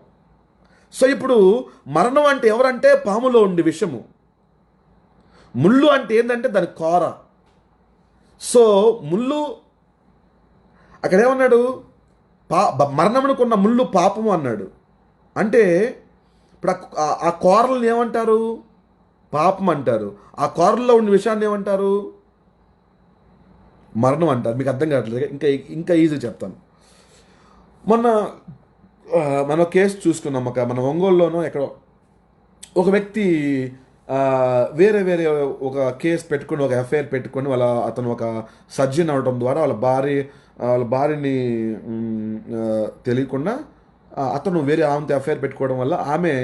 సో ఇప్పుడు మరణం అంటే ఎవరంటే పాములో ఉండే విషము. ముళ్ళు అంటే ఏంటంటే దాని కోర. సో ముళ్ళు అక్కడ ఏమన్నాడు? మరణమునకున్న ముళ్ళు పాపము అన్నాడు. అంటే ఇప్పుడు ఆ కోరలను ఏమంటారు? పాపం అంటారు. ఆ కోరల్లో ఉన్న విషయాన్ని ఏమంటారు? మరణం అంటారు. మీకు అర్థం కావట్లేదు. ఇంకా ఈజీ చెప్తాను. మనం కేసు చూసుకున్నాం. మన ఒంగోలులోనో ఎక్కడో ఒక వ్యక్తి వేరే ఒక కేసు పెట్టుకుని, ఒక ఎఫ్ఐఆర్ పెట్టుకొని అతను ఒక సర్జన్ అవడం ద్వారా వాళ్ళ భార్యని తెలియకుండా అతను వేరే ఆమెతో ఎఫ్ఐఆర్ పెట్టుకోవడం వల్ల ఆమె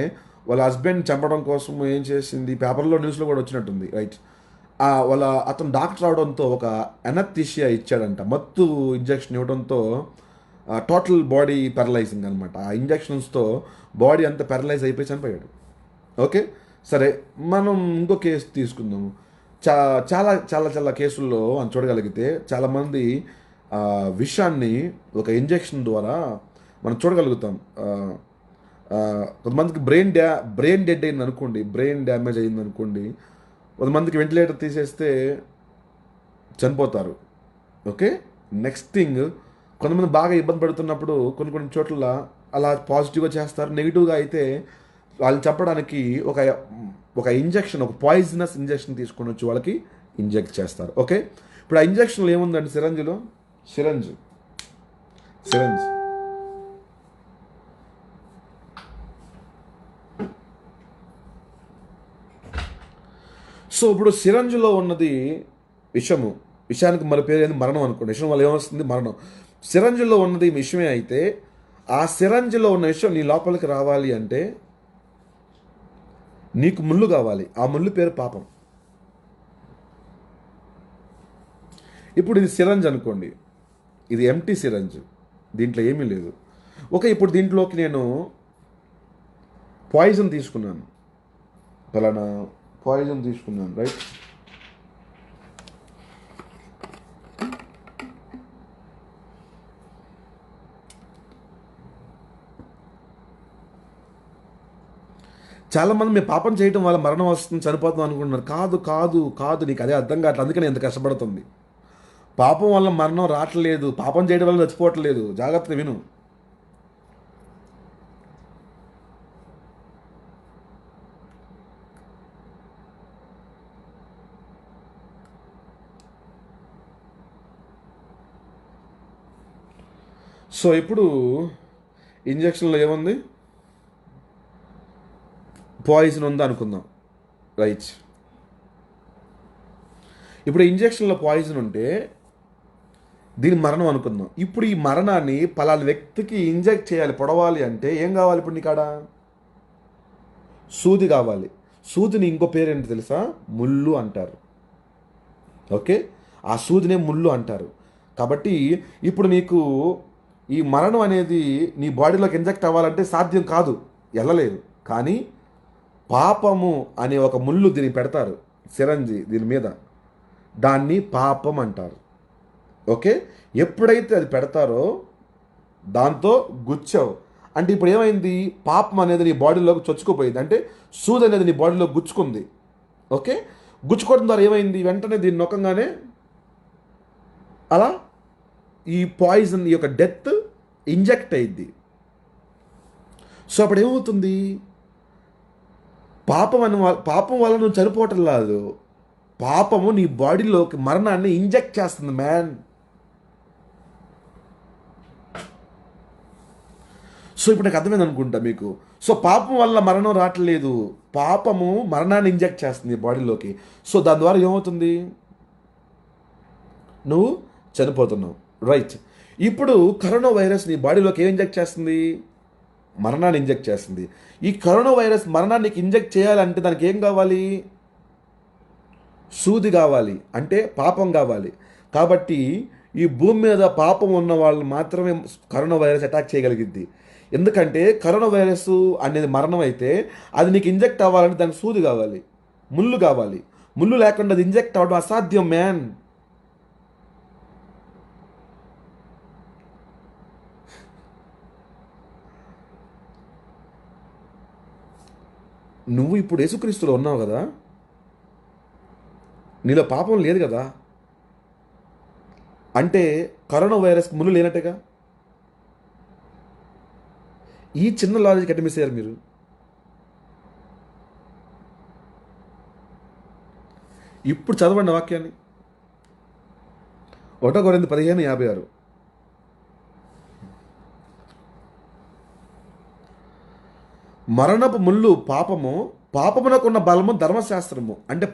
వాళ్ళ హస్బెండ్ చంపడం కోసం ఏం చేసింది, పేపర్లో న్యూస్లో కూడా వచ్చినట్టుంది. రైట్. అతను డాక్టర్ అవడంతో ఒక ఎనస్థీషియా ఇచ్చాడంట. మత్తు ఇంజెక్షన్ ఇవ్వడంతో టోటల్ బాడీ పెరలైజింగ్ అనమాట. ఆ ఇంజెక్షన్స్తో బాడీ అంతా పెరలైజ్ అయిపోయి చనిపోయాడు. ఓకే, సరే, మనం ఇంకో కేసు తీసుకుందాము. చాలా చాలా చాలా కేసుల్లో మనం చూడగలిగితే చాలామంది విషయాన్ని ఒక ఇంజెక్షన్ ద్వారా మనం చూడగలుగుతాం. కొంతమందికి బ్రెయిన్ డెడ్ అయింది అనుకోండి, బ్రెయిన్ డ్యామేజ్ అయింది అనుకోండి, కొంతమందికి వెంటిలేటర్ తీసేస్తే చనిపోతారు. ఓకే, నెక్స్ట్ థింగ్, కొంతమంది బాగా ఇబ్బంది పడుతున్నప్పుడు కొన్ని చోట్ల అలా పాజిటివ్గా చేస్తారు. నెగిటివ్గా అయితే వాళ్ళని చంపడానికి ఒక ఇంజెక్షన్, ఒక పాయిజనస్ ఇంజెక్షన్ తీసుకొని వచ్చి వాళ్ళకి ఇంజెక్ట్ చేస్తారు. ఓకే, ఇప్పుడు ఆ ఇంజెక్షన్లో ఏముందండి? Syringe syringe. సో ఇప్పుడు సిరంజ్లో ఉన్నది విషము. విషయానికి మరి పేరు ఏంది? మరణం అనుకోండి. విషయం వల్ల ఏమొస్తుంది? మరణం. సిరంజ్లో ఉన్నది విషమే అయితే ఆ సిరంజ్లో ఉన్న విషయం నీ లోపలికి రావాలి అంటే నీకు ముళ్ళు కావాలి. ఆ ముళ్ళు పేరు పాపం. ఇప్పుడు ఇది సిరంజ్ అనుకోండి, ఇది ఎంటీ సిరంజ్, దీంట్లో ఏమీ లేదు. ఓకే, ఇప్పుడు దీంట్లోకి నేను పాయిజన్ తీసుకున్నాను, ఫలానా పాయిజన్ తీసుకున్నాను, రైట్? చాలామంది మేము పాపం చేయడం వల్ల మరణం వస్తుంది, చనిపోతాం అనుకుంటున్నారు. కాదు కాదు కాదు, నీకు అదే అర్థం కావట్లేదు. అందుకని ఎంత కష్టపడుతుంది. పాపం వల్ల మరణం రావట్లేదు, పాపం చేయడం వల్ల చచ్చిపోవట్లేదు. జాగ్రత్త విను. సో ఇప్పుడు ఇంజక్షన్లో ఏముంది? పాయిజన్ ఉందా అనుకుందాం, రైట్? ఇప్పుడు ఇంజక్షన్లో పాయిజన్ ఉంటే దీని మరణం అనుకుందాం. ఇప్పుడు ఈ మరణాన్ని పలానా వ్యక్తికి ఇంజెక్ట్ చేయాలి, పొడవాలి అంటే ఏం కావాలి? ఇప్పుడు నీకాడ సూది కావాలి. సూదిని ఇంకో పేరు ఏంటి తెలుసా? ముళ్ళు అంటారు. ఓకే, ఆ సూదినే ముళ్ళు అంటారు. కాబట్టి ఇప్పుడు నీకు ఈ మరణం అనేది నీ బాడీలోకి ఇంజెక్ట్ అవ్వాలంటే సాధ్యం కాదు, వెళ్ళలేదు. కానీ పాపము అనే ఒక ముళ్ళు దీనికి పెడతారు, సిరంజి దీని మీద, దాన్ని పాపం అంటారు. ఓకే, ఎప్పుడైతే అది పెడతారో దాంతో గుచ్చావు అంటే ఇప్పుడు ఏమైంది? పాపం అనేది నీ బాడీలోకి చొచ్చుకుపోయింది. అంటే సూది అనేది నీ బాడీలో గుచ్చుకుంది. ఓకే, గుచ్చుకోవడం ద్వారా ఏమైంది? వెంటనే దీన్ని నొక్కంగానే అలా ఈ పాయిజన్, ఈ యొక్క డెత్ ఇంజెక్ట్ అయింది. సో అప్పుడు ఏమవుతుంది? పాపం వల్ల నువ్వు చనిపోవటం లేదు, పాపము నీ బాడీలోకి మరణాన్ని ఇంజెక్ట్ చేస్తుంది మ్యాన్. సో ఇప్పుడు నాకు అర్థమైంది అనుకుంటా మీకు. సో పాపం వల్ల మరణం రావట్లేదు, పాపము మరణాన్ని ఇంజెక్ట్ చేస్తుంది బాడీలోకి. సో దాని ద్వారా ఏమవుతుంది? నువ్వు చనిపోతున్నావు, రైట్? ఇప్పుడు కరోనా వైరస్ నీ బాడీలోకి ఏం ఇంజెక్ట్ చేస్తుంది? మరణాన్ని ఇంజెక్ట్ చేస్తుంది. ఈ కరోనా వైరస్ మరణాన్ని ఇంజెక్ట్ చేయాలంటే దానికి ఏం కావాలి? సూది కావాలి, అంటే పాపం కావాలి. కాబట్టి ఈ భూమి మీద పాపం ఉన్న వాళ్ళు మాత్రమే కరోనా వైరస్ అటాక్ చేయగలిగిద్ది. ఎందుకంటే కరోనా వైరస్ అనేది మరణం అయితే అది నీకు ఇంజెక్ట్ అవ్వాలంటే దానికి సూది కావాలి, ముళ్ళు కావాలి. ముళ్ళు లేకుండా అది ఇంజెక్ట్ అవ్వడం అసాధ్యం మ్యాన్. నువ్వు ఇప్పుడు యేసుక్రీస్తులో ఉన్నావు కదా, నీలో పాపం లేదు కదా, అంటే కరోనా వైరస్ ముళ్ళు లేనట్టుగా. ఈ చిన్న లాజిక్ ఎట్ట మిస్ అయ్యారు మీరు? ఇప్పుడు చదవండి వాక్యాన్ని, 1 కొరింథీ 15:56. మరణపు ముళ్ళు పాపము, పాపమునకున్న బలము ధర్మశాస్త్రము. అంటే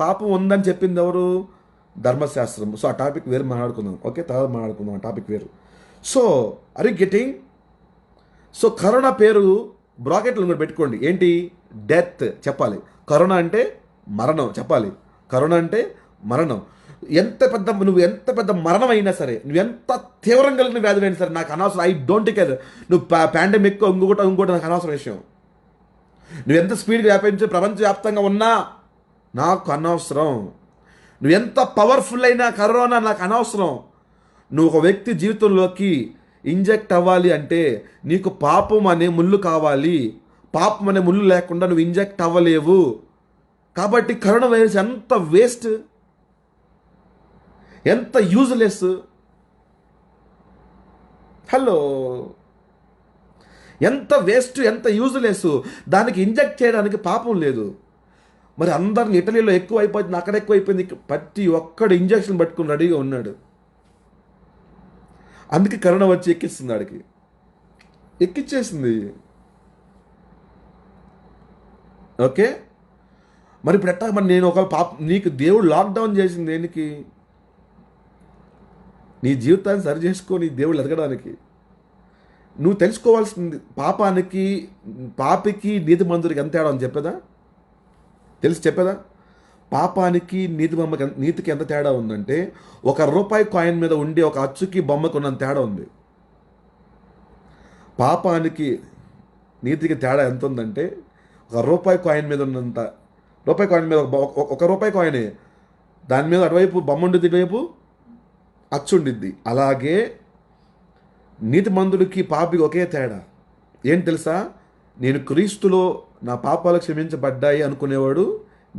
పాపం ఉందని చెప్పింది ఎవరు? ధర్మశాస్త్రము. సో ఆ టాపిక్ వేరు మాట్లాడుకుందాం, ఓకే? తర్వాత మాట్లాడుకుందాం, ఆ టాపిక్ వేరు. So are you getting? So corona పేరు బ్రాకెట్లు కూడా పెట్టుకోండి. ఏంటి? డెత్ చెప్పాలి. కరోనా అంటే మరణం చెప్పాలి. కరోనా అంటే మరణం. నువ్వు ఎంత పెద్ద మరణం అయినా సరే, నువ్వు ఎంత తీవ్రం కలిగిన వ్యాధులు అయినా సరే నాకు అనవసరం. I don't care. నువ్వు పాండమిక్ ఇంకోటి నాకు అనవసరం విషయం. నువ్వు ఎంత స్పీడ్గా వ్యాపించి ప్రపంచవ్యాప్తంగా ఉన్నా నాకు అనవసరం. నువ్వు ఎంత పవర్ఫుల్ అయినా కరోనా నాకు అనవసరం. నువ్వు ఒక వ్యక్తి జీవితంలోకి ఇంజెక్ట్ అవ్వాలి అంటే నీకు పాపం అనే ముళ్ళు కావాలి. పాపం అనే ముళ్ళు లేకుండా నువ్వు ఇంజెక్ట్ అవ్వలేవు. కాబట్టి కరోనా వైరస్ ఎంత వేస్ట్, ఎంత యూజ్లెస్. హలో, ఎంత వేస్ట్, ఎంత యూజ్లెస్. దానికి ఇంజెక్ట్ చేయడానికి పాపం లేదు. మరి అందరిని ఇటలీలో ఎక్కువ అయిపోయింది, అక్కడ ఎక్కువ అయిపోయింది. ప్రతి ఒక్కడు ఇంజెక్షన్ పట్టుకుని రెడీగా ఉన్నాడు. అందుకే కరుణ వచ్చి ఎక్కిస్తుంది ఆడికి, ఎక్కిచ్చేసింది. ఓకే, మరి ఇప్పుడు ఎట్టా? మరి నేను ఒక నీకు దేవుడు లాక్డౌన్ చేసింది దేనికి? నీ జీవితాన్ని సరి చేసుకొని దేవుళ్ళు ఎదగడానికి. నువ్వు తెలుసుకోవాల్సింది పాపికి నీతిమంతుడికి ఎంత తేడా అని చెప్పేదా? చెప్పేదా? పాపానికి నీతికి ఎంత తేడా ఉందంటే, ₹1 కాయిన్ మీద ఉండి ఒక అచ్చుకి బొమ్మకు ఉన్నంత తేడా ఉంది. పాపానికి నీతికి తేడా ఎంత ఉందంటే, ₹1 కాయిన్ మీద ఉన్నంత. రూపాయి కాయిన్ మీద ₹1 కాయినే, దాని మీద అటువైపు బొమ్మ ఉండిద్ది, ఇటువైపు అచ్చు ఉండిద్ది. అలాగే నీతిమంతుడికి పాపికి ఒకే తేడా ఏంటి తెలుసా? నేను క్రీస్తులో నా పాపాలు క్షమించబడ్డాయి అనుకునేవాడు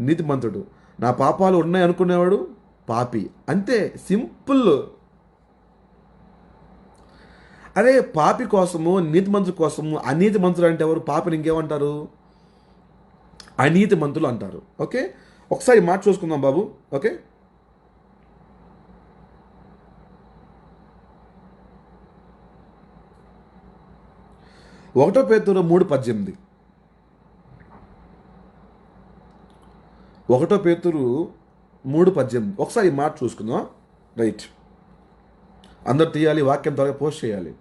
నీతిమంతుడు, నా పాపాలు ఉన్నాయి అనుకునేవాడు పాపి. అంతే, సింపుల్. అదే పాపి కోసము, నీతిమంతుల కోసము అనీతిమంతులు అంటే ఎవరు? పాపిని ఇంకేమంటారు? అనీతిమంతులు అంటారు. ఓకే, ఒకసారి మాట చూసుకుందాం బాబు. Okay, Peter 3:18. Peter 3:18. ఒకసారి మాట చూసుకుందాం. రైట్, అందరు తీయాలి, వాక్యం త్వరగా పోస్ట్ చేయాలి.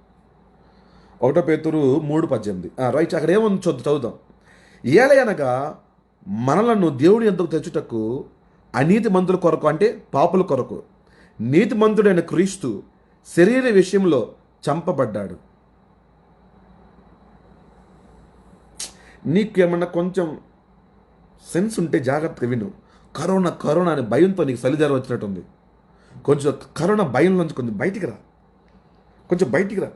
Peter 3:18. రైట్, అక్కడ ఏముంది చదువుదాం. ఏలయనగా మనలను దేవుడి యొద్దకు తెచ్చుటకు అనీతిమంతుల కొరకు, అంటే పాపుల కొరకు, నీతిమంతుడైన క్రీస్తు శరీర విషయంలో చంపబడ్డాడు. నీకు ఏమన్నా కొంచెం సెన్స్ ఉంటే జాగ్రత్తగా విను. కరోనా అనే భయంతో నీకు చలిజ్వరం వచ్చినట్టుంది. కొంచెం కరోనా భయం నుంచి కొంచెం బయటికి రా.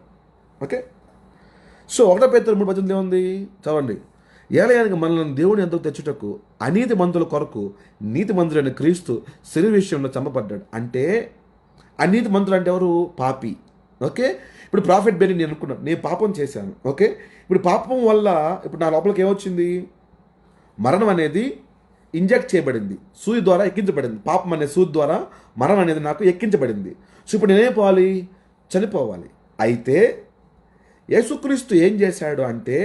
ఓకే, సో 1 Peter 3:18 ఏముంది చదవండి. ఏలయానికి మనల్ని దేవుని ఎంతకు తెచ్చుటకు అనీతి మంతుల కొరకు నీతి మంతుడైన క్రీస్తు శరీర విషయంలో చంపబడ్డాడు. అంటే అనీతి మంతులు అంటే ఎవరు? పాపి. ఓకే, ఇప్పుడు ప్రాఫిట్ బెని నేను అనుకున్నాను, నేను పాపం చేశాను. ఓకే, ఇప్పుడు పాపం వల్ల ఇప్పుడు నా లోపలికి ఏమొచ్చింది? మరణం అనేది ఇంజెక్ట్ చేయబడింది, సూది ద్వారా ఎక్కించబడింది. పాపం అనే సూది ద్వారా మరణం అనేది నాకు ఎక్కించబడింది. సో ఇప్పుడు నేనేపోవాలి? చనిపోవాలి. అయితే యేసుక్రీస్తు ఏం చేశాడు అంటే,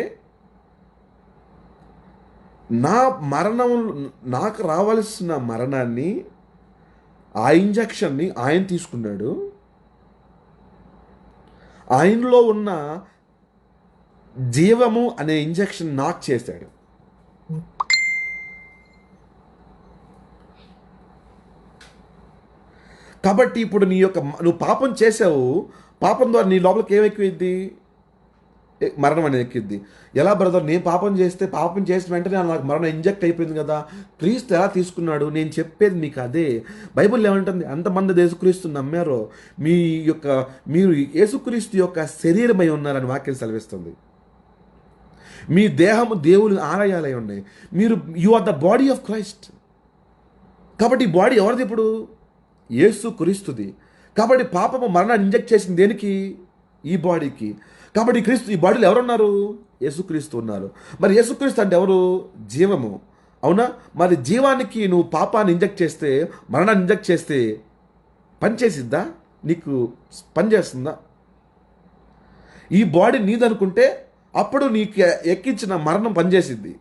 నాకు రావాల్సిన మరణాన్ని, ఆ ఇంజెక్షన్ని ఆయన తీసుకున్నాడు. ఆయనలో ఉన్న జీవము అనే ఇంజెక్షన్ నాకు చేశాడు. కాబట్టి ఇప్పుడు నువ్వు పాపం చేసావు, పాపం ద్వారా నీ లోపలికి ఏం ఎక్కువైద్ది? మరణం అనేది ఎక్కిద్ది. ఎలా బ్రదర్? నేను పాపం చేసిన వెంటనే నాకు మరణం ఇంజెక్ట్ అయిపోయింది కదా, క్రీస్తు ఎలా తీసుకున్నాడు? నేను చెప్పేది మీకు అదే. బైబిల్ ఏమంటుంది? అంతమంది యేసుక్రీస్తు నమ్మారో మీరు యేసుక్రీస్తు యొక్క శరీరమై ఉన్నారని వాక్యం సెలవిస్తుంది. మీ దేహము దేవుని ఆలయాలై ఉన్నాయి. You are the body of Christ. కాబట్టి ఈ బాడీ ఎవరిది? ఇప్పుడు యేసుక్రీస్తుది. కాబట్టి పాపము మరణాన్ని ఇంజెక్ట్ చేసింది దేనికి? ఈ బాడీకి. కాబట్టి ఈ బాడీలో ఎవరున్నారు? యేసుక్రీస్తు ఉన్నారు. మరి యేసుక్రీస్తు అంటే ఎవరు? జీవము. అవునా? మరి జీవానికి నువ్వు పాపాన్ని ఇంజెక్ట్ చేస్తే, మరణాన్ని ఇంజెక్ట్ చేస్తే పనిచేసిద్దా? నీకు పనిచేస్తుందా? ఈ బాడీ నీదనుకుంటే అప్పుడు నీకు ఎక్కించిన మరణం పనిచేసిద్ది.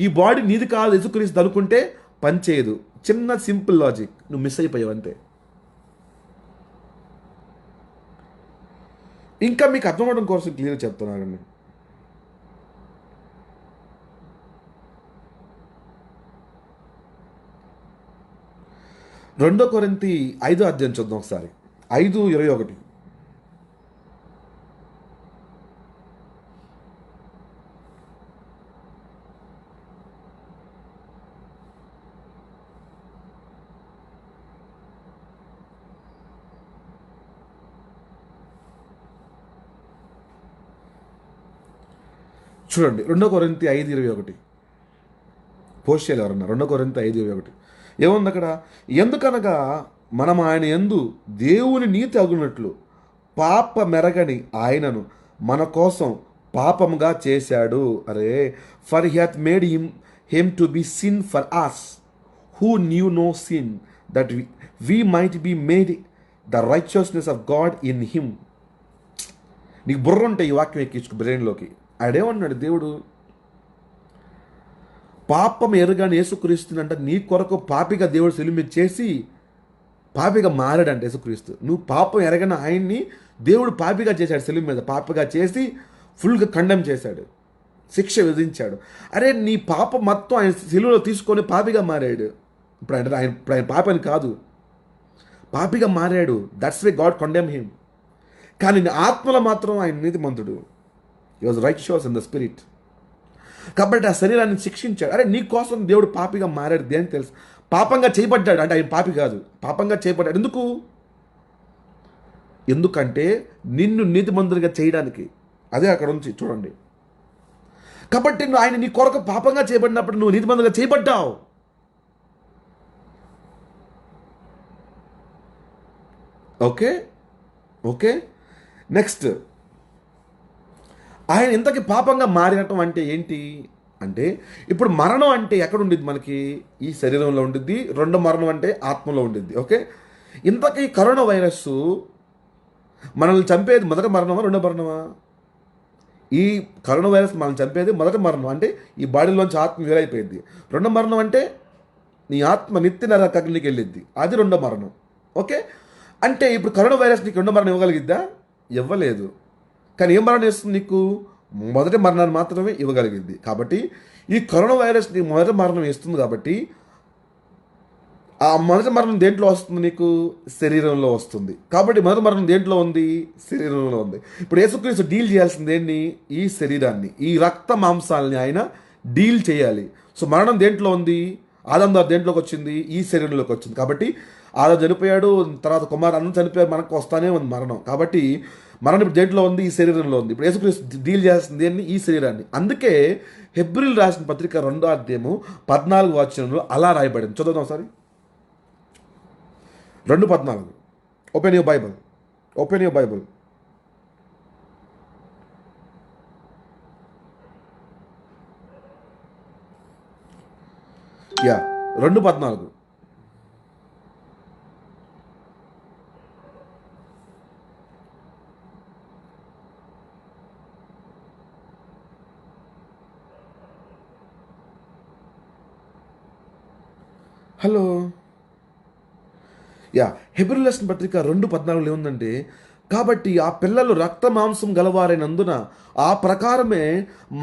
ఈ బాడీ నీది కాదు, యేసుక్రీస్తు అనుకుంటే పనిచేయదు. చిన్న సింపుల్ లాజిక్, నువ్వు మిస్ అయిపోయావు అంతే. ఇంకా మీకు అర్థమవడం కోసం క్లియర్ చెప్తున్నానండి. 2 కొరింథీ 5వ అధ్యాయం చూద్దాం ఒకసారి. 5:21. చూడండి, 2 కొరింథీ 5:21 పోస్ట్ చేయాలి ఎవరన్నా. 2 కొరింథీ 5:21 ఏముంది అక్కడ? ఎందుకనగా మనం ఆయన యందు దేవుని నీతి అగునట్లు పాప మెరగని ఆయనను మన కోసం పాపముగా చేశాడు. అరే, for he hath made him to be sin for us who knew no sin, that we might be made the righteousness of God in him. నీకు బుర్ర ఉంటే ఈ వాక్యం ఎక్కించుకు బ్రెయిన్లోకి. ఆడేమన్నాడు దేవుడు, పాపం ఎరుగాని యేసుక్రీస్తునంట నీ కొరకు పాపిగా దేవుడు సిలువ మీద చేసి పాపిగా మారాడంట యేసుక్రీస్తు. నువ్వు పాపం ఎరగని ఆయన్ని దేవుడు పాపిగా చేశాడు, సిలువ మీద పాపిగా చేసి ఫుల్గా కండెమ్ చేశాడు, శిక్ష విధించాడు. అరే నీ పాపం మొత్తం ఆయన సిలువలో తీసుకొని పాపిగా మారాడు. ఇప్పుడు ఆయన పాపని కాదు, పాపిగా మారాడు. That's way God condemn him. కానీ ఆత్మలో మాత్రం ఆయన నీతిమంతుడు. హి was righteous in the spirit. కాబట్టి ఆ శరీరాన్ని శిక్షించాడు. అరే నీ కోసం దేవుడు పాపిగా మారాడు. దేనికి తెలుసు? పాపంగా చేయబడ్డాడు అంటే ఆయన పాపి కాదు, పాపంగా చేయబడ్డాడు. ఎందుకంటే నిన్ను నీతిమంతుడిగా చేయడానికి. అదే అక్కడ నుంచి చూడండి. కాబట్టి ఆయన నీ కొరకు పాపంగా చేయబడినప్పుడు నువ్వు నీతిమంతుడిగా చేయబడ్డావు. ఓకే ఓకే నెక్స్ట్, ఆయన ఇంతకీ పాపంగా మారినటం అంటే ఏంటి అంటే, ఇప్పుడు మరణం అంటే ఎక్కడ ఉండిద్ది మనకి? ఈ శరీరంలో ఉండిద్ది. రెండో మరణం అంటే ఆత్మలో ఉండిద్ది. ఓకే, ఇంతకీ కరోనా వైరస్ మనల్ని చంపేది మొదటి మరణమా రెండో మరణమా? ఈ కరోనా వైరస్ మనల్ని చంపేది మొదటి మరణం, అంటే ఈ బాడీలోంచి ఆత్మ వేరైపోయింది. రెండో మరణం అంటే నీ ఆత్మ నిత్య నరకాగ్నికి వెళ్ళిద్ది, అది రెండో మరణం. ఓకే, అంటే ఇప్పుడు కరోనా వైరస్ నీకు రెండో మరణం ఇవ్వగలిగిద్దా? ఇవ్వలేదు. కానీ ఏం మరణం ఇస్తుంది నీకు? మొదటి మరణాన్ని మాత్రమే ఇవ్వగలిగింది. కాబట్టి ఈ కరోనా వైరస్ నీకు మొదటి మరణం ఇస్తుంది. కాబట్టి ఆ మొదటి మరణం దేంట్లో వస్తుంది? నీకు శరీరంలో వస్తుంది. కాబట్టి మొదటి మరణం దేంట్లో ఉంది? శరీరంలో ఉంది. ఇప్పుడు యేసుక్రీస్తు డీల్ చేయాల్సింది ఏంటి? ఈ శరీరాన్ని, ఈ రక్త మాంసాలని ఆయన డీల్ చేయాలి. సో మరణం దేంట్లో ఉంది? ఆదాం ద్వారా దేంట్లోకి వచ్చింది? ఈ శరీరంలోకి వచ్చింది. కాబట్టి ఆదాం చనిపోయాడు, తర్వాత కుమారు అన్నం చనిపోయాడు, మనకు వస్తానే ఉంది మరణం. కాబట్టి మరణం ఇప్పుడు దేంట్లో ఉంది? ఈ శరీరంలో ఉంది. ఇప్పుడు యేసుక్రీస్తు డీల్ చేస్తుంది ఏంటి? ఈ శరీరాన్ని. అందుకే హెబ్రీలు రాసిన పత్రిక 2వ అధ్యాయము 14వ వచనంలో అలా రాయబడింది. చదువుదాం ఒకసారి. 2:14. Open your Bible, open your Bible. Yeah, 2:14. Hello, yeah, హెబ్రీయులకు రాసిన పత్రిక 2:14 ఏముందంటే, కాబట్టి ఆ పిల్లలు రక్త మాంసం గలవారైనందున ఆ ప్రకారమే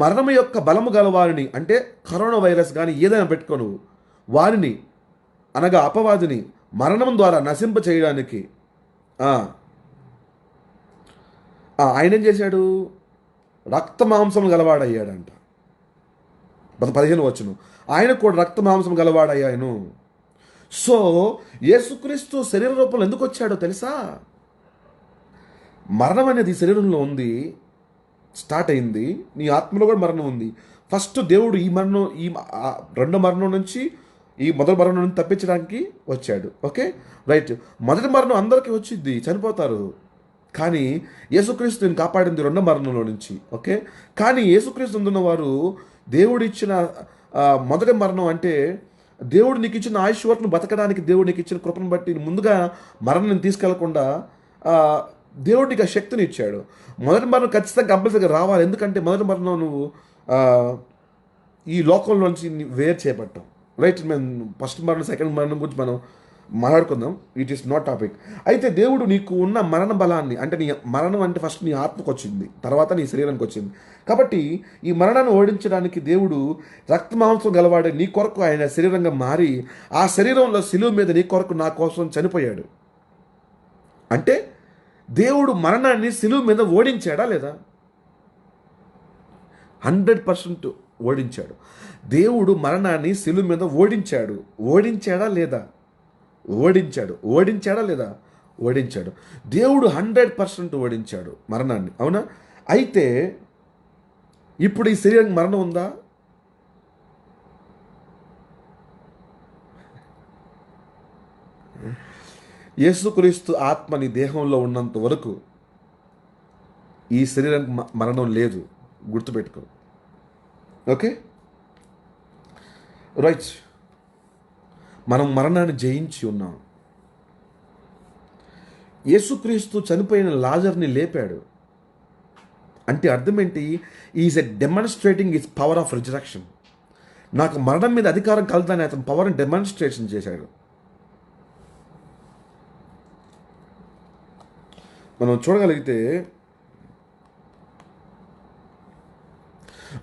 మరణం యొక్క బలము గలవారిని, అంటే కరోనా వైరస్ కానీ ఏదైనా పెట్టుకోను, వారిని అనగా అపవాదిని మరణం ద్వారా నశింప చేయడానికి ఆయన ఏం చేశాడు? రక్త మాంసం గలవాడయ్యాడంట. 15 వచ్చును, ఆయన కూడా రక్త మాంసం గలవాడయ్యాను. సో యేసుక్రీస్తు శరీర రూపంలో ఎందుకు వచ్చాడో తెలుసా? మరణం అనేది శరీరంలో ఉంది, స్టార్ట్ అయింది. నీ ఆత్మలో కూడా మరణం ఉంది. ఫస్ట్ దేవుడు ఈ మరణం, ఈ రెండో మరణం నుంచి, ఈ మొదటి మరణం నుంచి తప్పించడానికి వచ్చాడు. Okay right. మొదటి మరణం అందరికీ వచ్చింది, చనిపోతారు. కానీ యేసుక్రీస్తుని కాపాడింది రెండో మరణంలో నుంచి. ఓకే, కానీ యేసుక్రీస్తు ఉన్నవారు దేవుడు ఇచ్చిన మొదటి మరణం అంటే, దేవుడు నీకు ఇచ్చిన ఆయుష్వర్ను బతకడానికి దేవుడు నీకు ఇచ్చిన కృపను బట్టి ముందుగా మరణాన్ని తీసుకెళ్లకుండా దేవుడు నీకు ఆ శక్తిని ఇచ్చాడు. మొదటి మరణం ఖచ్చితంగా కంపల్సరీగా రావాలి. ఎందుకంటే మొదటి మరణం నువ్వు ఈ లోకంలోంచి వేరు చేపట్టాం. రైట్, మేము ఫస్ట్ మరణం సెకండ్ మరణం గురించి మనం మాట్లాడుకుందాం. It is not topic. అయితే దేవుడు నీకు ఉన్న మరణ బలాన్ని, అంటే నీ మరణం అంటే ఫస్ట్ నీ ఆత్మకు వచ్చింది, తర్వాత నీ శరీరానికి వచ్చింది. కాబట్టి ఈ మరణాన్ని ఓడించడానికి దేవుడు రక్త మాంసం గలవాడే నీ కొరకు ఆయన శరీరంగా మారి ఆ శరీరంలో శిలువ మీద నీ కొరకు నా కోసం చనిపోయాడు. అంటే దేవుడు మరణాన్ని శిలువ మీద ఓడించాడా లేదా? 100% ఓడించాడు. దేవుడు మరణాన్ని శిలువ మీద ఓడించాడు. ఓడించాడా లేదా? ఓడించాడు. ఓడించాడా లేదా? ఓడించాడు. దేవుడు 100% ఓడించాడు మరణాన్ని. అవునా? అయితే ఇప్పుడు ఈ శరీరానికి మరణం ఉందా? యేసుక్రీస్తు ఆత్మ నీ దేహంలో ఉన్నంత వరకు ఈ శరీరానికి మరణం లేదు, గుర్తుపెట్టుకో. Okay right. మనం మరణాన్ని జయించి ఉన్నాం. యేసుక్రీస్తు చనిపోయిన లాజర్ని లేపాడు. అంటే అర్థం ఏంటి? Is a demonstrating is power of resurrection. నాకు మరణం మీద అధికారం కలదని అతను పవర్ని డెమాన్స్ట్రేషన్ చేశాడు. మనం చూడగలిగితే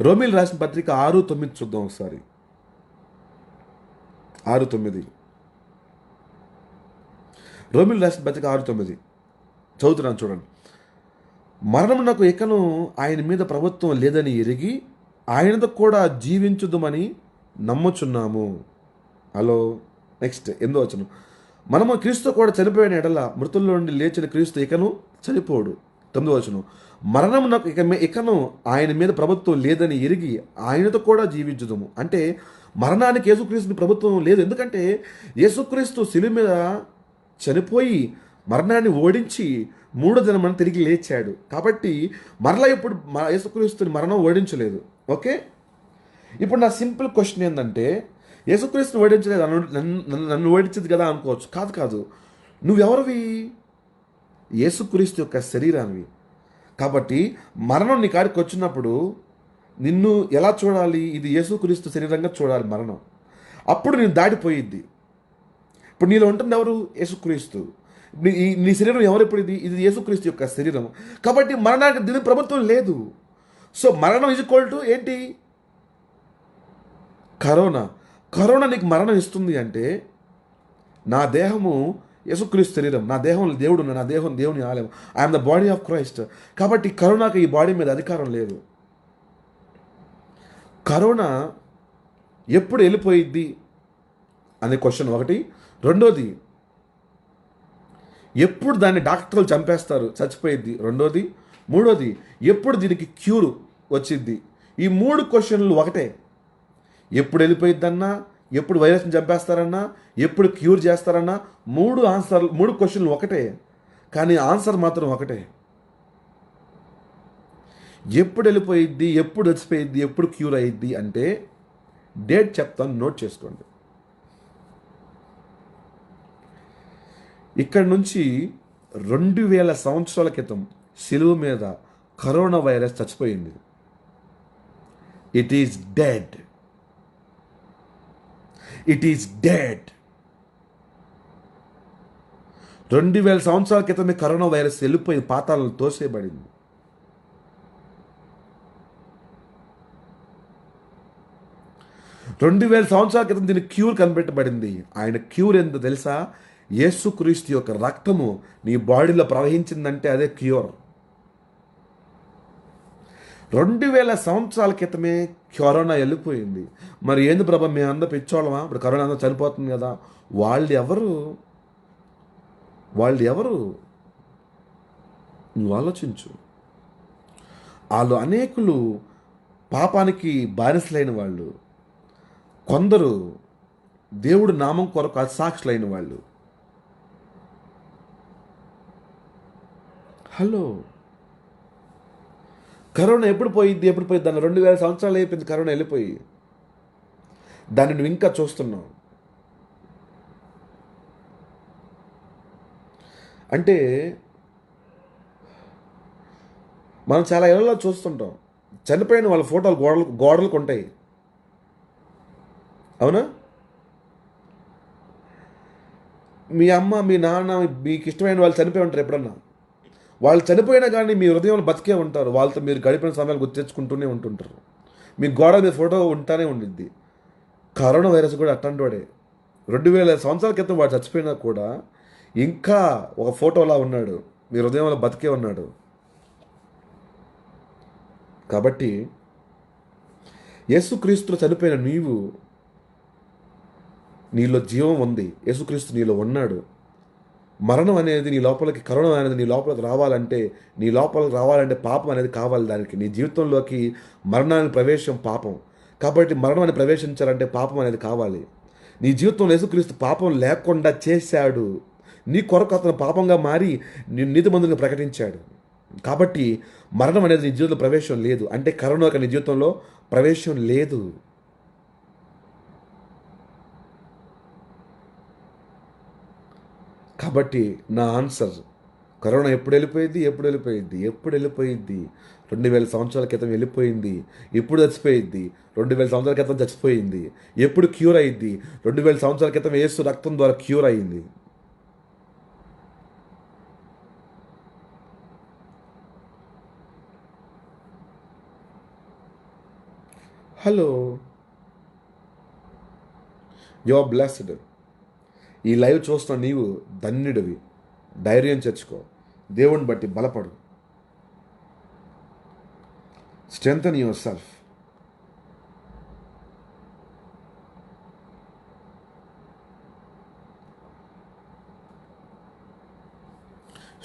రోమిల్ రాసిన పత్రిక 6:9 చూద్దాం ఒకసారి. 6:9 రోమిల్ రాసిన పత్రిక 6:9 చదువుతున్నాను చూడండి. మరణమునకు ఎకను ఆయన మీద ప్రభుత్వం లేదని ఎరిగి ఆయనతో కూడా జీవించుదుమని నమ్ముచున్నాము. హలో, నెక్స్ట్ 8వ మనము క్రీస్తు కూడా చనిపోయిన ఎడల మృతుల్లో నుండి లేచిన క్రీస్తు ఇకను చనిపోడు. 9వ మరణమునకు ఇకను ఆయన మీద ప్రభుత్వం లేదని ఎరిగి ఆయనతో కూడా జీవించుదుము. అంటే మరణానికి యేసుక్రీస్తు ప్రభుత్వం లేదు. ఎందుకంటే యేసుక్రీస్తు శిలువ మీద చనిపోయి మరణాన్ని ఓడించి 3వ దినమని తిరిగి లేచాడు. కాబట్టి మరలా ఇప్పుడు యేసుక్రీస్తుని మరణం ఓడించలేదు. ఓకే, ఇప్పుడు నా సింపుల్ క్వశ్చన్ ఏంటంటే, యేసుక్రీస్తుని ఓడించలేదు, నన్ను ఓడించదు కదా అనుకోవచ్చు. కాదు, నువ్వెవరివి? యేసుక్రీస్తు యొక్క శరీరానివి. కాబట్టి మరణం నీ కాడికి వచ్చినప్పుడు నిన్ను ఎలా చూడాలి? ఇది యేసుక్రీస్తు శరీరంగా చూడాలి మరణం. అప్పుడు నేను దాడిపోయిద్ది. ఇప్పుడు నీలో ఉంటుంది ఎవరు? యేసుక్రీస్తు. నీ శరీరం ఎవరు? ఇప్పుడు ఇది యేసుక్రీస్తు యొక్క శరీరం. కాబట్టి మరణానికి దీని ప్రభుత్వం లేదు. సో మరణం ఈజ్ ఈక్వల్ టు ఏంటి? కరోనా నీకు మరణం ఇస్తుంది అంటే నా దేహము యేసుక్రీస్తు శరీరం, నా దేహం దేవుడు, నా దేహం దేవుని ఆలయం, I'm the body of Christ. కాబట్టి కరోనాకి ఈ బాడీ మీద అధికారం లేదు. కరోనా ఎప్పుడు వెళ్ళిపోయిద్ది అనే క్వశ్చన్ ఒకటి. రెండోది, ఎప్పుడు దాన్ని డాక్టర్లు చంపేస్తారు, చచ్చిపోయిద్ది. రెండోది. మూడోది, ఎప్పుడు దీనికి క్యూర్ వచ్చిద్ది. ఈ 3 క్వశ్చన్లు ఒకటే. ఎప్పుడు వెళ్ళిపోయిద్దన్నా, ఎప్పుడు వైరస్ని చంపేస్తారన్నా, ఎప్పుడు క్యూర్ చేస్తారన్నా 3 క్వశ్చన్లు ఒకటే, కానీ ఆన్సర్ మాత్రం ఒకటే. ఎప్పుడు వెళ్ళిపోయిద్ది, ఎప్పుడు చచ్చిపోయిద్ది, ఎప్పుడు క్యూర్ అయ్యిద్ది అంటే డేట్ చెప్తాను, నోట్ చేసుకోండి. ఇక్కడ నుంచి 2000 సంవత్సరాల క్రితం శిలువ మీద కరోనా వైరస్ చచ్చిపోయింది. It is dead. 2000 సంవత్సరాల క్రితమే కరోనా వైరస్ వెళ్ళిపోయి పాతాలను తోసేయబడింది. రెండు వేల సంవత్సరాల క్రితం దీనికి క్యూర్ కనిపెట్టబడింది. ఆయన క్యూర్ ఏందో తెలుసా? యేసుక్రీస్తు యొక్క రక్తము నీ బాడీలో ప్రవహించిందంటే అదే క్యూర్. 2000 సంవత్సరాల క్రితమే కరోనా వెళ్ళిపోయింది. మరి ఏంది ప్రభా, మేము అందరూ పిచ్చోళ్ళమా? ఇప్పుడు కరోనా అందరూ చనిపోతుంది కదా. వాళ్ళు ఎవరు నువ్వు ఆలోచించు. వాళ్ళు అనేకులు పాపానికి బానిసలైన వాళ్ళు, కొందరు దేవుడు నామం కొరకు అసాక్షులైన వాళ్ళు. హలో, కరోనా ఎప్పుడు పోయిద్ది దాన్ని 2000 సంవత్సరాలు అయిపోయింది. కరోనా వెళ్ళిపోయి దాన్ని నువ్వు ఇంకా చూస్తున్నావు. అంటే మనం చాలా ఇళ్లలో చూస్తుంటాం, చనిపోయిన వాళ్ళ ఫోటోలు గోడలకు ఉంటాయి. అవునా? మీ అమ్మ, మీ నాన్న, మీకు ఇష్టమైన వాళ్ళు చనిపోయి ఉంటారు. ఎప్పుడన్నా వాళ్ళు చనిపోయినా కానీ మీ హృదయంలో బతికే ఉంటారు. వాళ్ళతో మీరు గడిపిన సమయాలు గుర్తు తెచ్చుకుంటూనే ఉంటుంటారు. మీ గోడ మీద ఫోటో ఉంటానే ఉండిద్ది. కరోనా వైరస్ కూడా అట్లాంటి వాడే. 2000 సంవత్సరాల క్రితం వాడు చచ్చిపోయినా కూడా ఇంకా ఒక ఫోటోలా ఉన్నాడు, మీ హృదయంలో బతికే ఉన్నాడు. కాబట్టి యేసుక్రీస్తులో చనిపోయిన నీలో జీవం ఉంది. యేసుక్రీస్తు నీలో ఉన్నాడు. మరణం అనేది నీ లోపలికి, కరోనా అనేది నీ లోపలికి రావాలంటే పాపం అనేది కావాలి. దానికి నీ జీవితంలోకి మరణానికి ప్రవేశం పాపం. కాబట్టి మరణం అనేది ప్రవేశించాలంటే పాపం అనేది కావాలి. నీ జీవితంలో యేసుక్రీస్తు పాపం లేకుండా చేశాడు. నీ కొరకు అతను పాపంగా మారి నీతిమంతునిగా ప్రకటించాడు. కాబట్టి మరణం అనేది నీ జీవితంలో ప్రవేశం లేదు. అంటే కరోనా నీ జీవితంలో ప్రవేశం లేదు. కాబట్టి నా ఆన్సర్ కరోనా ఎప్పుడు వెళ్ళిపోయింది, ఎప్పుడు వెళ్ళిపోయింది, ఎప్పుడు వెళ్ళిపోయింది? 2000 సంవత్సరాల క్రితం వెళ్ళిపోయింది. ఎప్పుడు చచ్చిపోయింది? 2000 సంవత్సరాల క్రితం చచ్చిపోయింది. ఎప్పుడు క్యూర్ అయింది? 2000 సంవత్సరాల క్రితం యేసు రక్తం ద్వారా క్యూర్ అయింది. Hello, you are blessed. ఈ లైవ్ చూస్తున్న నీవు ధన్యుడివి. ధైర్యం తెచ్చుకో, దేవుని బట్టి బలపడు. Strengthen yourself.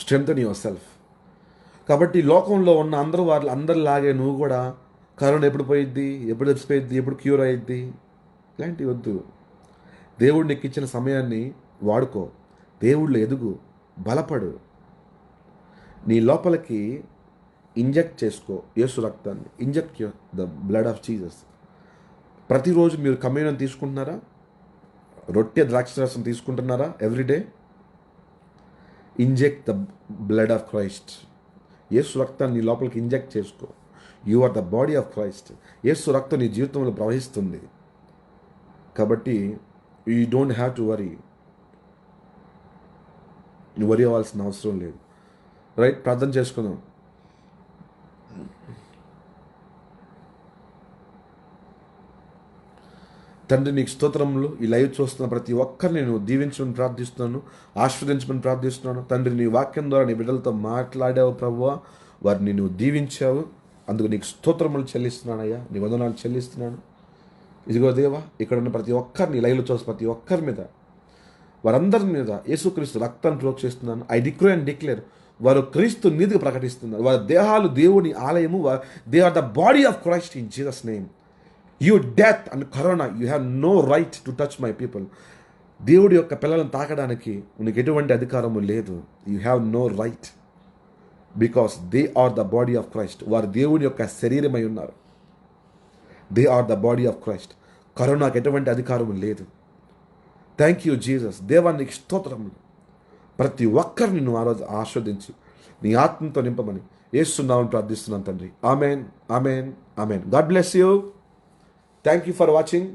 Strengthen yourself. కాబట్టి లోకంలో ఉన్న అందరిలాగే నువ్వు కూడా కరోనా ఎప్పుడు పోయిద్ది, ఎప్పుడు చచ్చిపోయిద్ది, ఎప్పుడు క్యూర్ అయ్యిద్ది, ఇలాంటివి వద్దు. దేవుడు నీకు ఇచ్చిన సమయాన్ని వాడుకో. దేవుళ్ళు ఎదుగు, బలపడు. నీ లోపలికి ఇంజెక్ట్ చేసుకో యేసు రక్తాన్ని. Inject the blood of Jesus. ప్రతిరోజు మీరు కమ్యూనియన్ తీసుకుంటున్నారా? రొట్టె ద్రాక్షరసం తీసుకుంటున్నారా? Everyday inject the blood of Christ. Yesu రక్తాన్ని నీ లోపలికి ఇంజెక్ట్ చేసుకో. You are the body of Christ. Yesu రక్తం నీ జీవితంలో ప్రవహిస్తుంది. కాబట్టి you don't have to worry. నువ్వు వరీ అవ్వాల్సిన అవసరం లేదు. రైట్, ప్రార్థన చేసుకుందాం. తండ్రి, నీకు స్తోత్రములు. ఈ లైవ్ చూస్తున్న ప్రతి ఒక్కరిని నేను దీవించమని ప్రార్థిస్తున్నాను, ఆశీర్వదించమని ప్రార్థిస్తున్నాను. తండ్రి, నీ వాక్యం ద్వారా నీ బిడ్డలతో మాట్లాడావు ప్రభువా, వారిని నువ్వు దీవించావు. అందుకు నీకు స్తోత్రములు చెల్లిస్తున్నానయ్యా, నీ వందనాలు చెల్లిస్తున్నాను. ఇదిగో దేవా, ఇక్కడ ఉన్న ప్రతి ఒక్కరిని లైవ్లో చూసిన ప్రతి ఒక్కరి మీద, వారందరి మీద యేసుక్రీస్తు రక్తాన్ని ప్రోక్షిస్తున్నాను. ఐ డిక్లేర్ అండ్ డిక్లేర్, వారు క్రీస్తు నీతిగా ప్రకటిస్తున్నారు. వారి దేహాలు దేవుని ఆలయము. They are the body of Christ in Jesus name. You death and corona, you have no right to touch my people. దేవుడి యొక్క పిల్లలను తాకడానికి నీకు ఎటువంటి అధికారము లేదు. You have no right, because they are the body of Christ. వారు దేవుని యొక్క శరీరమై ఉన్నారు. They are the body of Christ. కరోనాకు ఎటువంటి అధికారము లేదు. Thank you Jesus. దేవానికి స్తోత్రములు. ప్రతి ఒక్కరిని నువ్వు ఆ రోజు ఆస్వాదించి నీ ఆత్మతో నింపమని యేసునామమున ప్రార్థిస్తున్నాను తండ్రి. Amen, amen, amen. God bless you. Thank you for watching.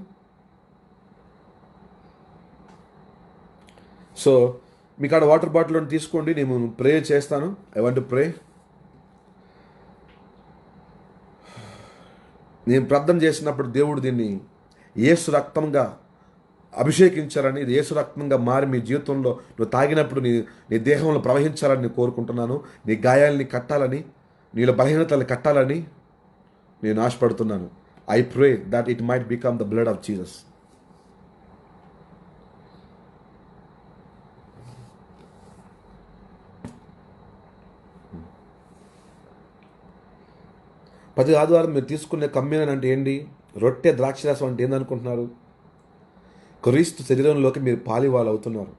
So మీ కాడ వాటర్ బాటిల్ తీసుకోండి, నేను ప్రే చేస్తాను. I want to pray. నేను ప్రార్థన చేసినప్పుడు దేవుడు దీన్ని యేసు రక్తంగా అభిషేకించాలని, ఇది యేసు రక్తంగా మారి మీ జీవితంలో నువ్వు తాగినప్పుడు నీ దేహంలో ప్రవహించాలని నేను కోరుకుంటున్నాను. నీ గాయాలని కట్టాలని, నీలో బలహీనతలు కట్టాలని నేను ఆశపడుతున్నాను. I pray that it might become the blood of Jesus. ప్రతి ఆదివారం మీరు తీసుకునే కమ్యూనియన్ అంటే ఏంటి? రొట్టె ద్రాక్షరసం అంటే ఏందనుకుంటున్నారు? క్రీస్తు శరీరంలోకి మీరు పాలివాళ్ళు అవుతున్నారు.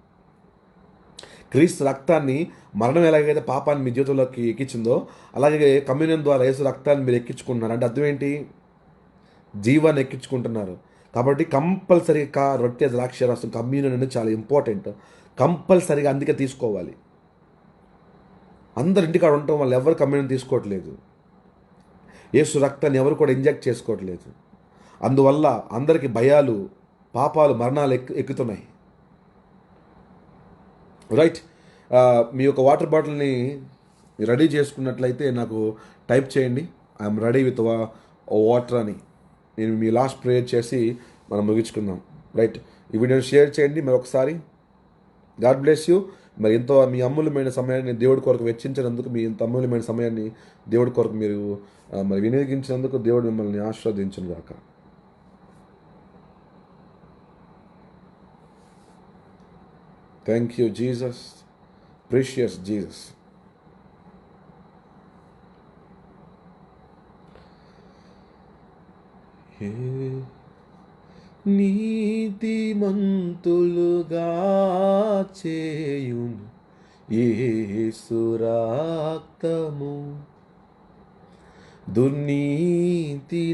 క్రీస్తు రక్తాన్ని, మరణం ఎలాగైతే పాపాన్ని మీ జీవితంలోకి ఎక్కించిందో, అలాగే కమ్యూనియన్ ద్వారా యేసు రక్తాన్ని మీరు ఎక్కించుకుంటున్నారు. అంటే అర్థం ఏంటి? జీవాన్ని ఎక్కించుకుంటున్నారు. కాబట్టి కంపల్సరీగా రొట్టె ద్రాక్షరసం కమ్యూనియన్ అనేది చాలా ఇంపార్టెంట్. కంపల్సరీగా అందుకే తీసుకోవాలి. అందరు ఇంటికాడ ఉండటం వల్ల ఎవరు కమ్యూనియన్ తీసుకోవట్లేదు. యేసు రక్తాన్ని ఎవరు కూడా ఇంజెక్ట్ చేసుకోవట్లేదు. అందువల్ల అందరికీ భయాలు, పాపాలు, మరణాలు ఎక్కుతున్నాయి. రైట్, మీ యొక్క వాటర్ బాటిల్ని రెడీ చేసుకున్నట్లయితే నాకు టైప్ చేయండి, ఐఎమ్ రెడీ విత్ వాటర్ అని. నేను మీ లాస్ట్ ప్రేయర్ చేసి మనం ముగించుకుందాం. రైట్, ఈ వీడియోని షేర్ చేయండి మరి ఒకసారి. God bless you. మరి ఎంతో మీ అమూల్యమైన సమయాన్ని దేవుడి కొరకు వెచ్చించినందుకు, మీ ఇంత అమూల్యమైన సమయాన్ని దేవుడి కొరకు మీరు మరి వినియోగించినందుకు దేవుడు మిమ్మల్ని ఆశీర్వదించును గాక. Thank you Jesus, precious Jesus. నీతిమంతులుగా చేయును యేసు రక్తము, దుర్నీతినంత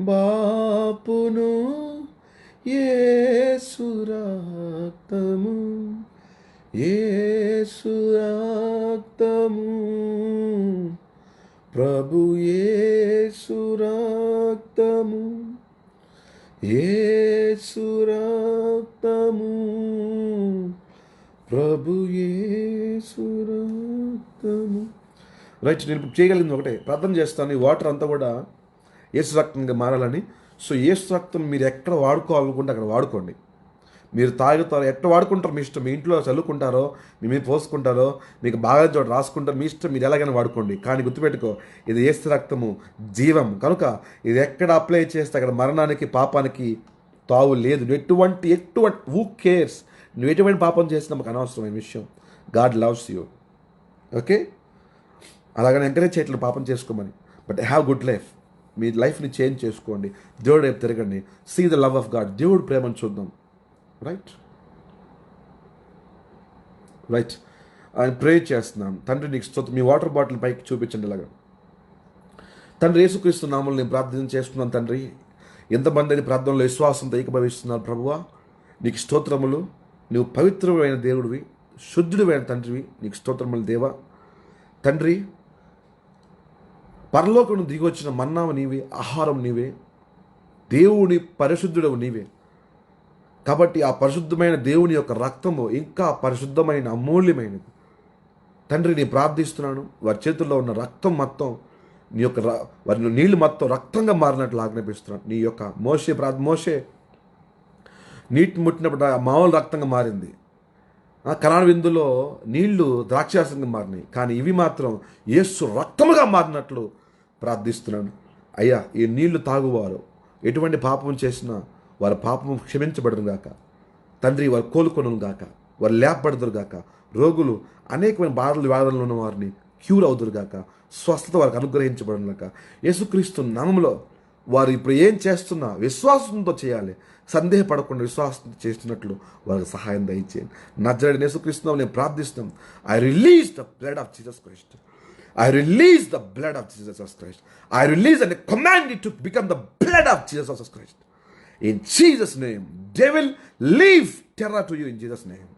బాపును యేసు రక్తము. యేసు రక్తము, ప్రభు యేసు రక్తము, యేసు రక్తము, ప్రభు యేసు రక్తము. రైట్, నేను ఇప్పుడు చేయగలిగింది ఒకటే, ప్రార్థన చేస్తాను. ఈ వాటర్ అంతా కూడా యేసు రక్తంగా మారాలని. సో యేసు రక్తం మీరు ఎక్కడ వాడుకోవాలనుకుంటే అక్కడ వాడుకోండి. మీరు తాగుతారో ఎక్కడ వాడుకుంటారో మీ ఇష్టం. మీ ఇంట్లో చల్లుకుంటారో, మీ మీద పోసుకుంటారో, మీకు బాగా చోట రాసుకుంటారో, మీ ఇష్టం, మీరు ఎలాగైనా వాడుకోండి. కానీ గుర్తుపెట్టుకో, ఇది యేసు రక్తము జీవం కనుక ఇది ఎక్కడ అప్లై చేస్తే అక్కడ మరణానికి, పాపానికి తావు లేదు. ఎటువంటి హూ కేర్స్, నువ్వు ఎటువంటి పాపం చేసినా మాకు అనవసరమైన విషయం. God loves you. ఓకే, అలాగని ఎంకరేజ్ చేయట్లేదు పాపం చేసుకోమని, బట్ హ్యావ్ గుడ్ లైఫ్. మీ లైఫ్ని చేంజ్ చేసుకోండి. దేవుడు వైపు తిరగండి. See the love of God. దేవుడు ప్రేమను చూద్దాం. రైట్ రైట్ ఆయన ప్రే చేస్తున్నాను. తండ్రి నీకు స్తోత్రం. మీ వాటర్ బాటిల్ పైకి చూపించండి. ఇలాగా తండ్రి యేసుక్రీస్తు నామములో నేను ప్రార్థన చేస్తున్నాను. తండ్రి ఎంతమంది ప్రార్థనలో విశ్వాసంతో ఏకీభవిస్తున్నారు ప్రభువా, నీకు స్తోత్రములు. నువ్వు పవిత్రమైన దేవుడివి, శుద్ధుడివైన తండ్రివి. నీకు స్తోత్రములు దేవా. తండ్రి పరలోకం దిగి వచ్చిన మన్నావు నీవే, ఆహారం నీవే, దేవుని పరిశుద్ధుడవు నీవే. కాబట్టి ఆ పరిశుద్ధమైన దేవుని యొక్క రక్తము ఇంకా పరిశుద్ధమైన అమూల్యమైనది. తండ్రి నేను ప్రార్థిస్తున్నాను, వారి చేతుల్లో ఉన్న రక్తం మొత్తం నీ యొక్క వారి నీళ్లు మొత్తం రక్తంగా మారినట్లు ఆజ్ఞాపిస్తున్నాను. నీ యొక్క మోషే నీటి ముట్టినప్పుడు మామూలు రక్తంగా మారింది. కనాను విందులో నీళ్లు ద్రాక్షాసంగా మారినాయి, కానీ ఇవి మాత్రం యేసు రక్తముగా మారినట్లు ప్రార్థిస్తున్నాను. అయ్యా, ఈ నీళ్లు తాగువారు ఎటువంటి పాపం చేసినా వారి పాపం క్షమించబడరు గాక తండ్రి. వారు కోలుకొను గాక, వారు లేపబడదురు గాక. రోగులు అనేకమైన వ్యాధులు ఉన్న వారిని క్యూర్ అవుదురు గాక, స్వస్థత వారికి అనుగ్రహించబడను గాక. యేసుక్రీస్తు నామములో వారు ఇప్పుడు ఏం చేస్తున్నా విశ్వాసంతో చేయాలి. సందేహపడకుండా విశ్వాసం చేస్తున్నట్లు వారికి సహాయం దయచేయండి. నజరేయుడైన యేసుక్రీస్తు నామములో నేను ప్రార్థిస్తున్నాను. I release the blood of Jesus Christ. I release the blood of Jesus Christ. I release and command it to become the blood of Jesus Christ. In Jesus' name, devil, leave terror to you in Jesus' name.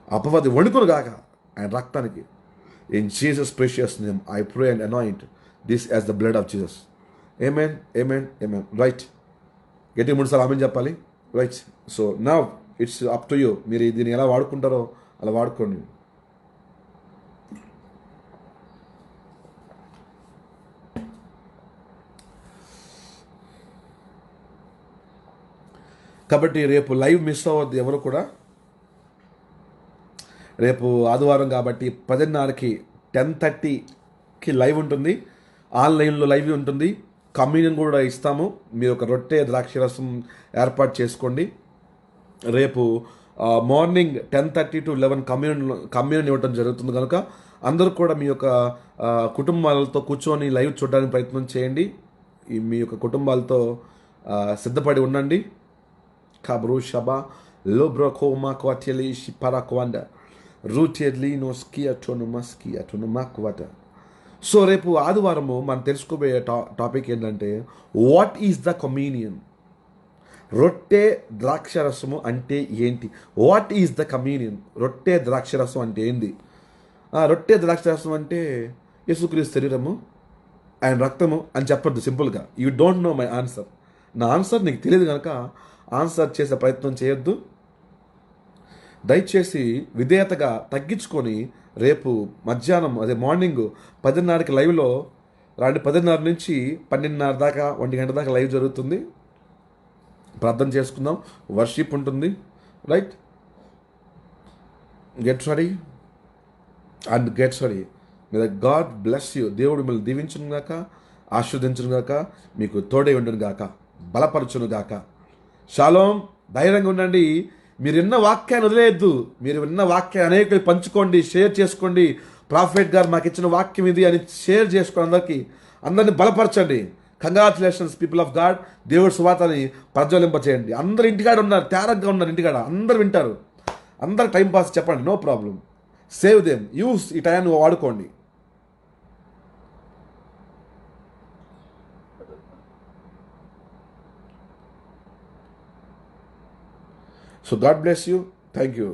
అపవాది వణుకును గాక ఆయన రక్తానికి. In Jesus' precious name, I pray and anoint this as the blood of Jesus. Amen, amen, amen. Right. గట్టి 3 సార్లు amen చెప్పాలి. Right. So now it's up to you. మీరు దీన్ని ఎలా వాడుకుంటారో అలా వాడుకోండి. కాబట్టి రేపు లైవ్ మిస్ అవ్వద్దు ఎవరు కూడా. రేపు ఆదివారం కాబట్టి 10:30కి 10:30కి లైవ్ ఉంటుంది. ఆన్లైన్లో లైవ్ ఉంటుంది. కమ్యూనియన్ కూడా ఇస్తాము. మీరు ఒక రొట్టె ద్రాక్షరసం ఏర్పాటు చేసుకోండి. రేపు మార్నింగ్ 10:30 to 11 కమ్యూనియన్ ఇవ్వడం జరుగుతుంది కనుక అందరూ కూడా మీ యొక్క కుటుంబాలతో కూర్చొని లైవ్ చూడడానికి ప్రయత్నం చేయండి. మీ యొక్క కుటుంబాలతో సిద్ధపడి ఉండండి. Kabru Shaba, Lobroko Makwateli Shiparakwanda, Rutedlino Skia Tonomaskia Tonomakwata. So రేపు ఆదివారము మనం తెలుసుకోబోయే టాపిక్ ఏంటంటే, వాట్ ఈజ్ ద కమ్యూనియన్? రొట్టె ద్రాక్షరసము అంటే ఏంటి? What is the communion? రొట్టె ద్రాక్షరసం అంటే ఏంది? రొట్టె ద్రాక్షరసం అంటే యేసుక్రీస్తు శరీరము, ఆయన రక్తము అని చెప్పొద్దు సింపుల్గా. You don't know my answer. నా ఆన్సర్ నీకు తెలియదు కనుక ఆన్సర్ చేసే ప్రయత్నం చేయొద్దు. దయచేసి విధేయతగా తగ్గించుకొని రేపు మధ్యాహ్నం అదే మార్నింగ్ 10:30కి లైవ్లో రాండి. 10:30 నుంచి 12:30 దాకా 1 గంట దాకా లైవ్ జరుగుతుంది. ప్రార్థన చేసుకుందాం. వర్షిప్ ఉంటుంది. Right. Get ready and get ready. మీద గాడ్ బ్లెస్ యూ. దేవుడు మిమ్మల్ని దీవించును గాక, ఆశీర్వదించును గాక, మీకు తోడై ఉండును గాక, బలపరచును గాక. షాలోం. ధైర్యంగా ఉండండి. మీరు విన్న వాక్యాన్ని వదిలేయద్దు. మీరు విన్న వాక్యాన్ని అనేకలు పంచుకోండి, షేర్ చేసుకోండి. ప్రాఫెట్ గారు మాకు ఇచ్చిన వాక్యం ఇది అని షేర్ చేసుకోండి. అందరినీ బలపరచండి. Congratulations people of God. దేవుడి సువార్తని ప్రజ్వలింపచేయండి. అందరు ఇంటికాడ ఉన్నారు, తేరగ్గా ఉన్నారు ఇంటికాడ. అందరు వింటారు. అందరు టైంపాస్ చెప్పండి, no problem. Save them. Use ఈ టైం వాడుకోండి. So God bless you. Thank you.